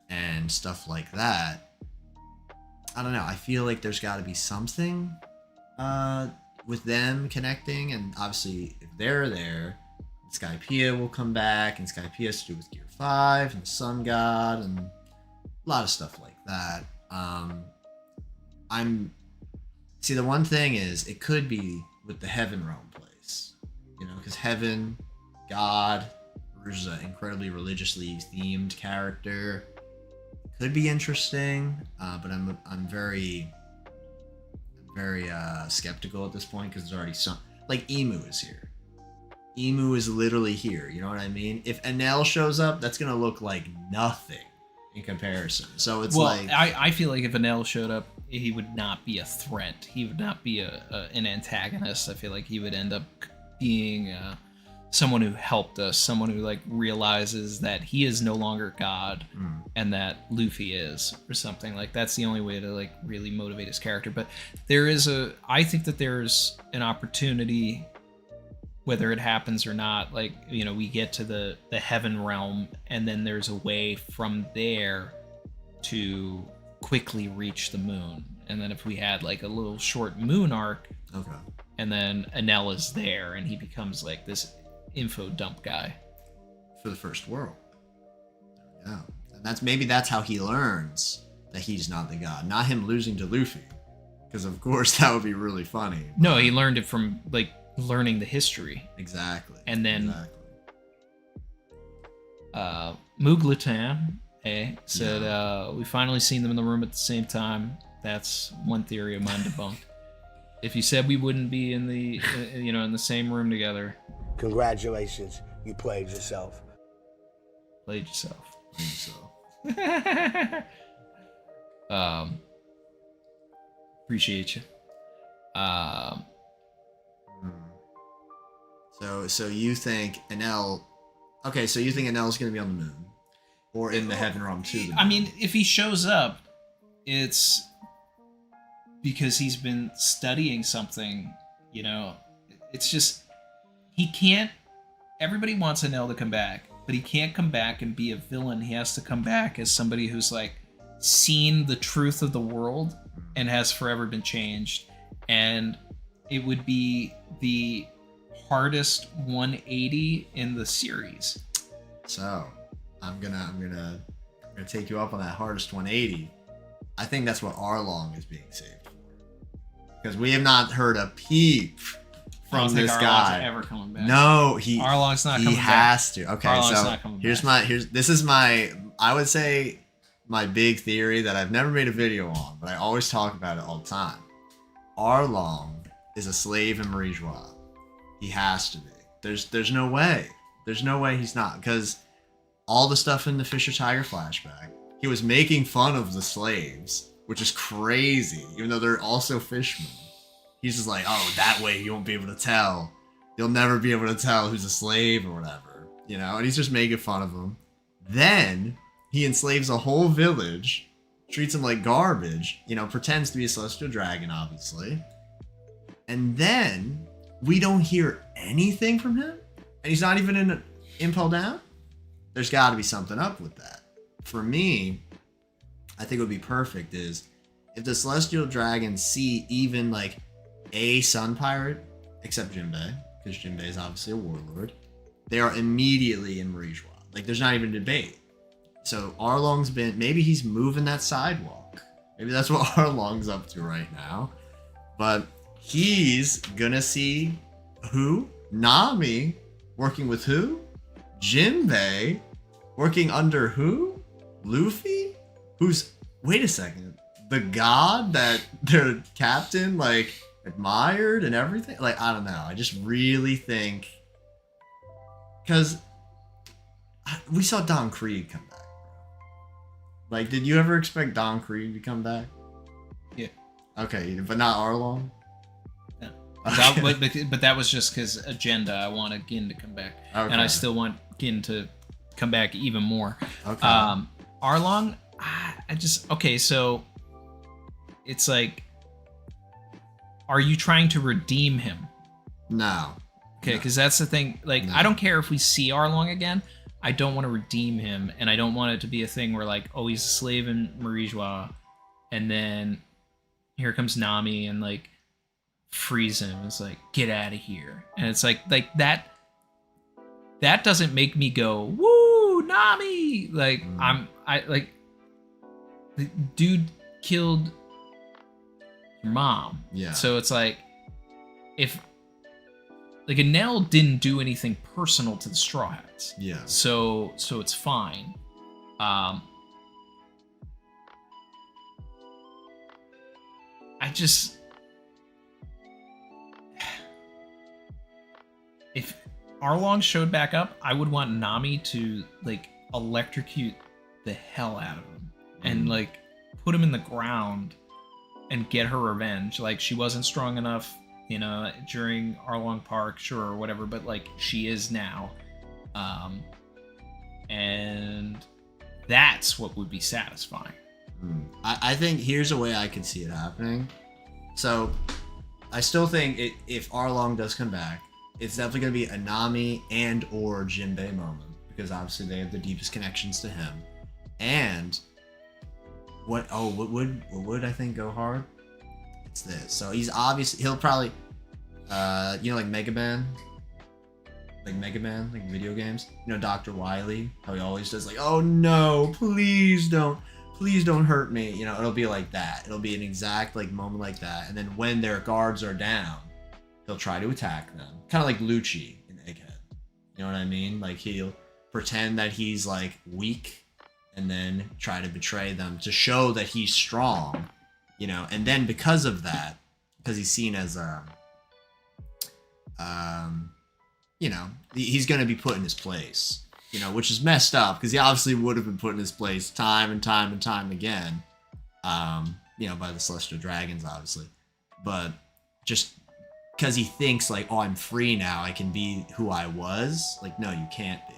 and stuff like that. I don't know. I feel like there's got to be something with them connecting, and obviously if they're there, Skypiea will come back, and Skypiea has to do with Gear 5 and the Sun God and a lot of stuff like that. See, the one thing is, it could be with the Heaven Realm place, because Heaven, God, Rouge is an incredibly religiously themed character. Could be interesting, but I'm very skeptical at this point, because there's already some, Emu is here. Emu is literally here, you know what I mean? If Enel shows up, that's gonna look like nothing in comparison. So it's well, like I feel like if Enel showed up, he would not be a threat. He would not be an antagonist. I feel like he would end up being someone who helped us, someone who like realizes that he is no longer God and that Luffy is, or something. Like that's the only way to like really motivate his character. But I think that there's an opportunity, whether it happens or not, like, you know, we get to the heaven realm and then there's a way from there to quickly reach the moon. And then if we had like a little short moon arc, okay, and then Enel is there and he becomes like this info dump guy for the first world. Yeah, and maybe that's how he learns that he's not the god, not him losing to Luffy, because of course that would be really funny. No, he learned it from like learning the history. Exactly. And then Muglutan said, we finally seen them in the room at the same time. That's one theory of mine debunked. If you said we wouldn't be in the in the same room together, Congratulations, you played yourself. played yourself. Appreciate you. So you think Enel? Okay, so you think Enel's gonna be on the moon, or in the heaven realm too? I mean, if he shows up, it's because he's been studying something. You know, it's just he can't. Everybody wants Enel to come back, but he can't come back and be a villain. He has to come back as somebody who's like seen the truth of the world and has forever been changed. And it would be the hardest 180 in the series. So I'm gonna take you up on that hardest 180. I think that's what Arlong is being saved for, because we have not heard a peep from this guy. Ever coming back? No, Arlong's not coming back. He has to. Okay, Arlong's so not coming back. this is my, I would say, my big theory that I've never made a video on, but I always talk about it all the time. Arlong is a slave in Marijois. He has to be. There's no way. There's no way he's not, because all the stuff in the Fisher Tiger flashback, he was making fun of the slaves, which is crazy, even though they're also fishmen. He's just like, oh, that way you won't be able to tell. You'll never be able to tell who's a slave or whatever, you know? And he's just making fun of them. Then he enslaves a whole village, treats them like garbage, you know, pretends to be a celestial dragon, obviously. And then we don't hear anything from him, and he's not even in Impel Down. There's got to be something up with that. For me, I think it would be perfect is if the celestial dragons see even like a sun pirate, except Jinbei, because Jinbei is obviously a warlord, they are immediately in Marijois. Like, there's not even a debate. So Arlong's maybe he's moving that sidewalk. Maybe that's what Arlong's up to right now. But he's gonna see who? Nami working with who? Jinbei working under who? Luffy? Who's, wait a second, the god that their captain like admired and everything? Like, I don't know. I just really think, because we saw Don Krieg come back. Like, did you ever expect Don Krieg to come back? Yeah. Okay, but not Arlong? No. But that was just because agenda. I want Gin to come back. Okay. And I still want Gin to come back even more. Okay. Arlong, okay, so it's like, are you trying to redeem him? No. Okay, because that's the thing. Like, No. I don't care if we see Arlong again. I don't want to redeem him, and I don't want it to be a thing where, like, oh, he's a slave in Marijois, and then here comes Nami and, like, frees him. It's like, get out of here. And it's like that doesn't make me go, woo, Nami! Like, the dude killed your mom. Yeah. So it's like, if, like, Enel didn't do anything personal to the Straw Hats. Yeah. So it's fine. I just, if Arlong showed back up, I would want Nami to, like, electrocute the hell out of him and like put him in the ground and get her revenge. Like she wasn't strong enough, you know, during Arlong Park, sure, or whatever, but like she is now. And that's what would be satisfying. I think here's a way I could see it happening. So I still think if Arlong does come back, it's definitely going to be a Nami and or Jinbei moment, because obviously they have the deepest connections to him. And what would I think go hard? It's this. So he'll probably you know, like Mega Man, like video games, you know, Dr. Wily, how he always does like, oh no, please don't hurt me, you know. It'll be like that. It'll be an exact like moment like that. And then when their guards are down, he'll try to attack them, kind of like Lucci in Egghead, you know what I mean? Like he'll pretend that he's like weak and then try to betray them to show that he's strong, you know. And then because of that, because he's seen as you know, he's going to be put in his place, you know, which is messed up because he obviously would have been put in his place time and time and time again, you know, by the Celestial Dragons, obviously. But just because he thinks like, oh, I'm free now, I can be who I was. Like, no, you can't be.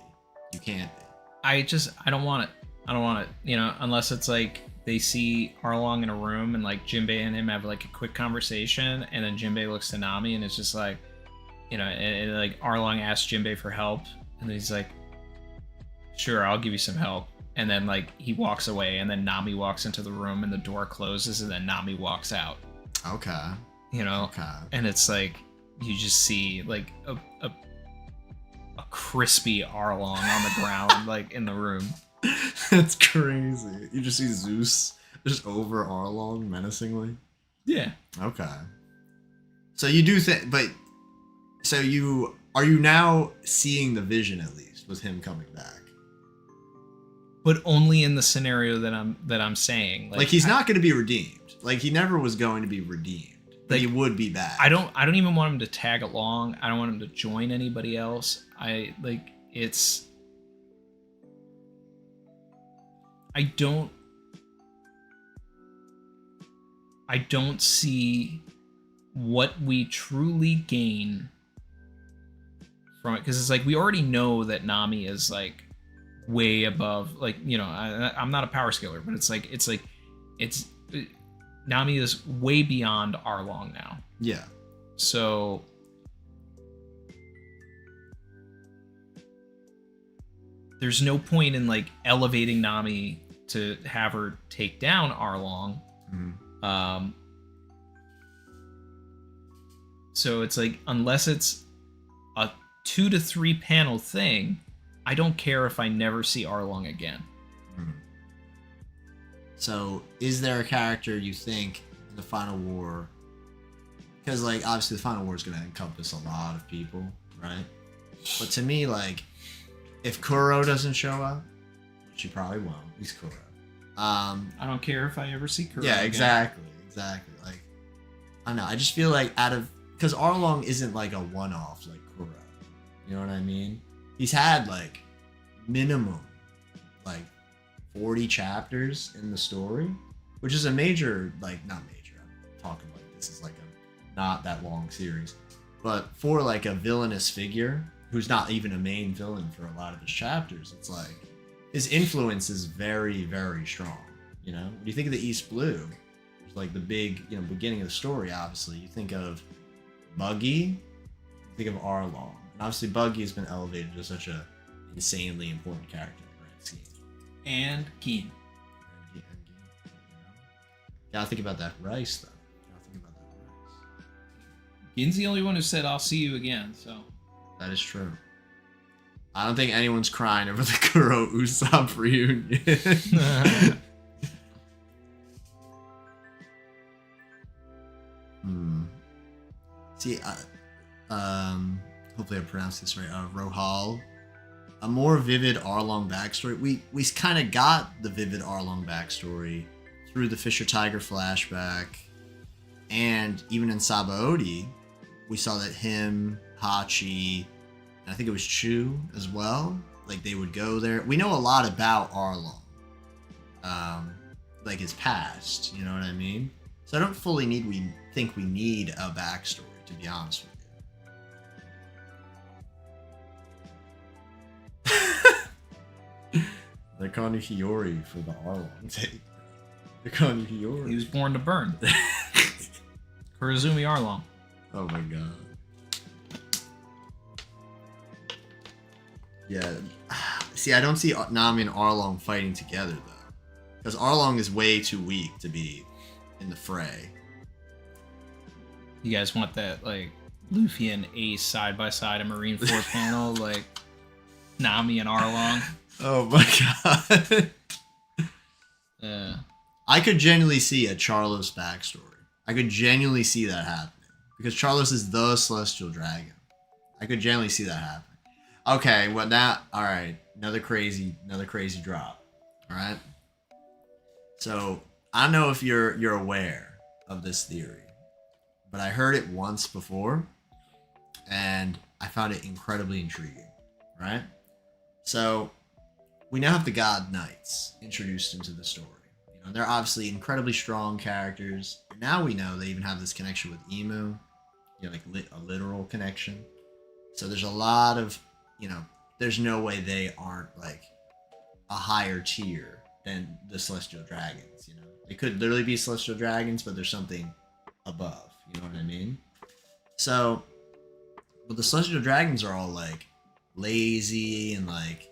You can't be. I don't want it. I don't want it, you know, unless it's like they see Arlong in a room and like Jinbei and him have like a quick conversation, and then Jinbei looks to Nami and it's just like, you know, and like Arlong asks Jinbei for help, and he's like, sure, I'll give you some help. And then like he walks away, and then Nami walks into the room and the door closes, and then Nami walks out. Okay. You know? Okay. And it's like, you just see like a crispy Arlong on the ground, like in the room. That's crazy. You just see Zeus just over Arlong menacingly. Yeah. Okay. So you do think, but so are you now seeing the vision at least with him coming back? But only in the scenario that I'm saying. Like he's not going to be redeemed. Like he never was going to be redeemed. But like, he would be back. I don't even want him to tag along. I don't want him to join anybody else. I don't see what we truly gain from it, because it's like we already know that Nami is like way above, like, you know, I'm not a power scaler, but it's like Nami is way beyond Arlong now. Yeah. So there's no point in like elevating Nami to have her take down Arlong. Mm-hmm. So it's like, unless it's a 2 to 3 panel thing, I don't care if I never see Arlong again. Mm-hmm. So is there a character you think in the Final War, because like obviously the Final War is going to encompass a lot of people, right? But to me, like, if Kuro doesn't show up, which he probably won't, he's Kuro. I don't care if I ever see Kuro yeah, again. exactly. Like, I don't know, I just feel like because Arlong isn't like a one-off like Kuro, you know what I mean? He's had like minimum like 40 chapters in the story, which is a major, like, not major, I'm talking like this is like a not that long series, but for like a villainous figure who's not even a main villain for a lot of his chapters, it's like his influence is very, very strong, you know? When you think of the East Blue, it's like the big, you know, beginning of the story, obviously you think of Buggy, you think of Arlong, and obviously Buggy has been elevated to such a insanely important character in the grand scheme. And Keen. Gotta think about that rice, though. Keen's the only one who said, I'll see you again, so. That is true. I don't think anyone's crying over the Kuro Usopp reunion. See, hopefully I pronounced this right. Rohal. A more vivid Arlong backstory. We kind of got the vivid Arlong backstory through the Fisher Tiger flashback, and even in Sabaody, we saw that him, Hachi, and I think it was Chu as well. Like they would go there. We know a lot about Arlong, like his past. You know what I mean? So I don't fully think we need a backstory, to be honest with you. They're calling you Hiyori for the Arlong take. They're calling you Hiyori. He was born to burn. Kurazumi Arlong. Oh my god. Yeah. See, I don't see Nami and Arlong fighting together though, because Arlong is way too weak to be in the fray. You guys want that, like, Luffy and Ace side by side in Marineford panel, like Nami and Arlong? Oh my god. I could genuinely see a Charlos backstory. I could genuinely see that happening, because Charlos is the celestial dragon. I could genuinely see that happening. Okay, well now, all right, another crazy drop. All right. So I don't know if you're aware of this theory, but I heard it once before, and I found it incredibly intriguing. Right. So we now have the God Knights introduced into the story. You know, they're obviously incredibly strong characters. And now we know they even have this connection with Emu, you know, like a literal connection. So there's a lot of, you know, there's no way they aren't like a higher tier than the Celestial Dragons, you know. They could literally be Celestial Dragons, but there's something above, you know what I mean? So, but the Celestial Dragons are all like lazy and like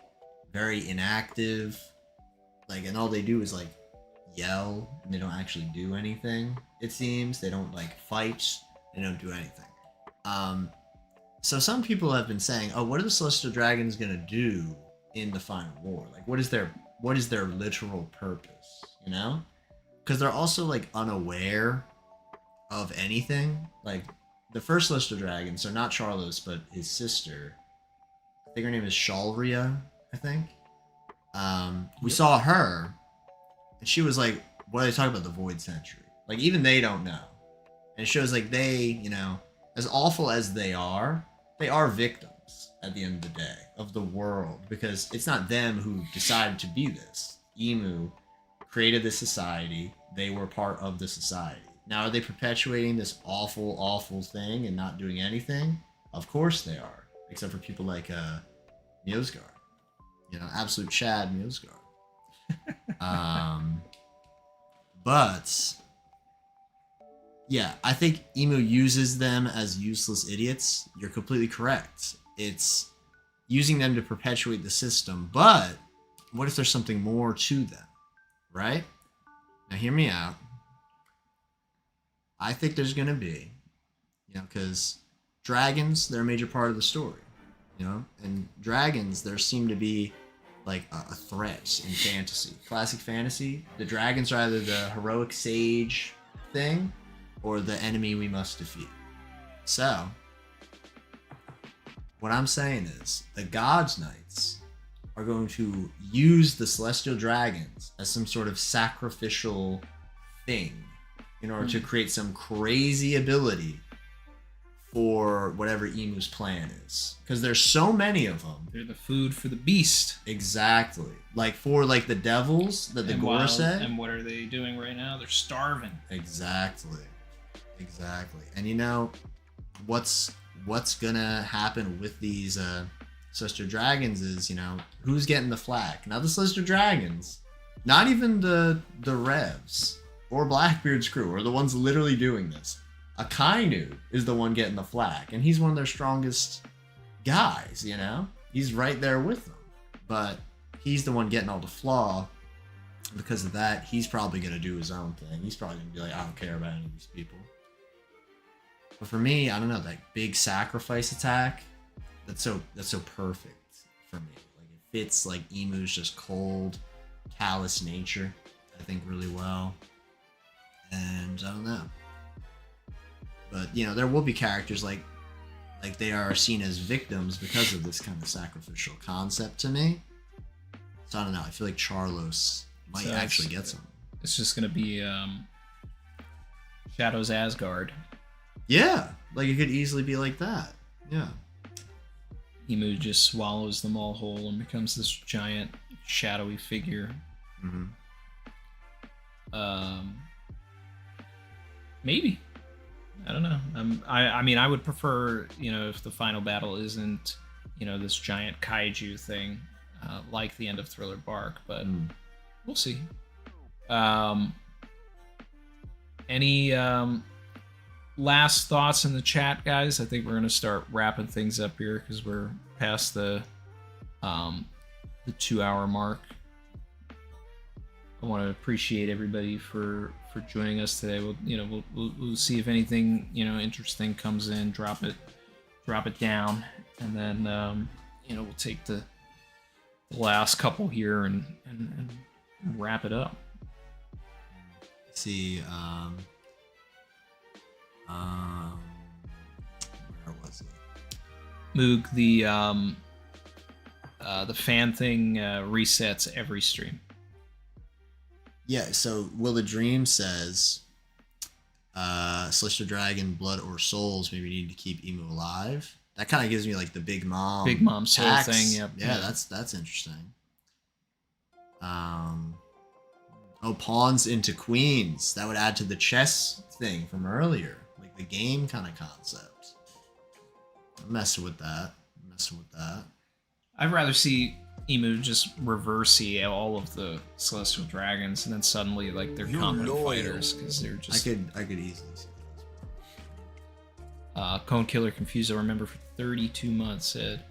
very inactive, like, and all they do is like yell, and they don't actually do anything. It seems they don't like fight, they don't do anything. So some people have been saying, oh, what are the Celestial Dragons gonna do in the final war? Like, what is their literal purpose, you know? Because they're also like unaware of anything. Like the first Celestial Dragon, so not Charlos, but his sister, I think her name is Shalria, I think. We saw her, and she was like, what are they talking about, the Void Century? Like, even they don't know. And it shows like they, you know, as awful as they are victims at the end of the day of the world, because it's not them who decided to be this. Emu created this society. They were part of the society. Now, are they perpetuating this awful, awful thing and not doing anything? Of course they are, except for people like Mjosgar. You know, absolute Chad Mjosgar. But yeah, I think Emu uses them as useless idiots. You're completely correct. It's using them to perpetuate the system, but what if there's something more to them, right? Now hear me out. I think there's going to be, you know, because dragons, they're a major part of the story, you know, and dragons, there seem to be like a threat in fantasy. Classic fantasy, the dragons are either the heroic sage thing or the enemy we must defeat. So, what I'm saying is, the God's Knights are going to use the Celestial Dragons as some sort of sacrificial thing in order to create some crazy ability for whatever Emu's plan is. Because there's so many of them. They're the food for the beast. Exactly. Like for like the devils that the Gore say. And what are they doing right now? They're starving. Exactly. And you know, what's gonna happen with these Celestial Dragons is, you know, who's getting the flack? Not the Celestial Dragons, not even the Revs or Blackbeard's crew are the ones literally doing this. Akainu is the one getting the flack, and he's one of their strongest guys, you know? He's right there with them. But he's the one getting all the flaw. Because of that, he's probably going to do his own thing. He's probably going to be like, I don't care about any of these people. But for me, I don't know, that big sacrifice attack, that's so perfect for me. Like, it fits like Emu's just cold, callous nature, I think, really well. And I don't know. But, you know, there will be characters like they are seen as victims because of this kind of sacrificial concept to me. So I don't know. I feel like Charlos might actually get some. It's just going to be Shadow's Asgard. Yeah. Like, it could easily be like that. Yeah. Emu just swallows them all whole and becomes this giant shadowy figure. Mm-hmm. Maybe. I don't know. I mean, I would prefer, if the final battle isn't, this giant kaiju thing, like the end of Thriller Bark, but we'll see. Any last thoughts in the chat, guys? I think we're gonna start wrapping things up here because we're past the 2-hour mark. I want to appreciate everybody for joining us today. We'll see if anything interesting comes in. Drop it down, and then we'll take the last couple here and wrap it up. See, where was it? Moog, the fan thing resets every stream. Yeah, so Will of Dream says, Slister Dragon, Blood or Souls, maybe need to keep Emu alive. That kind of gives me like the Big Mom soul tax thing. Yep. Yeah, that's interesting. Pawns into queens. That would add to the chess thing from earlier, like the game kind of concept. I'm messing with that. I'd rather see Emu just Reversy all of the Celestial Dragons, and then suddenly like they're competent fighters because they're just. I could easily see that. Cone Killer Confused. I remember for 32 months said,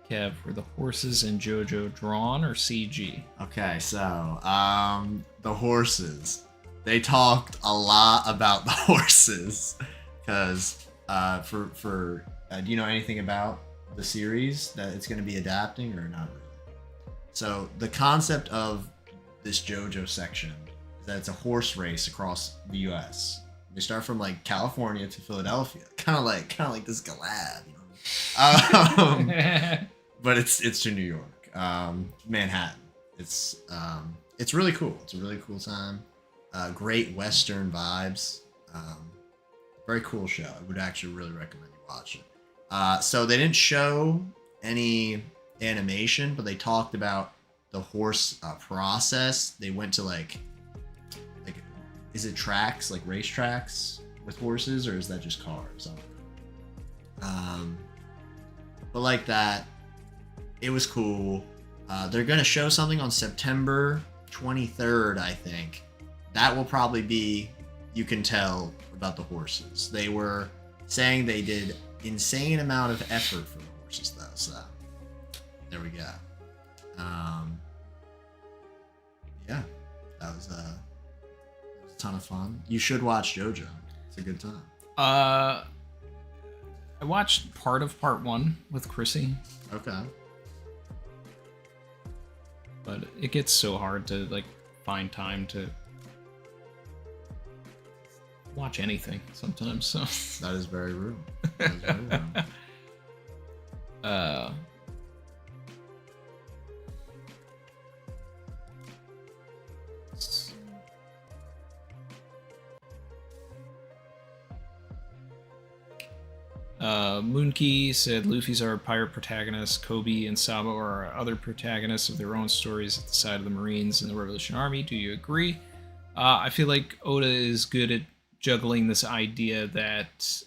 Kev, were the horses in JoJo drawn or CG? Okay, so the horses. They talked a lot about the horses because for do you know anything about the series that it's going to be adapting or not really? So the concept of this JoJo section is that it's a horse race across the U.S. They start from like California to Philadelphia, kind of like this Collab, but it's to New York, Manhattan. It's really cool. It's a really cool time. Great Western vibes. Very cool show. I would actually really recommend you watch it. So they didn't show any animation, but they talked about the horse process. They went to like is it tracks, like race tracks with horses, or is that just cars? I don't know. But like that, it was cool. They're gonna show something on September 23rd, I think. That will probably be, you can tell about the horses. They were saying they did insane amount of effort for the horses though, so there we go. Yeah, that was a ton of fun. You should watch JoJo. It's a good time. I watched part of part 1 with Chrissy. Okay. But it gets so hard to like find time to watch anything sometimes. So that is very rude. That is very rude. Moonkey said Luffy's our pirate protagonist. Kobe and Sabo are our other protagonists of their own stories at the side of the Marines and the Revolution Army. Do you agree? I feel like Oda is good at juggling this idea that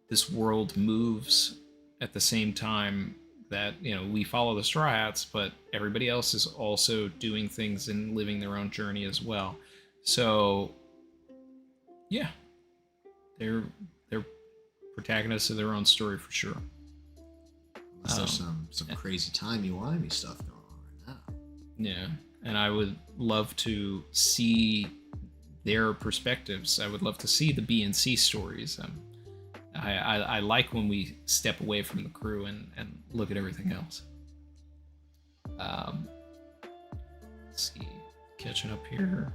this world moves at the same time that we follow the Straw Hats, but everybody else is also doing things and living their own journey as well. So yeah, they're protagonists of their own story for sure. Unless there's some crazy timey-wimey stuff going on right now. Yeah, and I would love to see their perspectives. I would love to see the B and C stories. I like when we step away from the crew and look at everything else. Let's see, catching up here.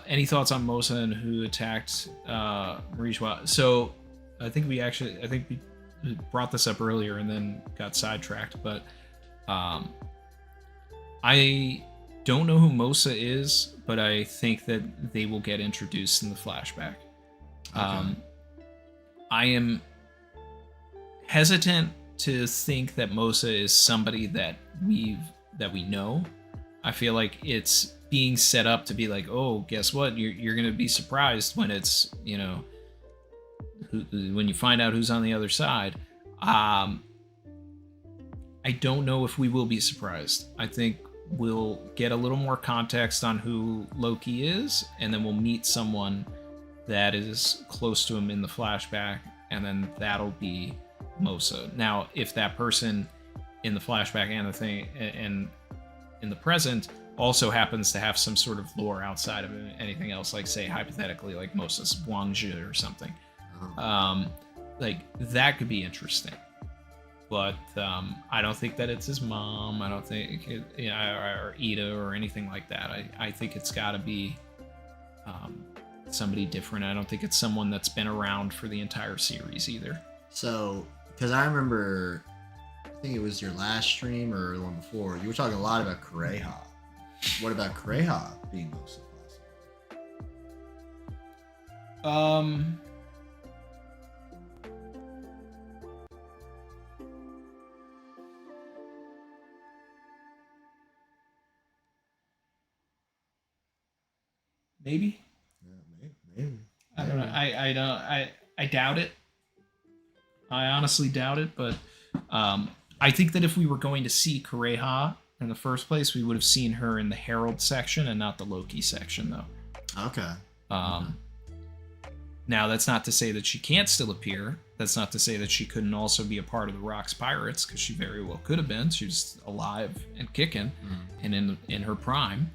Any thoughts on Mosa and who attacked Marishwa? So I think we brought this up earlier and then got sidetracked, but I don't know who Mosa is, but I think that they will get introduced in the flashback. Okay. I am hesitant to think that Mosa is somebody that we know. I feel like it's being set up to be like, oh, guess what? You're gonna be surprised when it's, you know, when you find out who's on the other side. I don't know if we will be surprised. I think we'll get a little more context on who Loki is, and then we'll meet someone that is close to him in the flashback, and then that'll be Mosa. Now, if that person in the flashback and the thing and in the present also happens to have some sort of lore outside of anything else, like say hypothetically like Mosa's Wangzhe or something, like that could be interesting. But I don't think that it's his mom. I don't think it, you know, or Ida or anything like that. I think it's got to be somebody different. I don't think it's someone that's been around for the entire series either. So, because I remember, I think it was your last stream or the one before, you were talking a lot about Kureha. What about Kureha being most possible? Maybe. Yeah, maybe. I don't know. I doubt it. I honestly doubt it, but I think that if we were going to see Kureha in the first place, we would have seen her in the Herald section and not the Loki section, though. Okay. Now, that's not to say that she can't still appear. That's not to say that she couldn't also be a part of the Rocks Pirates, because she very well could have been. She was alive and kicking, and in her prime.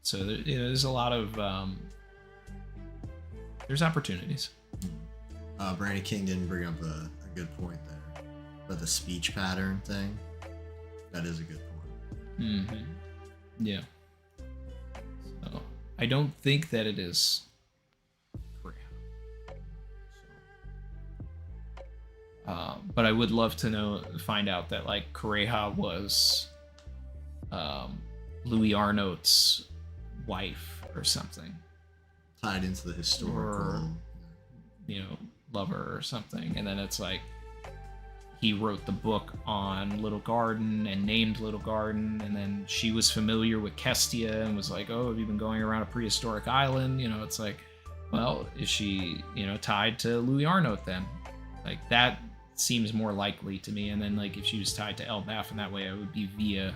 So there's a lot of there's opportunities. Brandy King didn't bring up a good point there, but the speech pattern thing, that is a good point. Yeah. So I don't think that it is Korea. But I would love to find out that like Kureha was Louis Arnault's wife or something, tied into the historical, lover or something. And then it's like he wrote the book on Little Garden and named Little Garden, and then she was familiar with Kestia and was like, oh, have you been going around a prehistoric island? It's like, well, is she tied to Louis Arnault then? Like that seems more likely to me. And then like if she was tied to Elbaf in that way, it would be via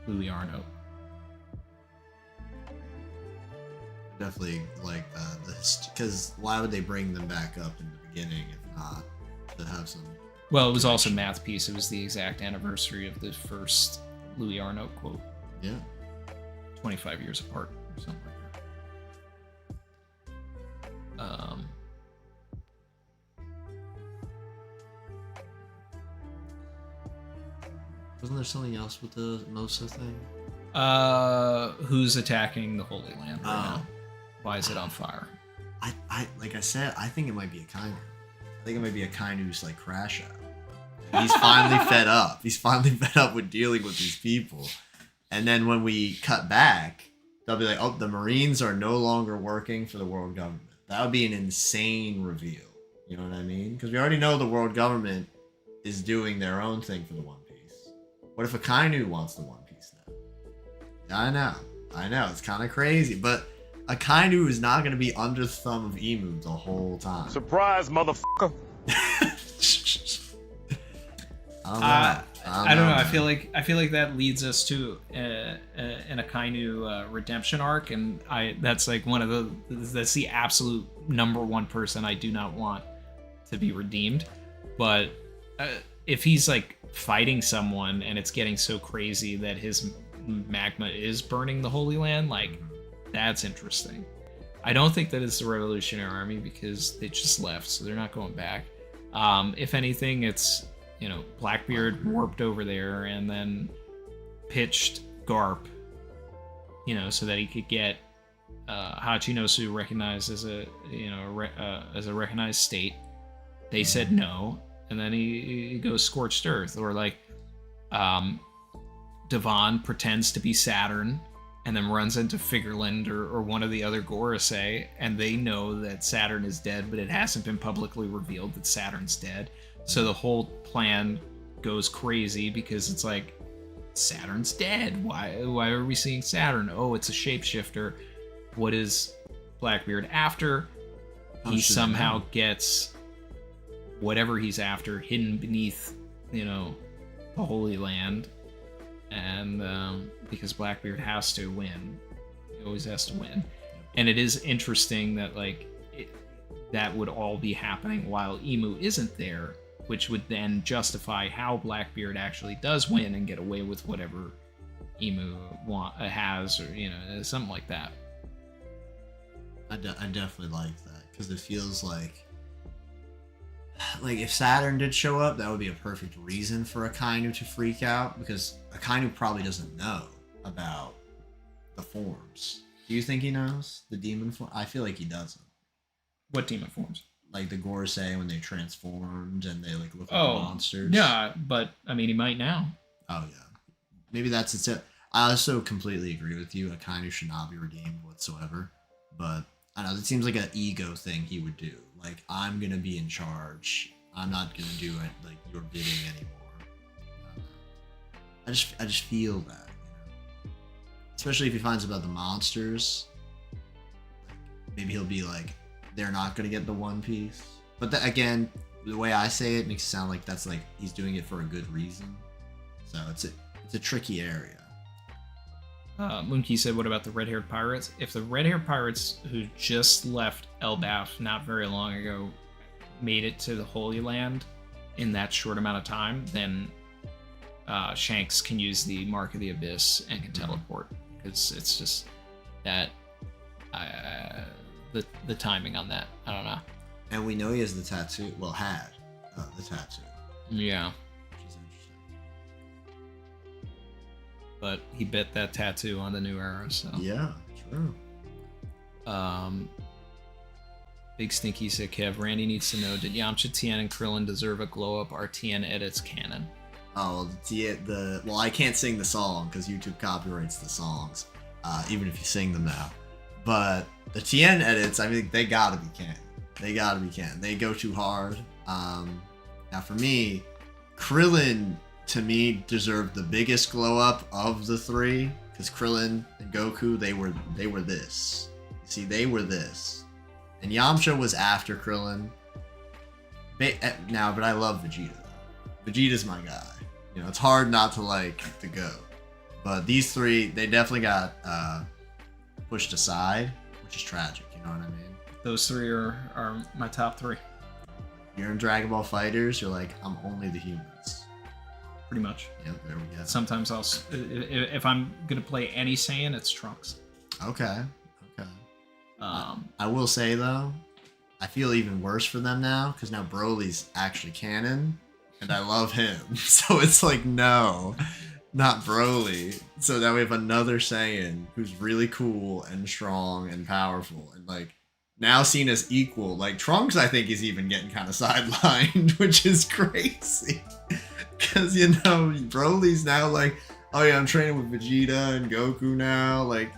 Louis Arnault. Definitely like that, because why would they bring them back up in the beginning if not to have some? Well, it was also Math Piece. It was the exact anniversary of the first Louis Arnault quote. Yeah. 25 years apart or something like that. Wasn't there something else with the Mosa thing? Who's attacking the Holy Land right now? Why is it on fire? I like I said, I think it might be a Kainu. I think it might be a Kainu's like crash out. He's finally fed up. He's finally fed up with dealing with these people. And then when we cut back, they'll be like, oh, the Marines are no longer working for the world government. That would be an insane reveal. You know what I mean? Because we already know the world government is doing their own thing for the One Piece. What if a Kainu wants the One Piece now? I know. It's kind of crazy, but a Kainu is not going to be under the thumb of Emu the whole time. Surprise, motherfucker! I don't know. I feel like that leads us to an Akainu redemption arc, and that's like that's the absolute number one person I do not want to be redeemed. But if he's like fighting someone and it's getting so crazy that his magma is burning the Holy Land, like that's interesting. I don't think that it's the Revolutionary Army because they just left, so they're not going back. If anything, it's Blackbeard warped over there and then pitched Garp, so that he could get Hachinosu recognized as a recognized state. They said no, and then he goes scorched earth, or like Devon pretends to be Saturn and then runs into Figureland or one of the other Gorosei, and they know that Saturn is dead, but it hasn't been publicly revealed that Saturn's dead. So the whole plan goes crazy because it's like Saturn's dead. Why are we seeing Saturn? Oh, it's a shapeshifter. What is Blackbeard after? He somehow gets whatever he's after hidden beneath, you know, the Holy Land. And because Blackbeard has to win. He always has to win. And it is interesting that, like, that would all be happening while Emu isn't there, which would then justify how Blackbeard actually does win and get away with whatever Emu has, or, you know, something like that. I definitely like that, because it feels like if Saturn did show up, that would be a perfect reason for Akainu to freak out, because Akainu probably doesn't know about the forms. Do you think he knows the demon form? I feel like he doesn't. What demon forms? Like the Gorosei when they transformed and they like look like monsters. Yeah, but I mean, he might now. Oh yeah, maybe that's it. I also completely agree with you. Akainu should not be redeemed whatsoever. But I don't know, it seems like an ego thing he would do. Like, I'm gonna be in charge. I'm not gonna do it like your bidding anymore. I just feel that, you know? Especially if he finds about the monsters. Like, maybe he'll be like, they're not gonna get the One Piece. But that, again, the way I say it makes it sound like that's like he's doing it for a good reason. So it's a tricky area. Moonki said, what about the red-haired pirates? If the red-haired pirates who just left Elbaf not very long ago made it to the Holy Land in that short amount of time, then Shanks can use the Mark of the Abyss and can teleport. Because it's just that the timing on that. I don't know. And we know he has the tattoo. Well, had the tattoo. Yeah. Which is interesting. But he bet that tattoo on the new era, so. Yeah, true. Big Stinky said, Kev, Randy needs to know, did Yamcha, Tien, and Krillin deserve a glow-up? Are Tien edits canon? Oh, well, I can't sing the song because YouTube copyrights the songs, even if you sing them now. But the Tien edits, I mean, they gotta be canon. They go too hard. Now for me, Krillin, to me, deserved the biggest glow up of the three, because Krillin and Goku, they were this. See, they were this. And Yamcha was after Krillin. But I love Vegeta. Vegeta's my guy. You know, it's hard not to like the GOAT. But these three, they definitely got pushed aside, which is tragic, you know what I mean? Those three are my top three. You're in Dragon Ball FighterZ, you're like, I'm only the humans. Pretty much. Yep, there we go. Sometimes if I'm gonna play any Saiyan, it's Trunks. Okay. I will say though, I feel even worse for them now, because now Broly's actually canon, and I love him. So it's like, no, not Broly. So now we have another Saiyan who's really cool and strong and powerful, and like now seen as equal. Like Trunks, I think, is even getting kind of sidelined, which is crazy. Because, you know, Broly's now like, oh yeah, I'm training with Vegeta and Goku now. Like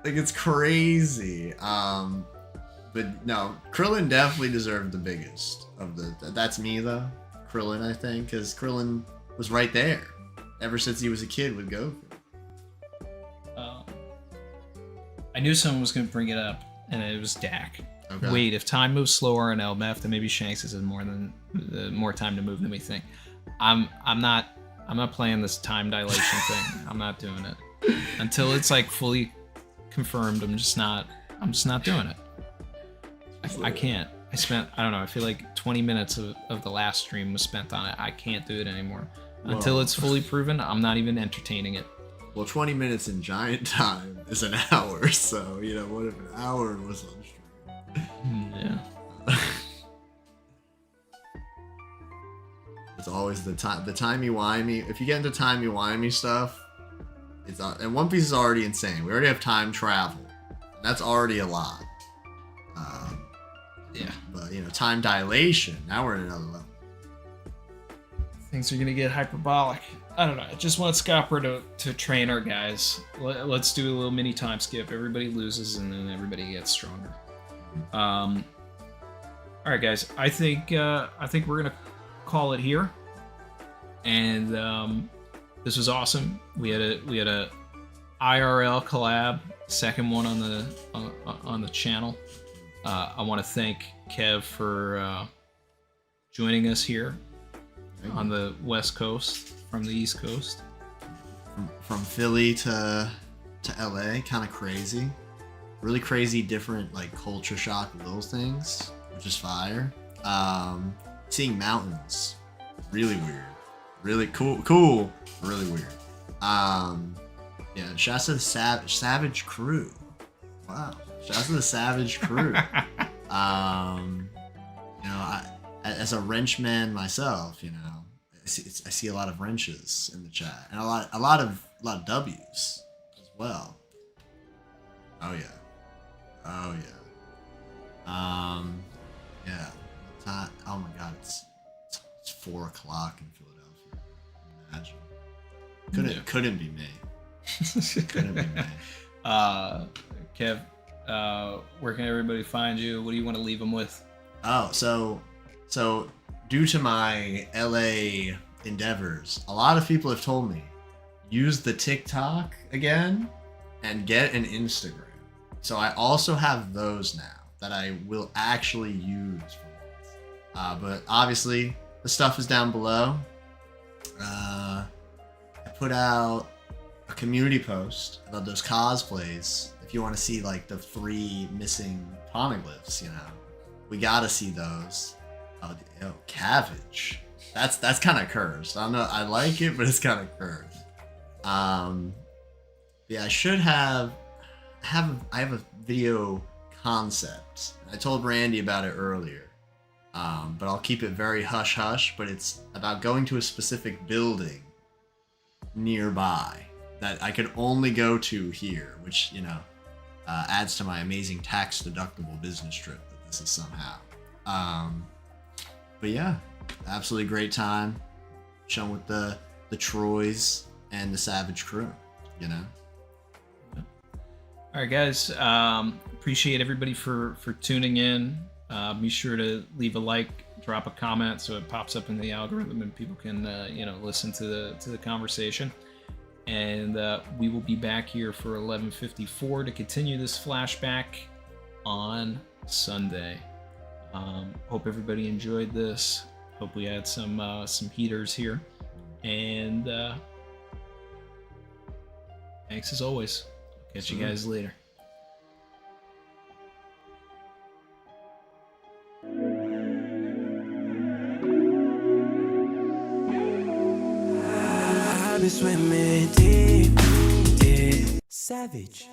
it's crazy. But no, Krillin definitely deserved the biggest of the. That's me though, Krillin, I think, because Krillin was right there ever since he was a kid with Goku. I knew someone was going to bring it up, and it was Dak. Okay. Wait, if time moves slower in LMF, then maybe Shanks has more time to move than we think. I'm not playing this time dilation thing. I'm not doing it until it's like fully confirmed. I'm just not doing it. I can't. I feel like 20 minutes of the last stream was spent on it. I can't do it anymore. Until it's fully proven, I'm not even entertaining it. Well, 20 minutes in giant time is an hour, so, you know, what if an hour was on stream? Yeah. It's always the timey-wimey. If you get into timey-wimey stuff, and One Piece is already insane. We already have time travel. And that's already a lot. Yeah. But, you know, time dilation, now we're at another level. Things are gonna get hyperbolic. I don't know. I just want Scopper to train our guys. Let's do a little mini time skip. Everybody loses and then everybody gets stronger. All right, guys. I think we're gonna call it here. And this was awesome. We had a IRL collab, second one on the channel. I want to thank Kev for joining us here on the West Coast from the East Coast. From Philly to LA, kind of crazy. Really crazy, different like culture shock little things, which is fire. Seeing mountains, really weird. Really cool, really weird. Yeah, shouts to the Savage crew. Wow, shouts to the Savage crew. As a wrenchman myself, I see a lot of wrenches in the chat, and a lot of W's as well. Oh yeah. Yeah. Oh my God, it's 4 o'clock in Philadelphia. Imagine. Couldn't be me. Couldn't be me. Kev, where can everybody find you? What do you want to leave them with? Oh, so due to my LA endeavors, a lot of people have told me use the TikTok again and get an Instagram. So I also have those now that I will actually use for this. But obviously the stuff is down below. I put out a community post about those cosplays. If you want to see like the 3 missing poneglyphs, we gotta see those. Oh, cabbage. That's kind of cursed. I don't know. I like it, but it's kind of cursed. Yeah, I should have. I have a video concept. I told Randy about it earlier, but I'll keep it very hush hush. But it's about going to a specific building nearby that I could only go to here, which adds to my amazing tax deductible business trip that this is somehow. But yeah, absolutely great time. Chilling with the Troys and the Savage crew. All right, guys. Appreciate everybody for tuning in. Be sure to leave a like, drop a comment, so it pops up in the algorithm and people can listen to the conversation. And we will be back here for 11:54 to continue this flashback on Sunday. Hope everybody enjoyed this. Hope we had some heaters here. And thanks as always. Catch you guys later. I've been swimming deep, deep. Savage.